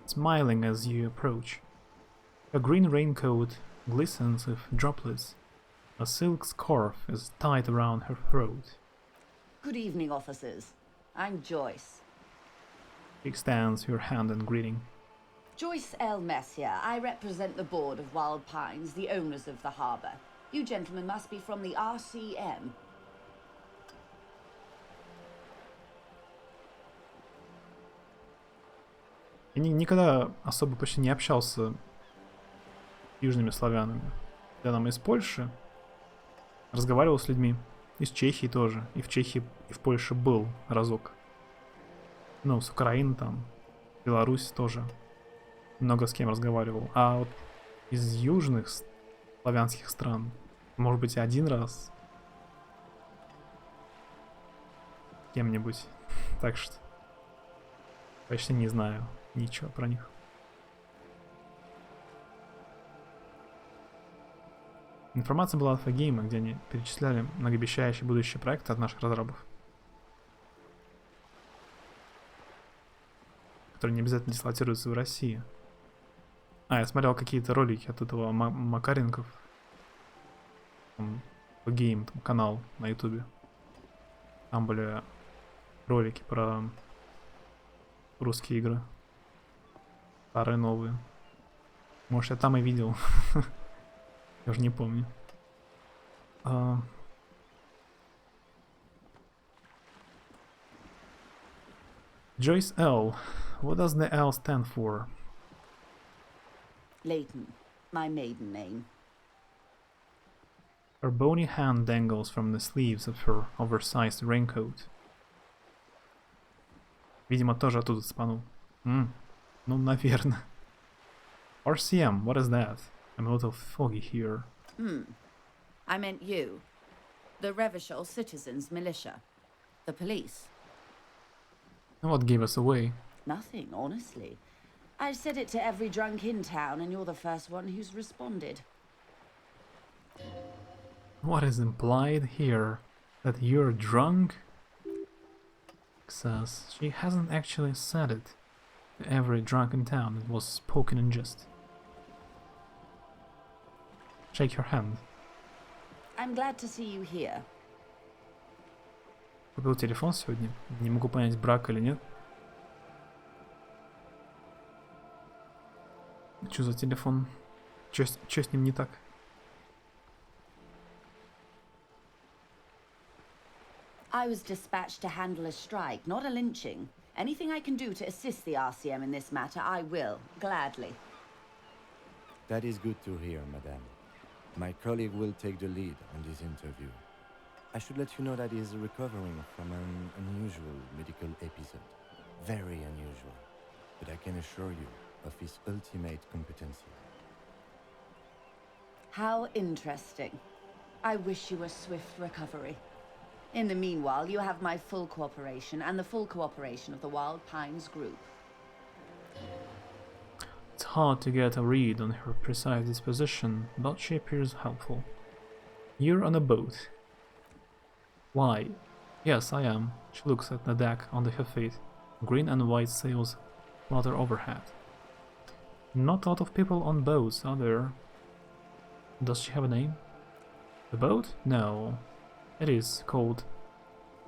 smiling as you approach. Her green raincoat glistens with droplets. A silk scarf is tied around her throat. Good evening, officers. I'm Joyce. She extends her hand in greeting. Joyce L. Messier. I represent the board of Wild Pines, the owners of the harbour. You gentlemen must be from the RCM. Я никогда особо почти не общался с южными славянами. Я там из Польши разговаривал с людьми. Из Чехии тоже. И в Чехии, и в Польше был разок. Ну, с Украины там. Беларусь тоже. Много с кем разговаривал. А вот из южных славянских стран, может быть, один раз. С кем-нибудь. Так что почти не знаю ничего про них. Информация была от Альфа-Гейма, где они перечисляли многообещающие будущие проекты от наших разрабов, которые не обязательно дислотируются в России. А, я смотрел какие-то ролики от этого Макаренков. Альфа-Гейм, канал на ютубе. Там были ролики про русские игры. Старые, новые. Может, я там и видел. Я уже не помню. Joyce L. What does the L stand for? Leighton, my maiden name. Her bony hand dangles from the sleeves of her oversized raincoat. Видимо, тоже оттуда спанул. Ну, наверное. RCM, what is that? I'm a little foggy here. I meant you. The Revachol Citizens Militia. The police. What gave us away? Nothing, honestly. I've said it to every drunk in town, and you're the first one who's responded. What is implied here? That you're drunk? Says she hasn't actually said it. Every drunk in town was spoken in jest. Shake your hand. I'm glad to see you here. Купил телефон сегодня. Не могу понять, брак или нет. Что за телефон? Чё с ним не так? I was dispatched to handle a strike, not a lynching. Anything I can do to assist the RCM in this matter, I will, gladly. That is good to hear, madame. My colleague will take the lead on this interview. I should let you know that he is recovering from an unusual medical episode. Very unusual. But I can assure you of his ultimate competency. How interesting. I wish you a swift recovery. In the meanwhile, you have my full cooperation and the full cooperation of the Wild Pines group. It's hard to get a read on her precise disposition, but she appears helpful. You're on a boat. Why? Yes, I am. She looks at the deck under her feet. Green and white sails flutter overhead. Not a lot of people on boats, are there? Does she have a name? The boat? No. It is called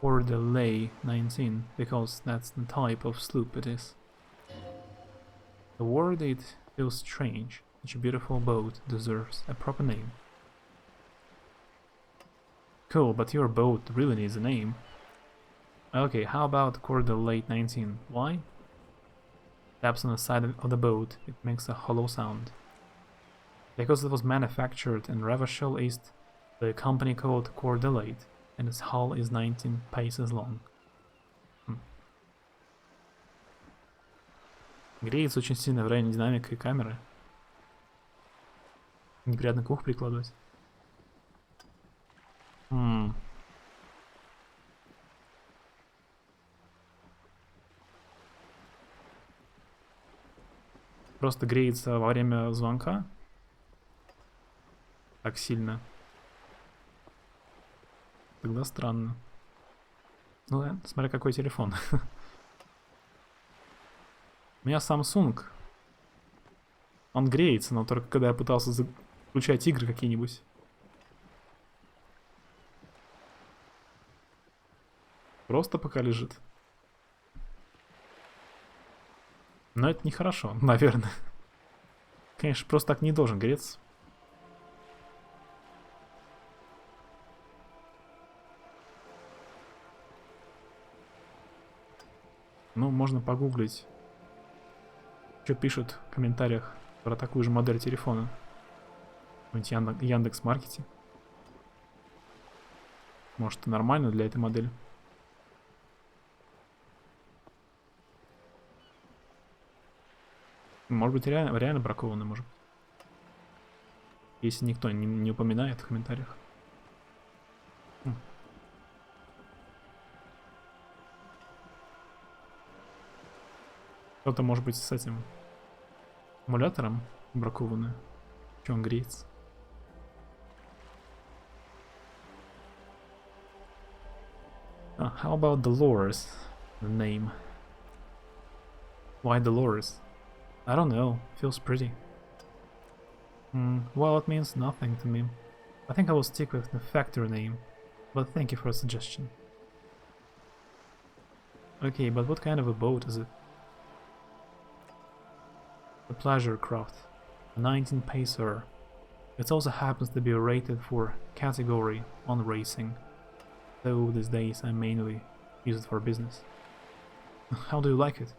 Aurai 19, because that's the type of sloop it is. The word it feels strange. Such a beautiful boat deserves a proper name. Cool, but your boat really needs a name. Okay, how about Aurai 19? Why? Taps on the side of the boat, it makes a hollow sound. Because it was manufactured in Revachol East, the company called Aurai, and its hull is 19 paces long. Греется очень сильно в районе динамика и камеры. Неприятно к уху прикладывать. Просто греется во время звонка. Так сильно. Тогда странно. Ну да, смотря какой телефон. У меня Samsung. Он греется, но только когда я пытался включать игры какие-нибудь. Просто пока лежит. Но это нехорошо, наверное. Конечно, просто так не должен греться. Ну, можно погуглить, что пишут в комментариях про такую же модель телефона. В Яндекс.Маркете. Может, это нормально для этой модели. Может быть, реально бракованный, может. Если никто не упоминает в комментариях. Кто-то, может быть, с этим аккумулятором бракованный. Че он греется? How about Dolores? The name. Why Dolores? I don't know. Feels pretty. Well, it means nothing to me. I think I will stick with the factory name. But thank you for a suggestion. Okay, but what kind of a boat is it? A pleasure craft. A 19 pacer. It also happens to be rated for category on racing. Though these days I mainly use it for business. How do you like it?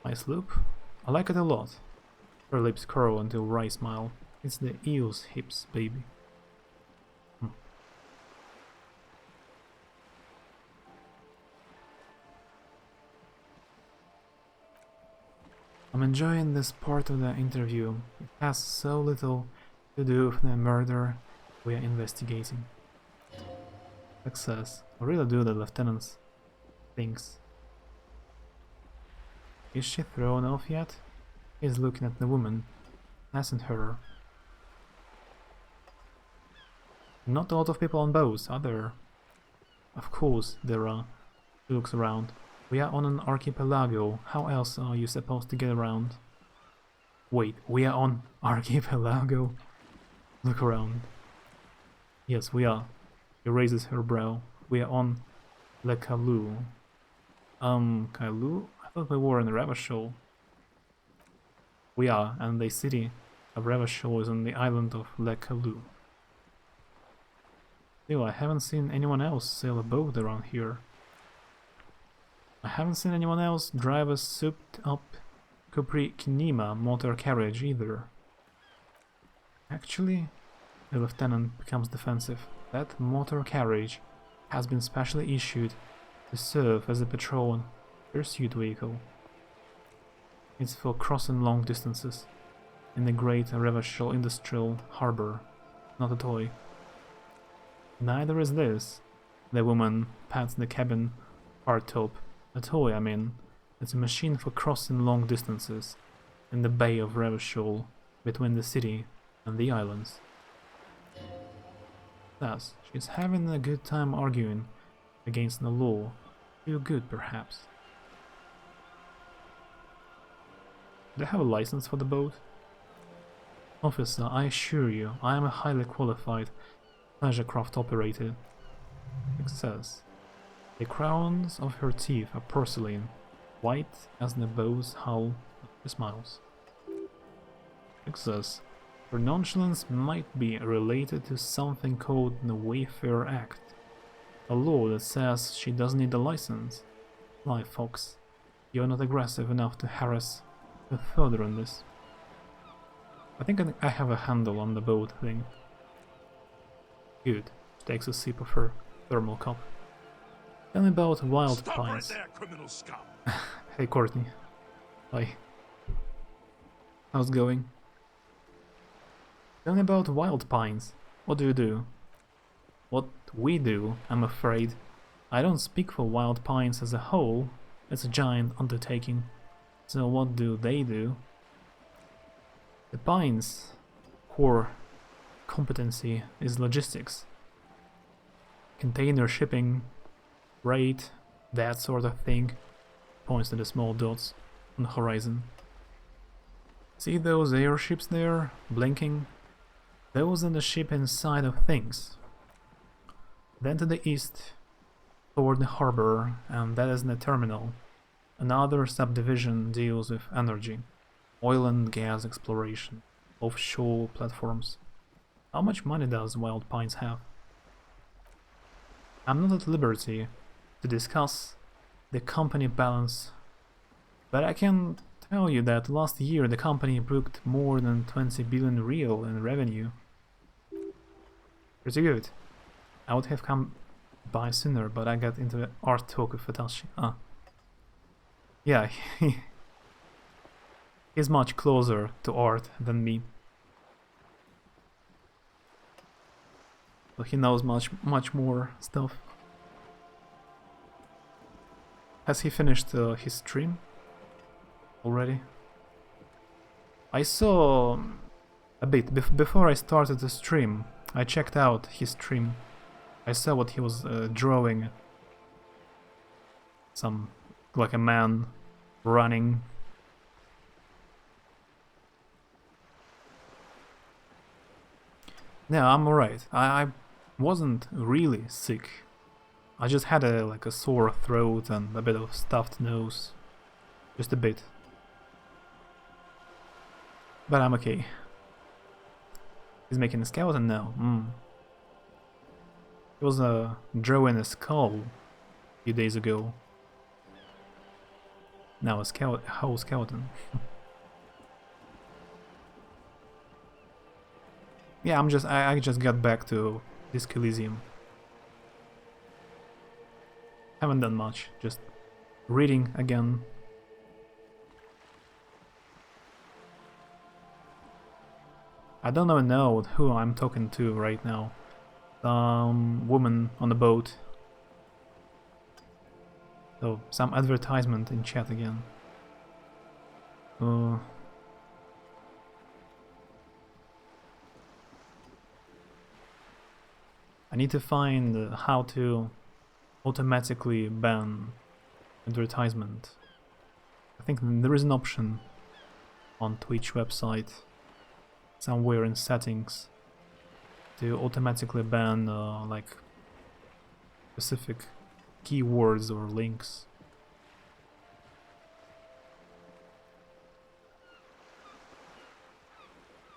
My sloop? I like it a lot. Her lips curl until wry smile. It's the eel's hips, baby. I'm enjoying this part of the interview. It has so little to do with the murder we are investigating. Success. I really do the lieutenant's things. Is she thrown off yet? He's looking at the woman. Hasn't her. Not a lot of people on boats, are there? Of course there are. He looks around. We are on an archipelago. How else are you supposed to get around? Wait, we are on archipelago? Look around. Yes, we are. She raises her brow. We are on Le Caillou. Caillou? I thought we were in Revachol. We are, and the city of Revachol is on the island of Le Caillou. Still, I haven't seen anyone else sail a boat around here. I haven't seen anyone else drive a souped-up Capri Kinema motor carriage either. Actually, the lieutenant becomes defensive. That motor carriage has been specially issued to serve as a patrol and pursuit vehicle. It's for crossing long distances in the great Revachol industrial harbor, not a toy. Neither is this. The woman pats the cabin hardtop. A toy, I mean. It's a machine for crossing long distances in the bay of Revachol between the city and the islands. Thus, she's having a good time arguing against the law. Too good, perhaps. Do they have a license for the boat? Officer, I assure you, I am a highly qualified pleasure craft operator. It says, the crowns of her teeth are porcelain, white as the bow's hull. She smiles. It says, her nonchalance might be related to something called the Wayfarer Act, a law that says she doesn't need a license. Why, Fox, you're not aggressive enough to harass her further on this. I think I have a handle on the boat thing. Good. She takes a sip of her thermal cup. Tell me about wild pines. Right there, criminal scum. Hey Courtney. Hi. How's it going? Tell me about wild pines. What do you do? What we do, I'm afraid. I don't speak for wild pines as a whole. It's a giant undertaking. So what do they do? The pines' core competency is logistics. Container shipping, freight, that sort of thing. Points to the small dots on the horizon. See those airships there, blinking? Those are the shipping side of things. Then to the east, toward the harbor, and that is the terminal. Another subdivision deals with energy, oil and gas exploration, offshore platforms. How much money does Wild Pines have? I'm not at liberty to discuss the company balance, but I can tell you that last year the company booked more than 20 billion real in revenue. Pretty good. I would have come by sooner, but I got into the art talk with Fatashi. Yeah, he's much closer to art than me. So he knows much more stuff. Has he finished his stream already? I saw a bit before I started the stream. I checked out his stream. I saw what he was drawing. Like a man running. No, I'm alright. I wasn't really sick. I just had like a sore throat and a bit of stuffed nose. Just a bit. But I'm okay. He's making a skeleton now. He was drawing a skull a few days ago. Now a whole skeleton. Yeah, I just got back to this Elysium. Haven't done much, just reading again. I don't even know who I'm talking to right now. Some woman on the boat. So, some advertisement in chat again. I need to find how to automatically ban advertisement. I think there is an option on Twitch website somewhere in settings to automatically ban like specific keywords or links.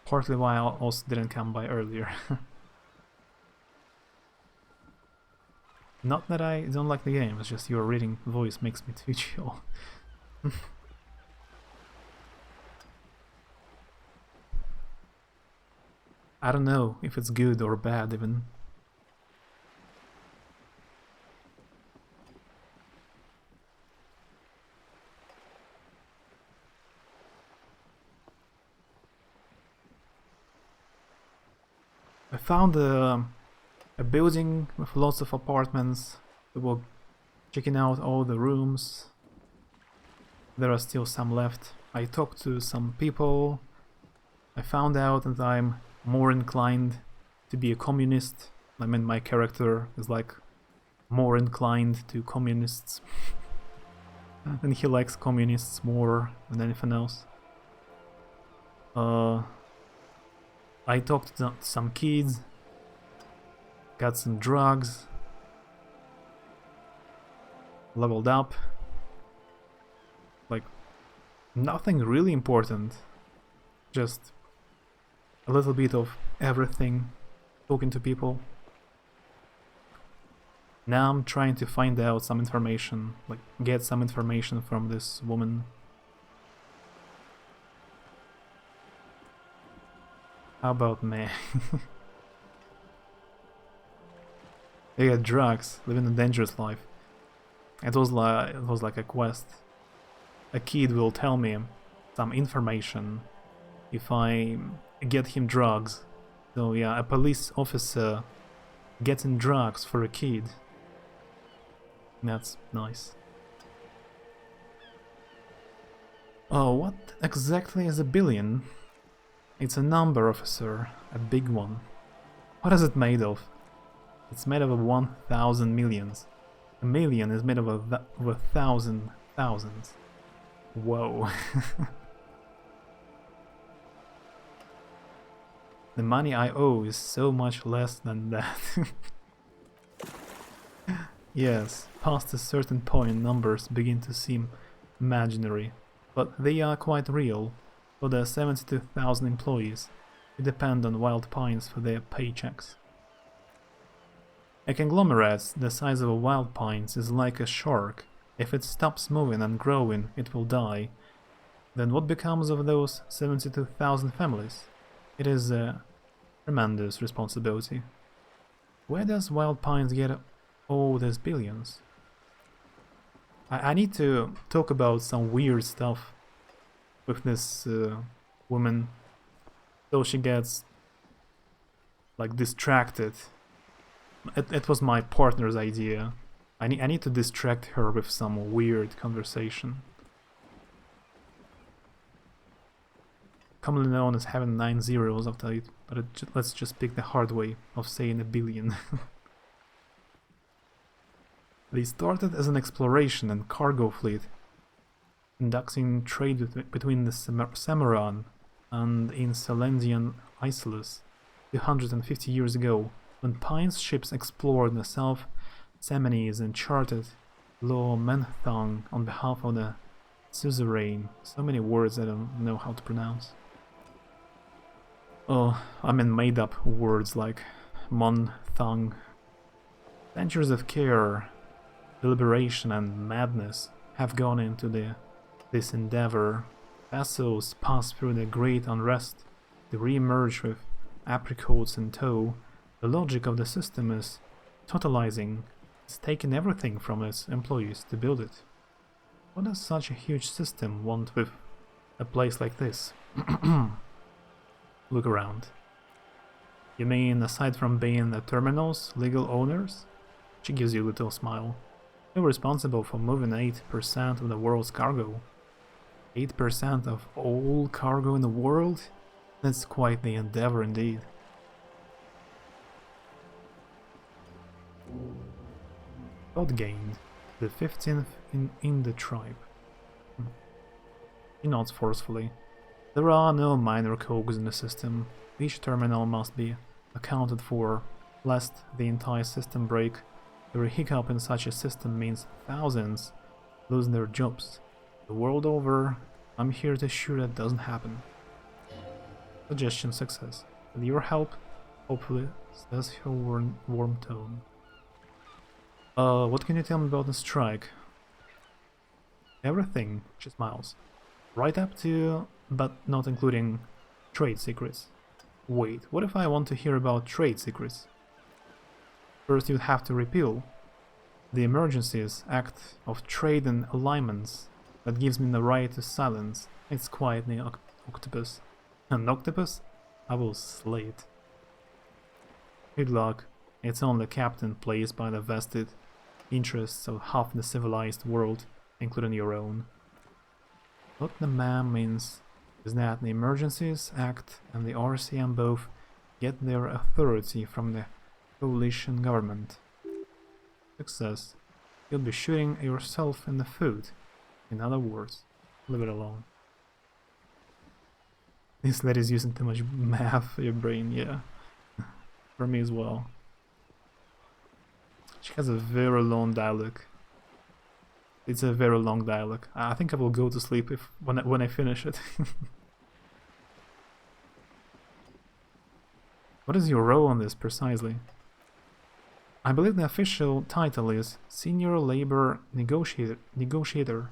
Partly why I also didn't come by earlier. Not that I don't like the game, it's just your reading voice makes me too chill. I don't know if it's good or bad even. I found a building with lots of apartments. We were checking out all the rooms. There are still some left. I talked to some people. I found out that I'm more inclined to be a communist. I mean, my character is like more inclined to communists. And he likes communists more than anything else. I talked to some kids, got some drugs, leveled up. Like, nothing really important. Just a little bit of everything, talking to people. Now I'm trying to find out some information, like get some information from this woman. How about me? They get drugs, living a dangerous life. It was like a quest. A kid will tell me some information if I get him drugs. So yeah, a police officer getting drugs for a kid. That's nice. Oh, what exactly is a billion? It's a number, officer. A big one. What is it made of? It's made of 1,000 millions. A million is made of a 1,000 thousands. Whoa. The money I owe is so much less than that. Yes, past a certain point numbers begin to seem imaginary, but they are quite real. For the 72,000 employees who depend on Wild Pines for their paychecks. A conglomerate the size of a Wild Pines is like a shark. If it stops moving and growing, it will die. Then what becomes of those 72,000 families? It is a tremendous responsibility. Where does Wild Pines get all these billions? I need to talk about some weird stuff with this woman, so she gets like distracted. It was my partner's idea. I need to distract her with some weird conversation. Commonly known as having 9 zeros after it, but let's just pick the hard way of saying a billion. They started as an exploration and cargo fleet, conducting trade between the Cimarron and in Celendian Isles 250 years ago, when Pine's ships explored the South Semines and charted Lo Menthong on behalf of the suzerain. So many words I don't know how to pronounce. Oh, I mean made up words like Monthong. Centuries of care, deliberation and madness have gone into this endeavor. Vessels pass through the great unrest to re-emerge with apricots in tow. The logic of the system is totalizing. It's taken everything from its employees to build it. What does such a huge system want with a place like this? Look around. You mean aside from being the terminal's legal owners? She gives you a little smile. They're responsible for moving 8% of the world's cargo. 8% of all cargo in the world? That's quite the endeavor indeed. Thought gained. The 15th in the tribe. He nods forcefully. There are no minor cogs in the system. Each terminal must be accounted for, lest the entire system break. Every hiccup in such a system means thousands lose their jobs. The world over, I'm here to assure that doesn't happen. Suggestion success. With your help, hopefully, says her warm tone. What can you tell me about the strike? Everything, she smiles. Right up to, but not including, trade secrets. Wait, what if I want to hear about trade secrets? First you'd have to repeal the Emergencies Act of Trade and Alignments that gives me the right to silence. It's quite the octopus. An octopus? I will slay it. Good luck. It's only captain placed by the vested interests of half the civilized world, including your own. What the man means is that the Emergencies Act and the RCM both get their authority from the coalition government. Success. You'll be shooting yourself in the foot. In other words, leave it alone. This lady's using too much math for your brain, yeah. For me as well. She has a very long dialogue. It's a very long dialogue. I think I will go to sleep when I finish it. What is your role on this precisely? I believe the official title is Senior Labor Negotiator.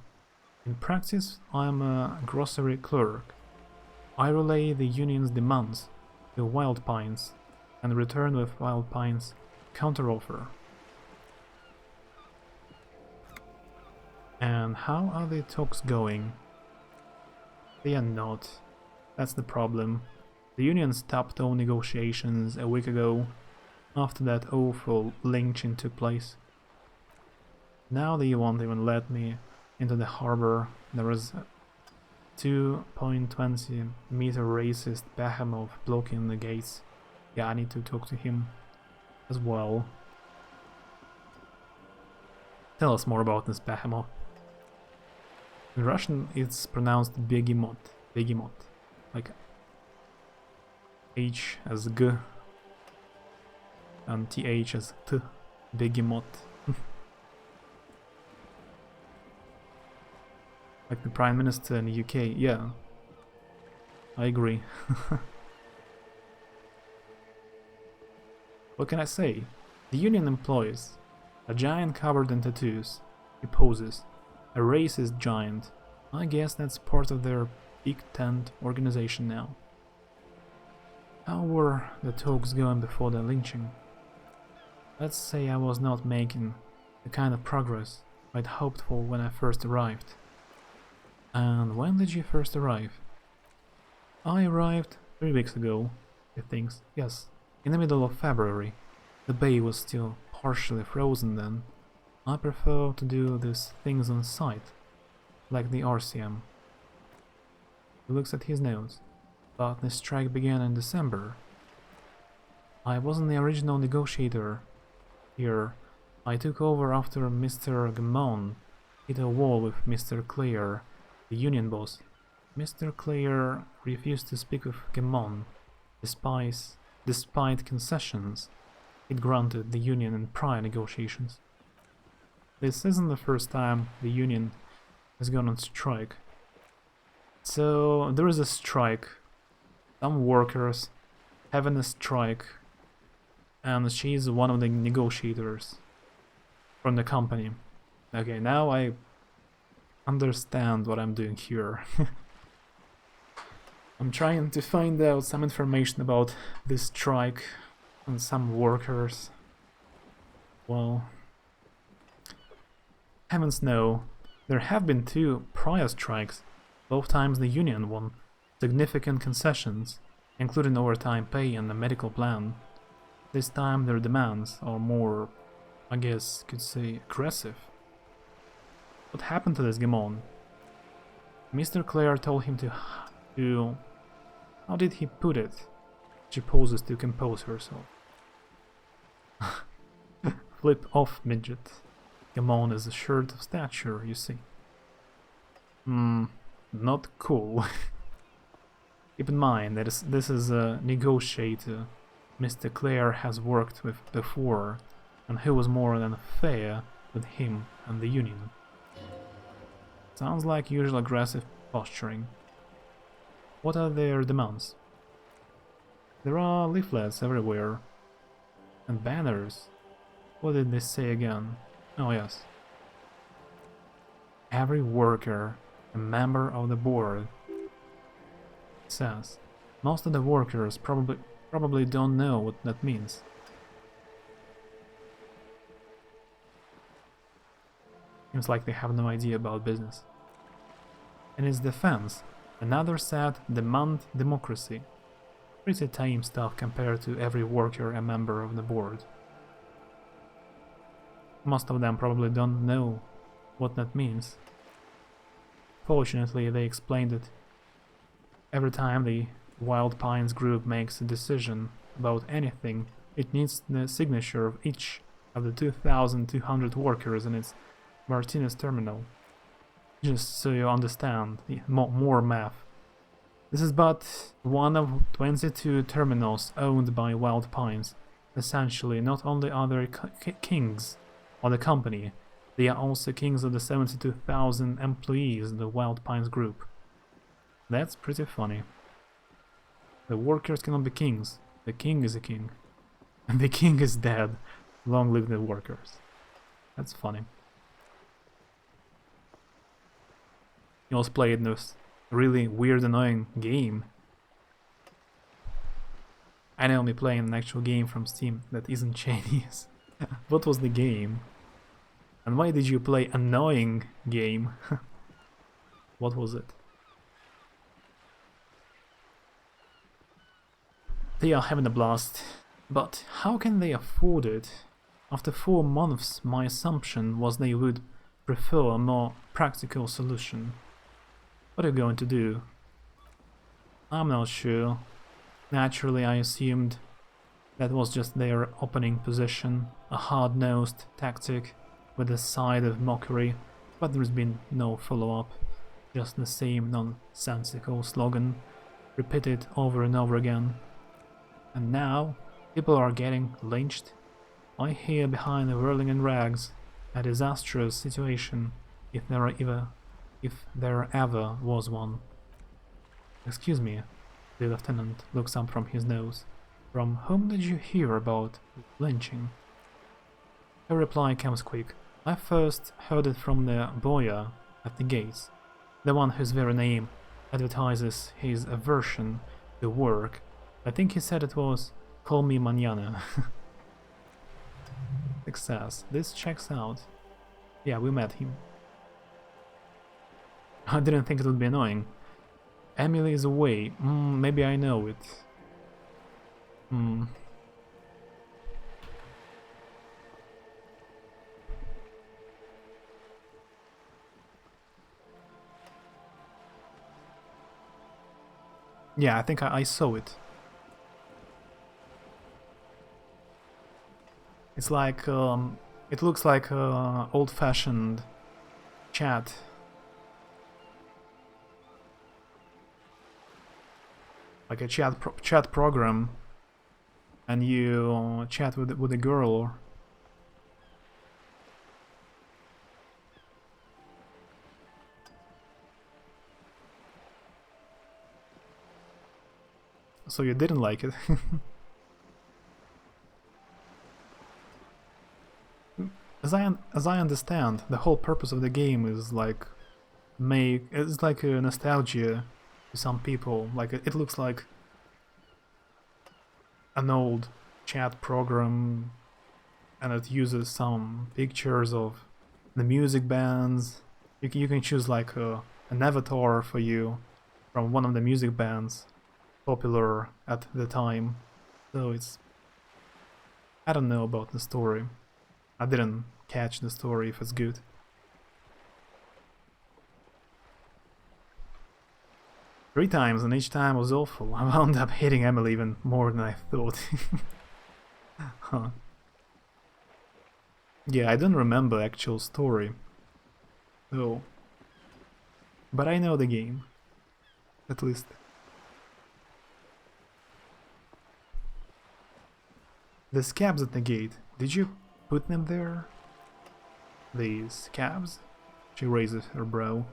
In practice, I am a grocery clerk. I relay the union's demands to Wild Pines and return with Wild Pines' counteroffer. And how are the talks going? They are not. That's the problem. The union stopped all negotiations a week ago, after that awful lynching took place. Now they won't even let me into the harbor. There is a 2.20 meter racist behemoth blocking the gates. Yeah, I need to talk to him as well. Tell us more about this behemoth. In Russian it's pronounced begemot, like H as G and TH as T, begemot. Like the Prime Minister in the UK, yeah. I agree. What can I say? The union employs a giant covered in tattoos. He poses. A racist giant. I guess that's part of their big tent organization now. How were the talks going before the lynching? Let's say I was not making the kind of progress I'd hoped for when I first arrived. And when did you first arrive? I arrived 3 weeks ago, he thinks. Yes, in the middle of February. The bay was still partially frozen then. I prefer to do these things on site, like the RCM. He looks at his notes. But the strike began in December. I wasn't the original negotiator here. I took over after Mr. Gamon hit a wall with Mr. Clare, the union boss. Mr. Clare refused to speak with Gamon, despite concessions it granted the union in prior negotiations. This isn't the first time the union has gone on strike. So there is a strike, some workers having a strike, and she's one of the negotiators from the company. Okay, now I understand what I'm doing here. I'm trying to find out some information about this strike and some workers. Well, heavens no, there have been 2 prior strikes. Both times the union won significant concessions, including overtime pay and a medical plan. This time their demands are more, I guess could say, aggressive. What happened to this Gamon? Mr. Clare told him to... How did he put it? She pauses to compose herself. Flip off, midget. Gamon is a short of stature, you see. Not cool. Keep in mind that this is a negotiator Mr. Clare has worked with before, and who was more than fair with him and the Union. Sounds like usual aggressive posturing. What are their demands? There are leaflets everywhere. And banners. What did they say again? Oh yes. Every worker, a member of the board. It says. Most of the workers probably don't know what that means. Seems like they have no idea about business. In its defense, another said demand democracy. Pretty tame stuff compared to every worker a member of the board. Most of them probably don't know what that means. Fortunately, they explained it every time the Wild Pines group makes a decision about anything. It needs the signature of each of the 2,200 workers in its Martinez terminal. Just so you understand, more math. This is but one of 22 terminals owned by Wild Pines. Essentially, not only are they kings of the company, they are also kings of the 72,000 employees of the Wild Pines group. That's pretty funny. The workers cannot be kings. The king is a king. And the king is dead. Long live the workers. That's funny. You also played this really weird, annoying game. I know me playing an actual game from Steam that isn't Chinese. What was the game? And why did you play annoying game? What was it? They are having a blast, but how can they afford it? After 4 months, my assumption was they would prefer a more practical solution. What are you going to do? I'm not sure. Naturally, I assumed that was just their opening position, a hard-nosed tactic with a side of mockery, but there's been no follow-up, just the same nonsensical slogan, repeated over and over again. And now, people are getting lynched. I hear behind the whirling in rags a disastrous situation, if there ever was one. Excuse me, the lieutenant looks up from his nose. From whom did you hear about lynching? Her reply comes quick. I first heard it from the boya at the gates, the one whose very name advertises his aversion to work. I think he said it was, "Call me mañana." Success. This checks out. Yeah, we met him. I didn't think it would be annoying. Emily is away. Maybe I know it. Yeah, I think I saw it. It's like, it looks like old-fashioned chat. Like a chat program, and you chat with a girl. So you didn't like it. As I understand, the whole purpose of the game is like it's like a nostalgia to some people. Like it looks like an old chat program, and it uses some pictures of the music bands. You can choose like an avatar for you from one of the music bands popular at the time. So it's, I don't know about the story. I didn't catch the story if it's good. Three times, and each time was awful. I wound up hating Emily even more than I thought. Huh. Yeah, I don't remember actual story. Oh. But I know the game. At least. The scabs at the gate. Did you put them there? These scabs? She raises her brow.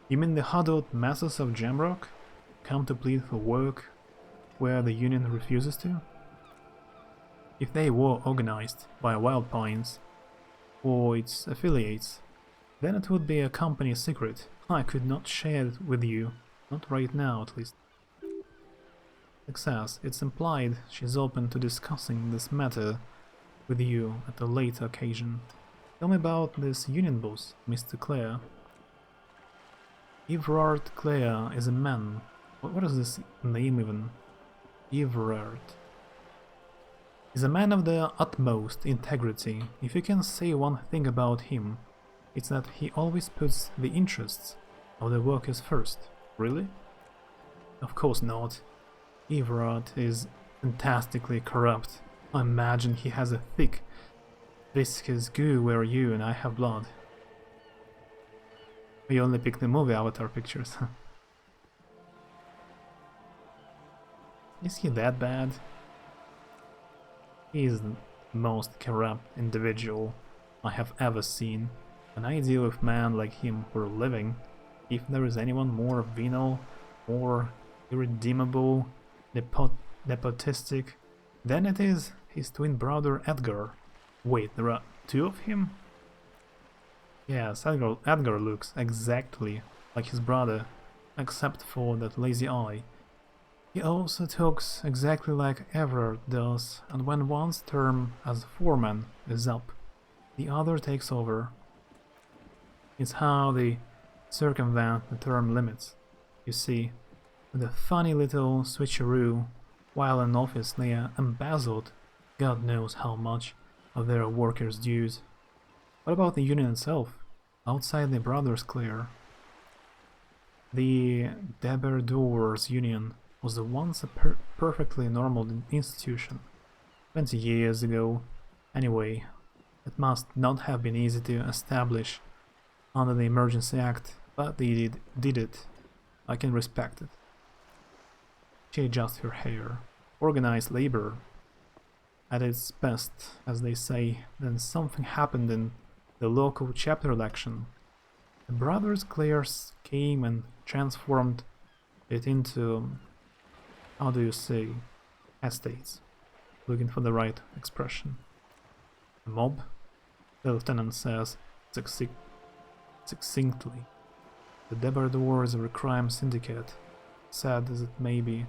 You mean the huddled masses of Jamrock? Come to plead for work where the Union refuses to? If they were organized by Wild Pines or its affiliates, then it would be a company secret. I could not share it with you. Not right now, at least. Success. It's implied she's open to discussing this matter with you at a later occasion. Tell me about this Union boss, Mr. Clare. Everard Clare is a man. What is this name even? Everard. He's a man of the utmost integrity. If you can say one thing about him, it's that he always puts the interests of the workers first. Really? Of course not. Everard is fantastically corrupt. I imagine he has a thick, viscous goo where you and I have blood. We only picked the movie Avatar pictures. Is he that bad? He is the most corrupt individual I have ever seen. When I deal with men like him for a living, if there is anyone more venal, more irredeemable, nepotistic, then it is his twin brother Edgar. Wait, there are two of him? Yes, Edgar looks exactly like his brother, except for that lazy eye. He also talks exactly like Everard does, and when one's term as foreman is up, the other takes over. It's how they circumvent the term limits, you see, with a funny little switcheroo. While in office they embezzled God knows how much of their workers' dues. What about the union itself? Outside the brothers clear. The Deberdors Union was once a perfectly normal institution. 20 years ago. Anyway, it must not have been easy to establish under the Emergency Act, but they did it. I can respect it. She adjusts her hair. Organized labor. At its best, as they say. Then something happened in the local chapter election. The Brothers Clares came and transformed it into, how do you say, estates. Looking for the right expression. A mob? The lieutenant says succinctly. The Debardors are a crime syndicate. Sad as it may be,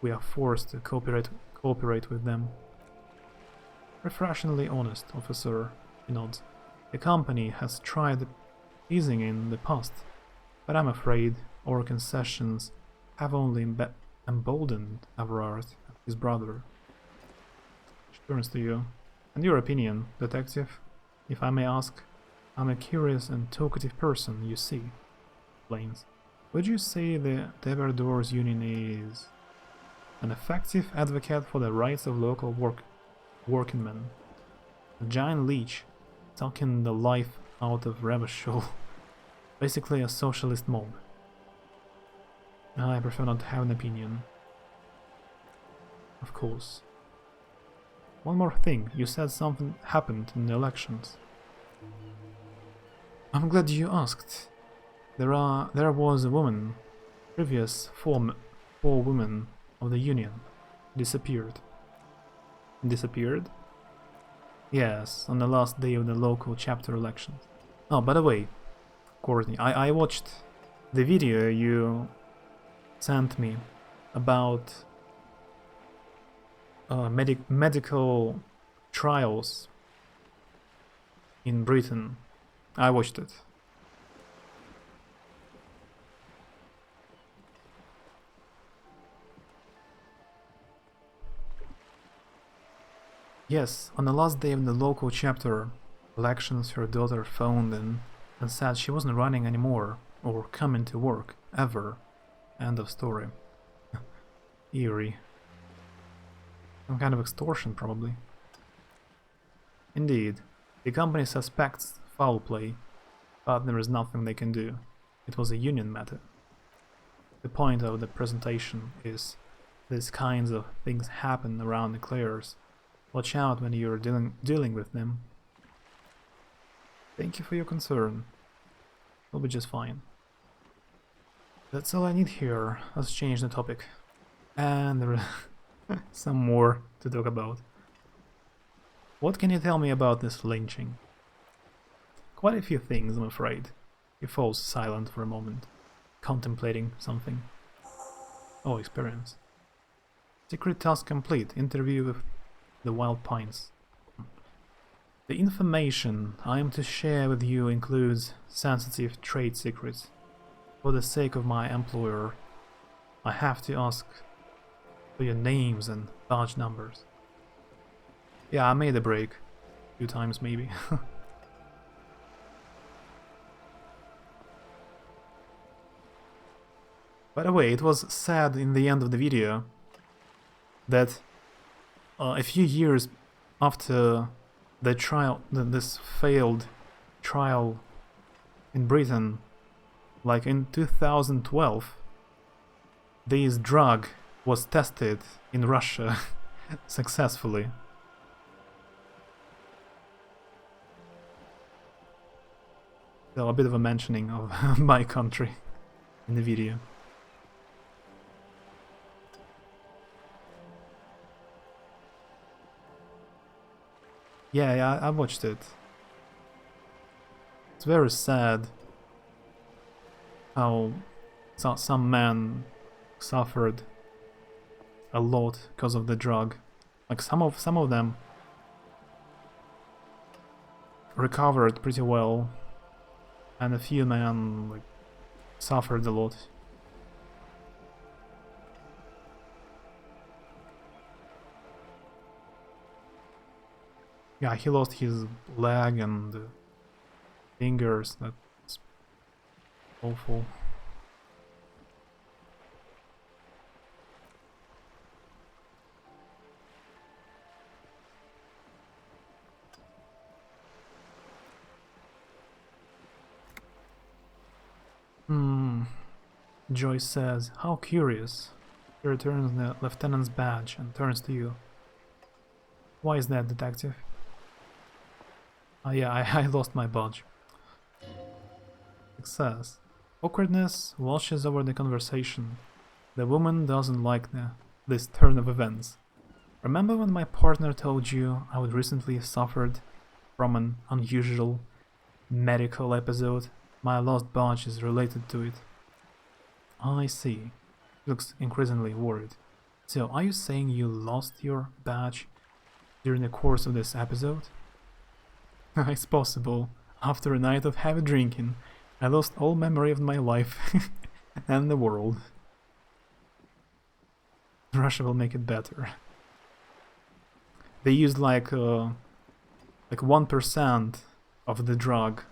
we are forced to cooperate with them. Refreshingly honest, officer, he nods. The company has tried easing in the past, but I'm afraid our concessions have only emboldened Everard and his brother. She turns to you. And your opinion, detective? If I may ask, I'm a curious and talkative person, you see. Explains. Would you say the Debardors Union is an effective advocate for the rights of local workingmen? A giant leech sucking the life out of Revachol. Basically a socialist mob. I prefer not to have an opinion. Of course. One more thing, you said something happened in the elections. I'm glad you asked. There was a woman, previous four women of the Union, disappeared. Disappeared? Yes, on the last day of the local chapter elections. Oh, by the way, Courtney, I watched the video you sent me about medical trials in Britain. I watched it. Yes, on the last day of the local chapter elections, her daughter phoned in and said she wasn't running anymore, or coming to work, ever. End of story. Eerie. Some kind of extortion, probably. Indeed. The company suspects foul play, but there is nothing they can do. It was a union matter. The point of the presentation is these kinds of things happen around the clears. Watch out when you're dealing with them. Thank you for your concern. We'll be just fine. That's all I need here. Let's change the topic. And there are some more to talk about. What can you tell me about this lynching? Quite a few things, I'm afraid. He falls silent for a moment, contemplating something. Oh, experience. Secret task complete. Interview with the Wild Pines. The information I am to share with you includes sensitive trade secrets. For the sake of my employer, I have to ask for your names and badge numbers. Yeah, I made a break. A few times maybe. By the way, it was said in the end of the video that a few years after the trial, this failed trial in Britain, like in 2012, this drug was tested in Russia successfully. So a bit of a mentioning of my country in the video. Yeah, I watched it. It's very sad how some man suffered a lot because of the drug. Like some of them recovered pretty well, and a few men like suffered a lot. Yeah, he lost his leg and fingers. That's awful. Joyce says, how curious. He returns the lieutenant's badge and turns to you. Why is that, detective? Yeah, I lost my badge. Success. Awkwardness washes over the conversation. The woman doesn't like this turn of events. Remember when my partner told you I would recently suffered from an unusual medical episode? My lost badge is related to it. I see. He looks increasingly worried. So, are you saying you lost your badge during the course of this episode? It's possible. After a night of heavy drinking, I lost all memory of my life and the world. Russia will make it better. They used like 1% of the drug.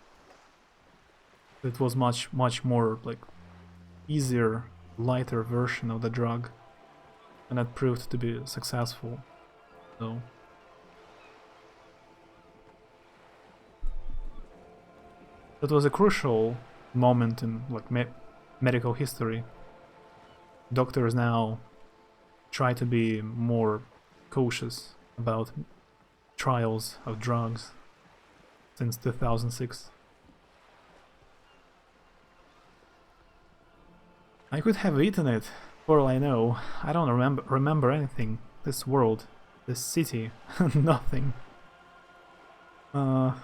It was much more like easier, lighter version of the drug, and that proved to be successful. So that was a crucial moment in like medical history. Doctors now try to be more cautious about trials of drugs since 2006. I could have eaten it, for all I know. I don't remember anything. This world, this city, nothing. Yeah,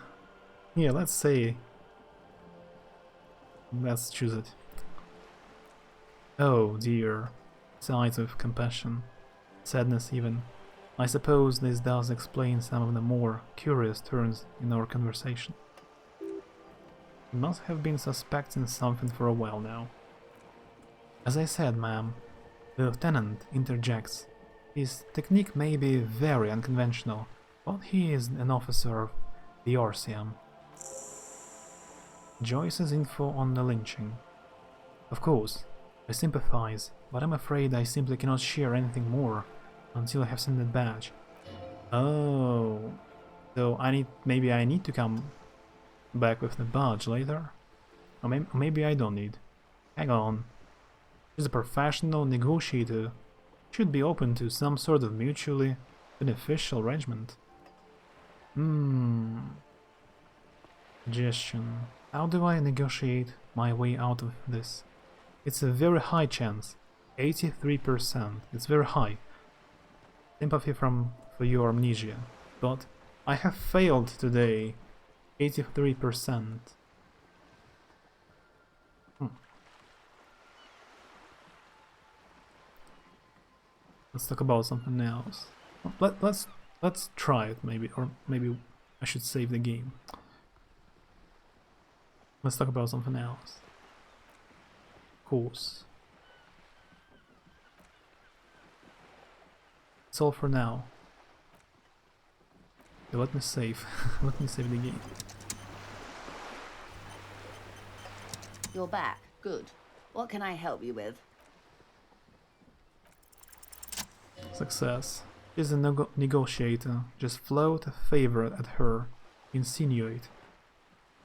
let's say. Let's choose it. Oh dear. Sighs of compassion. Sadness even. I suppose this does explain some of the more curious turns in our conversation. You must have been suspecting something for a while now. As I said, ma'am, the lieutenant interjects. His technique may be very unconventional, but he is an officer of the Elysium. Joyce's info on the lynching. Of course, I sympathize, but I'm afraid I simply cannot share anything more until I have seen that badge. Oh, So maybe I need to come back with the badge later? Or maybe I don't need. Hang on. She's a professional negotiator. Should be open to some sort of mutually beneficial arrangement. Suggestion. How do I negotiate my way out of this? It's a very high chance. 83%. It's very high. Sympathy for your amnesia. But I have failed today. 83%. Let's talk about something else. Let's try it maybe, or maybe I should save the game. Let's talk about something else. Course. That's all for now. Okay, let me save. Let me save the game. You're back. Good. What can I help you with? Success. She's a negotiator. Just float a favor at her. Insinuate.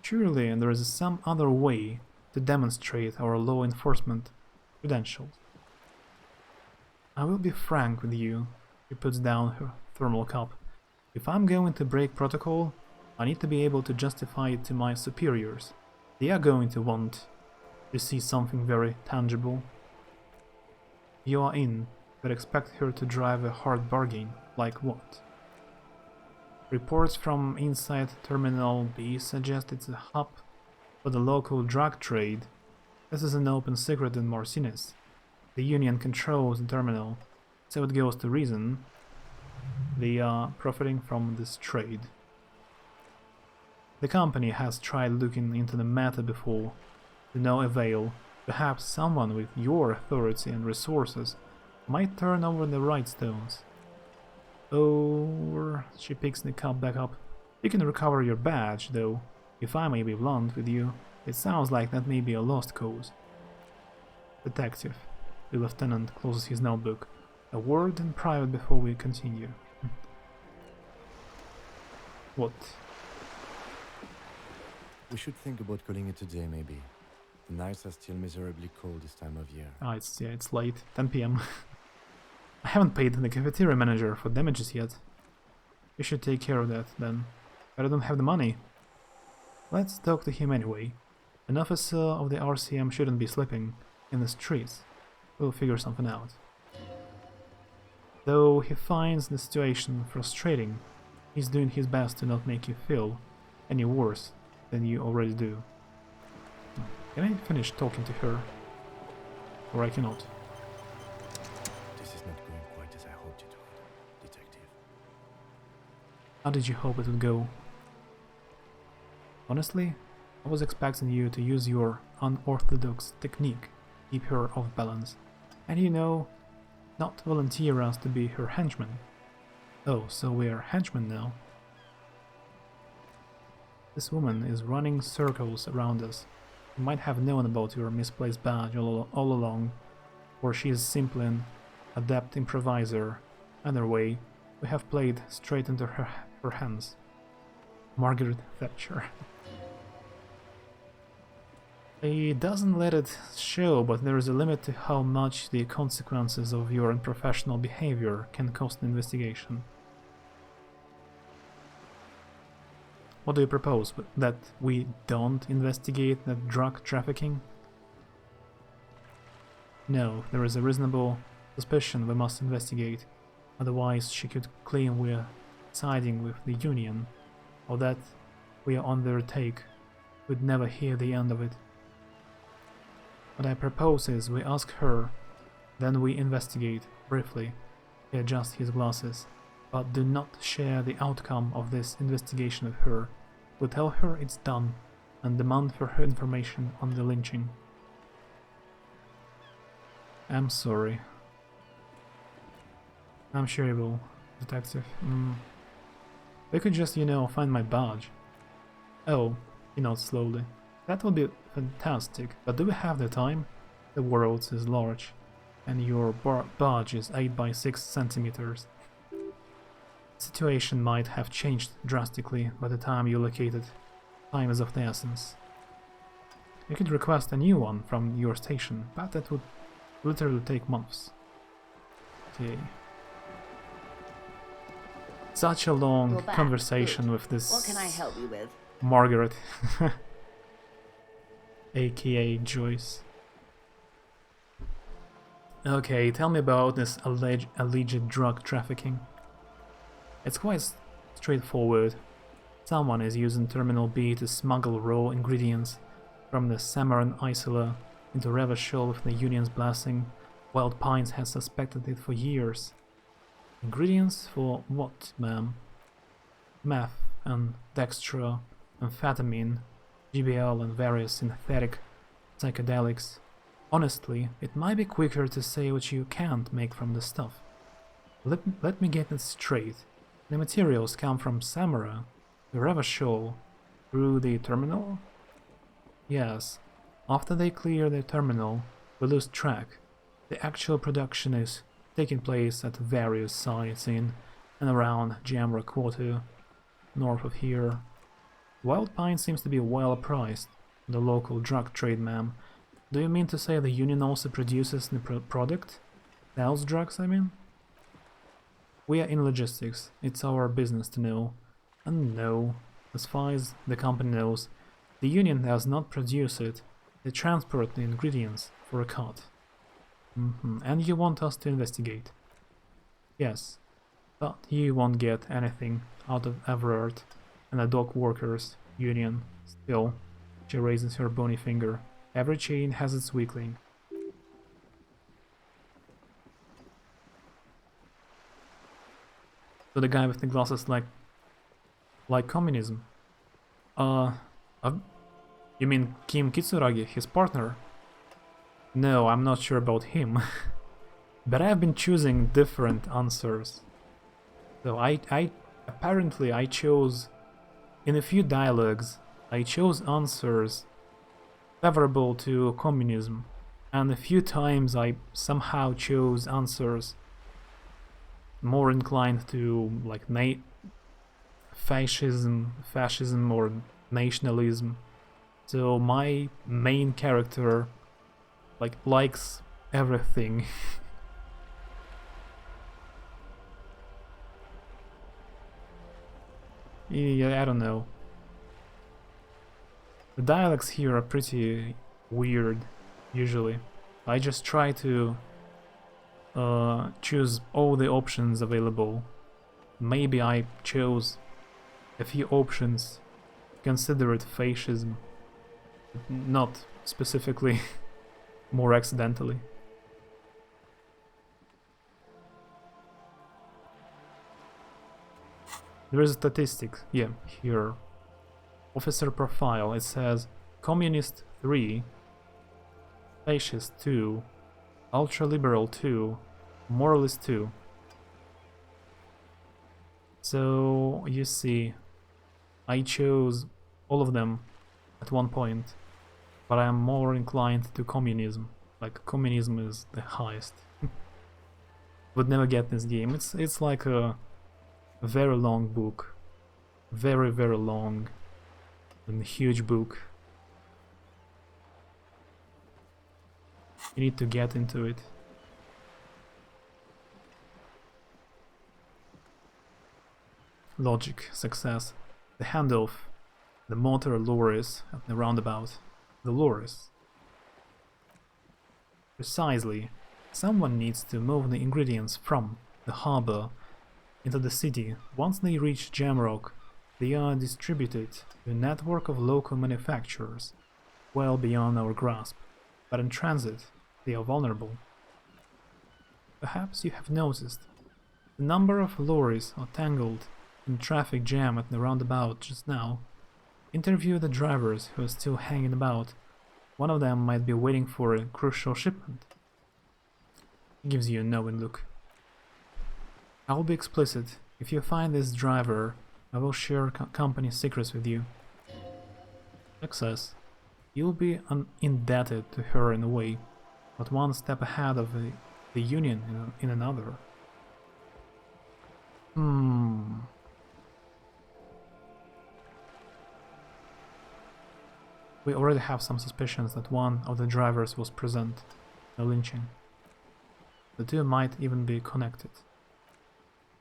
Surely there is some other way to demonstrate our law enforcement credentials. I will be frank with you. She puts down her thermal cup. If I'm going to break protocol, I need to be able to justify it to my superiors. They are going to want to see something very tangible. You are in, but expect her to drive a hard bargain. Like what? Reports from inside Terminal B suggest it's a hub for the local drug trade. This is an open secret in Marcinus. The Union controls the terminal, so it goes to reason they are profiting from this trade. The company has tried looking into the matter before, to no avail. Perhaps someone with your authority and resources might turn over the right stones. Or she picks the cup back up. You can recover your badge, though. If I may be blunt with you, it sounds like that may be a lost cause. Detective. The lieutenant closes his notebook. A word in private before we continue. What? We should think about calling it a day, maybe. The nights are still miserably cold this time of year. Ah, it's late. 10 p.m. I haven't paid the cafeteria manager for damages yet. You should take care of that, then. But I don't have the money. Let's talk to him anyway. An officer of the RCM shouldn't be sleeping in the streets. We'll figure something out. Though he finds the situation frustrating, he's doing his best to not make you feel any worse than you already do. Can I finish talking to her? Or I cannot. This is not going quite as I hoped it would, Detective. How did you hope it would go? Honestly, I was expecting you to use your unorthodox technique, keep her off balance, and you know, not volunteer us to be her henchmen. Oh, so we're henchmen now? This woman is running circles around us. She might have known about your misplaced badge all along, or she is simply an adept improviser. Either way, we have played straight into her hands. Margaret Thatcher. He doesn't let it show, but there is a limit to how much the consequences of your unprofessional behavior can cost an investigation. What do you propose? That we don't investigate that drug trafficking? No, there is a reasonable suspicion we must investigate. Otherwise she could claim we're siding with the Union, or that we are on their take. We'd never hear the end of it. What I propose is we ask her, then we investigate, briefly. He adjusts his glasses, but do not share the outcome of this investigation with her. We tell her it's done, and demand for her information on the lynching. I'm sorry. I'm sure you will, Detective. We could just, find my badge. Oh, he nods slowly. That would be fantastic, but do we have the time? The world is large, and your badge is 8 by 6 centimeters. situation might have changed drastically by the time you located. Time is of the essence. You could request a new one from your station, but that would literally take months. Okay. Such a long You're back. conversation Good. with this What can I help you with? Margaret, aka Joyce. Okay, tell me about this alleged drug trafficking. It's quite straightforward. Someone is using Terminal B to smuggle raw ingredients from the Samaran Isola into Revachol with the Union's blessing. Wild Pines has suspected it for years. Ingredients for what, ma'am? Meth and dextro, amphetamine, GBL and various synthetic psychedelics. Honestly, it might be quicker to say what you can't make from the stuff. Let me get it straight. The materials come from Samara, the Revachol, through the terminal? Yes. After they clear the terminal, we lose track. The actual production is taking place at various sites in and around Jamrock Quarter, north of here. Wild Pine seems to be well priced, the local drug trade, ma'am. Do you mean to say the Union also produces the product? Sells drugs, I mean? We are in logistics, it's our business to know. And no, as far as the company knows, the Union does not produce it, they transport the ingredients for a cut. And you want us to investigate? Yes, but you won't get anything out of Everard and the dock workers' union. Still, she raises her bony finger. Every chain has its weakling. So the guy with the glasses like communism. You mean Kim Kitsuragi, his partner? No, I'm not sure about him. But I've been choosing different answers. So I apparently I chose, in a few dialogues, I chose answers favorable to communism, and a few times I somehow chose answers more inclined to like fascism or nationalism. So my main character likes everything. Yeah, I don't know. The dialogues here are pretty weird, usually. I just try to choose all the options available. Maybe I chose a few options, consider it fascism, not specifically, more accidentally. There is a statistic, yeah, here. Officer profile, it says Communist 3, Fascist 2, Ultra-Liberal 2, Moralist 2. So, you see, I chose all of them at one point, but I am more inclined to communism. Like, communism is the highest. Would never get this game. It's like a very long book. Very, very long. And a huge book. You need to get into it. Logic, success. The handoff. The motor lures at the roundabout. The lures. Precisely. Someone needs to move the ingredients from the harbor into the city. Once they reach Jamrock, they are distributed to a network of local manufacturers, well beyond our grasp, but in transit they are vulnerable. Perhaps you have noticed the number of lorries are tangled in the traffic jam at the roundabout just now. Interview the drivers who are still hanging about. One of them might be waiting for a crucial shipment. He gives you a knowing look. I'll be explicit. If you find this driver, I will share company secrets with you. Success. You'll be indebted to her in a way, but one step ahead of the Union in another. Hmm. We already have some suspicions that one of the drivers was present in the lynching. The two might even be connected.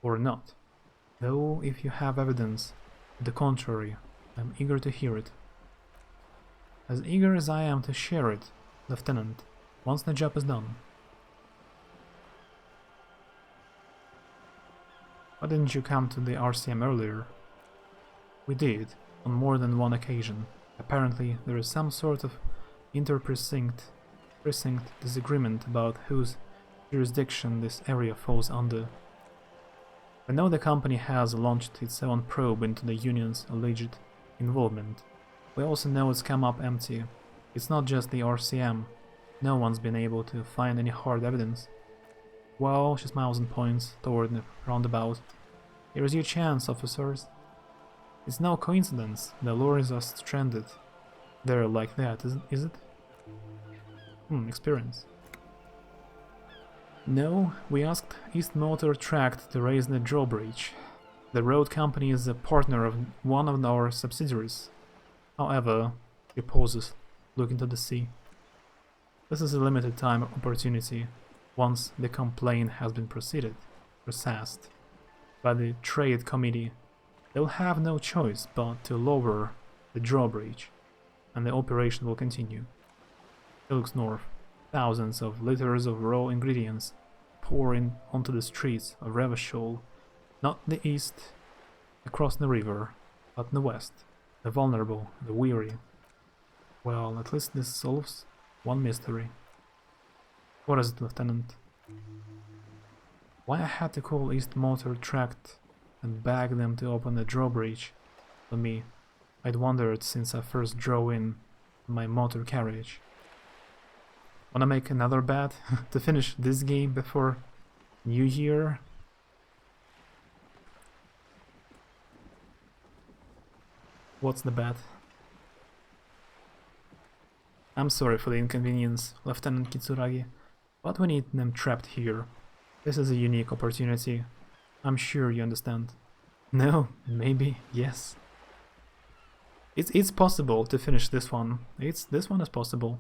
Or not. Though, if you have evidence to the contrary, I'm eager to hear it. As eager as I am to share it, Lieutenant, once the job is done. Why didn't you come to the RCM earlier? We did, on more than one occasion. Apparently, there is some sort of inter-precinct disagreement about whose jurisdiction this area falls under. I know the company has launched its own probe into the Union's alleged involvement. We also know it's come up empty. It's not just the RCM. No one's been able to find any hard evidence. Well, she smiles and points toward the roundabout. Here's your chance, officers. It's no coincidence the lorries are stranded there like that, is it? Experience. No, we asked East Motor Tract to raise the drawbridge. The road company is a partner of one of our subsidiaries. However, he pauses, looking to the sea. This is a limited time opportunity. Once the complaint has been processed by the Trade Committee, they'll have no choice but to lower the drawbridge, and the operation will continue. He looks north. Thousands of liters of raw ingredients pour in onto the streets of Revachol, not the east, across the river, but the west, the vulnerable, the weary. Well, at least this solves one mystery. What is it, Lieutenant? Why I had to call East Motor Tract and beg them to open the drawbridge for me, I'd wondered since I first drove in my motor carriage. Wanna make another bet to finish this game before New Year? What's the bet? I'm sorry for the inconvenience, Lieutenant Kitsuragi, but we need them trapped here. This is a unique opportunity. I'm sure you understand. No, maybe, yes. It's possible to finish this one. This one is possible.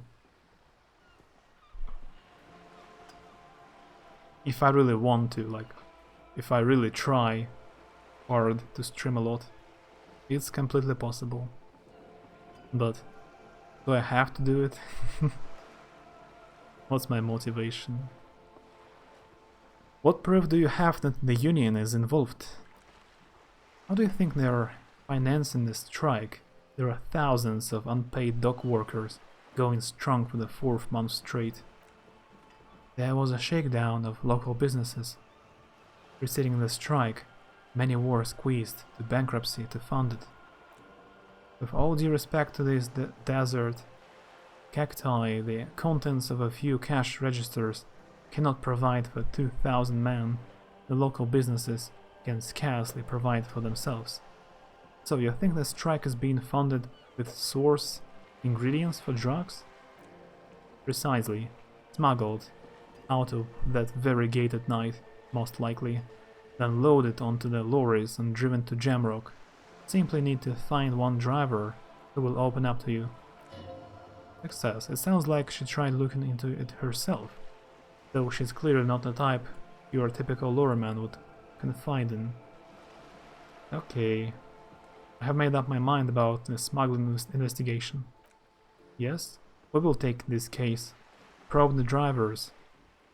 If I really want to, like, if I really try hard to stream a lot, it's completely possible. But do I have to do it? What's my motivation? What proof do you have that the Union is involved? How do you think they are financing the strike? There are thousands of unpaid dock workers going strong for the 4th month straight. There was a shakedown of local businesses. Preceding the strike, many were squeezed to bankruptcy to fund it. With all due respect to this desert cacti, the contents of a few cash registers cannot provide for 2,000 men. The local businesses can scarcely provide for themselves. So you think the strike is being funded with source ingredients for drugs? Precisely. Smuggled out of that very gate at night, most likely, then loaded onto the lorries and driven to Jamrock. Simply need to find one driver who will open up to you. Success. It sounds like she tried looking into it herself, though she's clearly not the type your typical lorryman would confide in. Okay, I have made up my mind about the smuggling investigation. Yes, we will take this case, probe the drivers,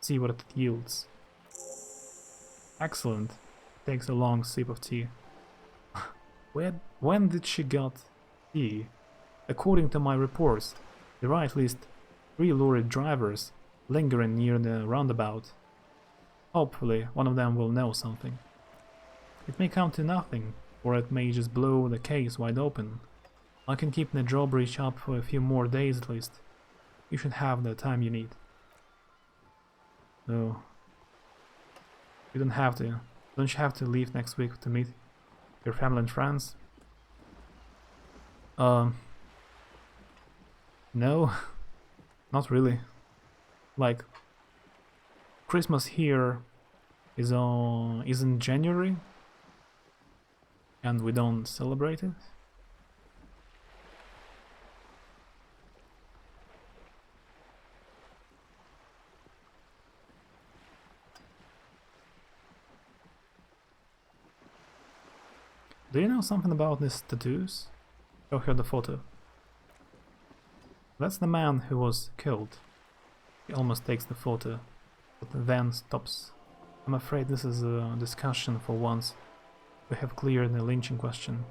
see what it yields. Excellent. Takes a long sip of tea. When did she get tea? According to my reports, there are at least 3 lorry drivers lingering near the roundabout. Hopefully, one of them will know something. It may come to nothing, or it may just blow the case wide open. I can keep the drawbridge up for a few more days at least. You should have the time you need. No. You don't have to. Don't you have to leave next week to meet your family and friends? No. Not really. Like, Christmas here is in January, And we don't celebrate it? Do you know something about these tattoos? Show her the photo. That's the man who was killed. He almost takes the photo, but then stops. I'm afraid this is a discussion for once. We have cleared the lynching question.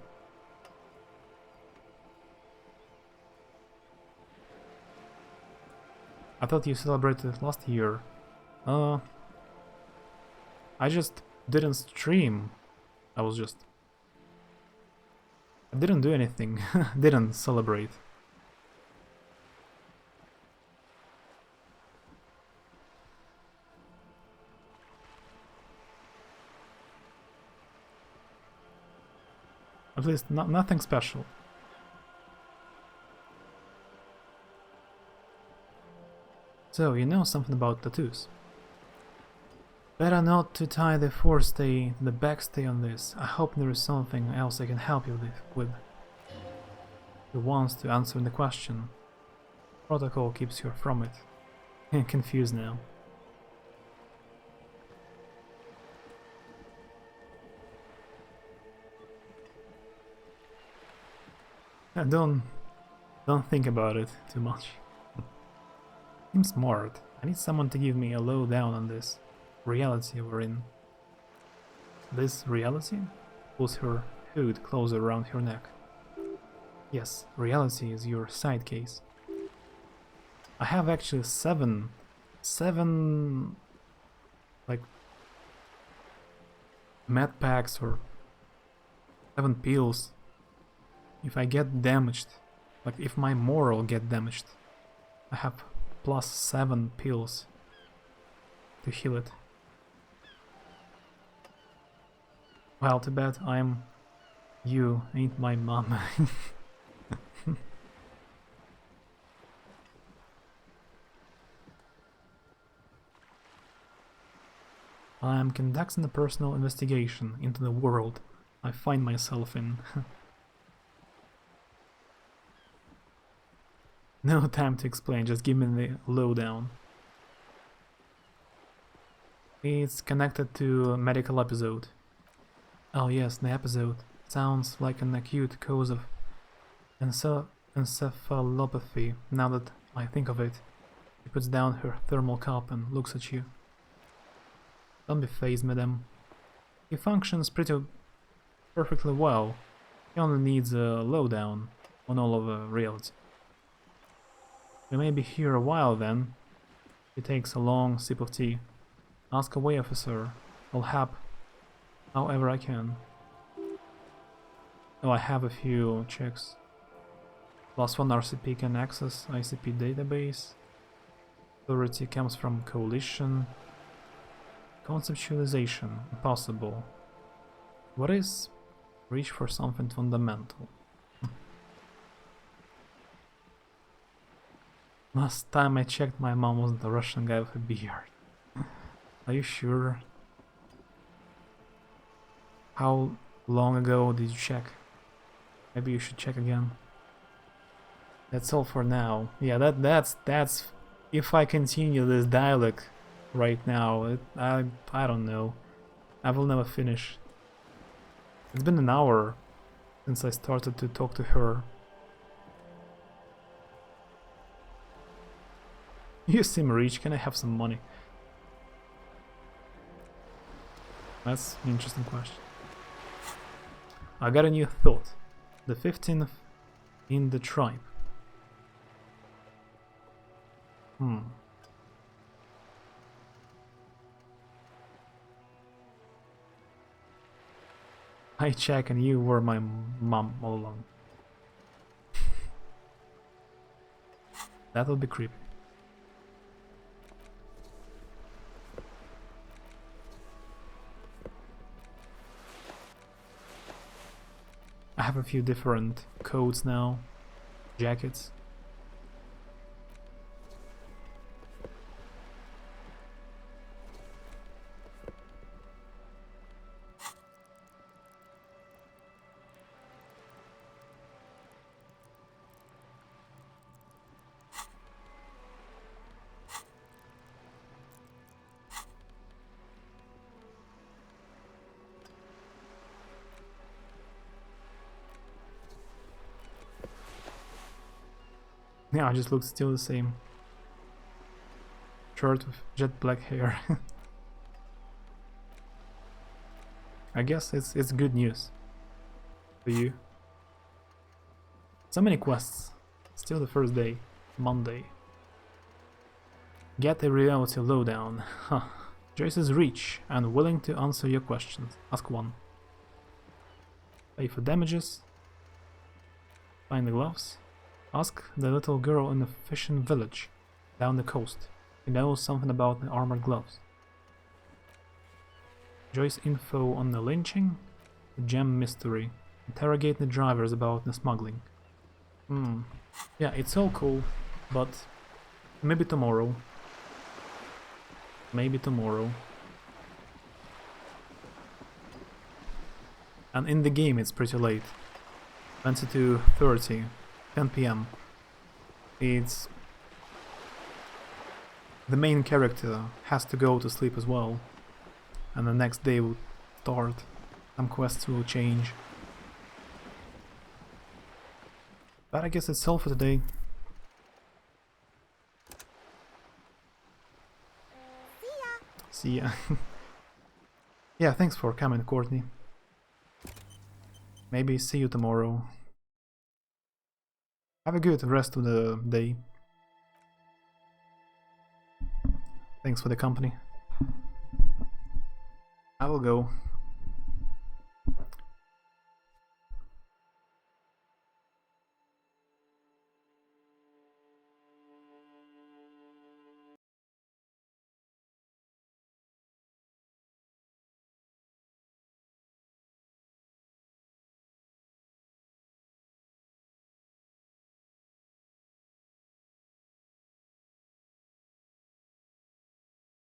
I thought you celebrated it last year. I just didn't stream. I didn't do anything. Didn't celebrate. At least nothing special. So, you know something about tattoos. Better not to tie the forestay to the backstay on this. I hope there is something else I can help you with. Who wants to answer the question? Protocol keeps you from it. Confused now. Don't think about it too much. Seems smart. I need someone to give me a lowdown on this reality we're in. This reality? Pulls her hood closer around her neck. Yes, reality is your side case. I have actually seven like med packs or 7 pills. If I get damaged, like if my moral get damaged, I have plus 7 pills to heal it. Well, too bad you ain't my mom. I am conducting a personal investigation into the world I find myself in. No time to explain, just give me the lowdown. It's connected to a medical episode. Oh yes, the episode. Sounds like an acute cause of encephalopathy, now that I think of it. She puts down her thermal cup and looks at you. Don't be phased, madam. He functions perfectly well. He only needs a lowdown on all of reality. We may be here a while then. He takes a long sip of tea. Ask away, officer. I'll help however I can. Oh, I have a few checks. +1 RCP can access ICP database. Authority comes from coalition. Conceptualization, impossible. What is? Reach for something fundamental. Last time I checked, my mom wasn't a Russian guy with a beard. Are you sure? How long ago did you check? Maybe you should check again. That's all for now. Yeah, that's if I continue this dialogue right now, I don't know. I will never finish. It's been an hour since I started to talk to her. You seem rich, can I have some money? That's an interesting question. I got a new thought. The 15th in the tribe. I check and you were my mom all along. That would be creepy. I have a few different coats now, jackets. Yeah, I just look still the same. Shirt with jet black hair. I guess it's good news for you. So many quests. Still the first day. Monday. Get a reality lowdown. Huh. Joyce is rich and willing to answer your questions. Ask one. Pay for damages. Find the gloves. Ask the little girl in the fishing village down the coast. She knows something about the armored gloves. Joyce info on the lynching. The gem mystery. Interrogate the drivers about the smuggling. Yeah, it's all cool, but maybe tomorrow. Maybe tomorrow. And in the game it's pretty late. 22:30, 10 PM. It's... the main character has to go to sleep as well. And the next day will start. Some quests will change. But I guess it's all for today. See ya. Yeah, thanks for coming, Courtney. Maybe see you tomorrow. Have a good rest of the day. Thanks for the company. I will go.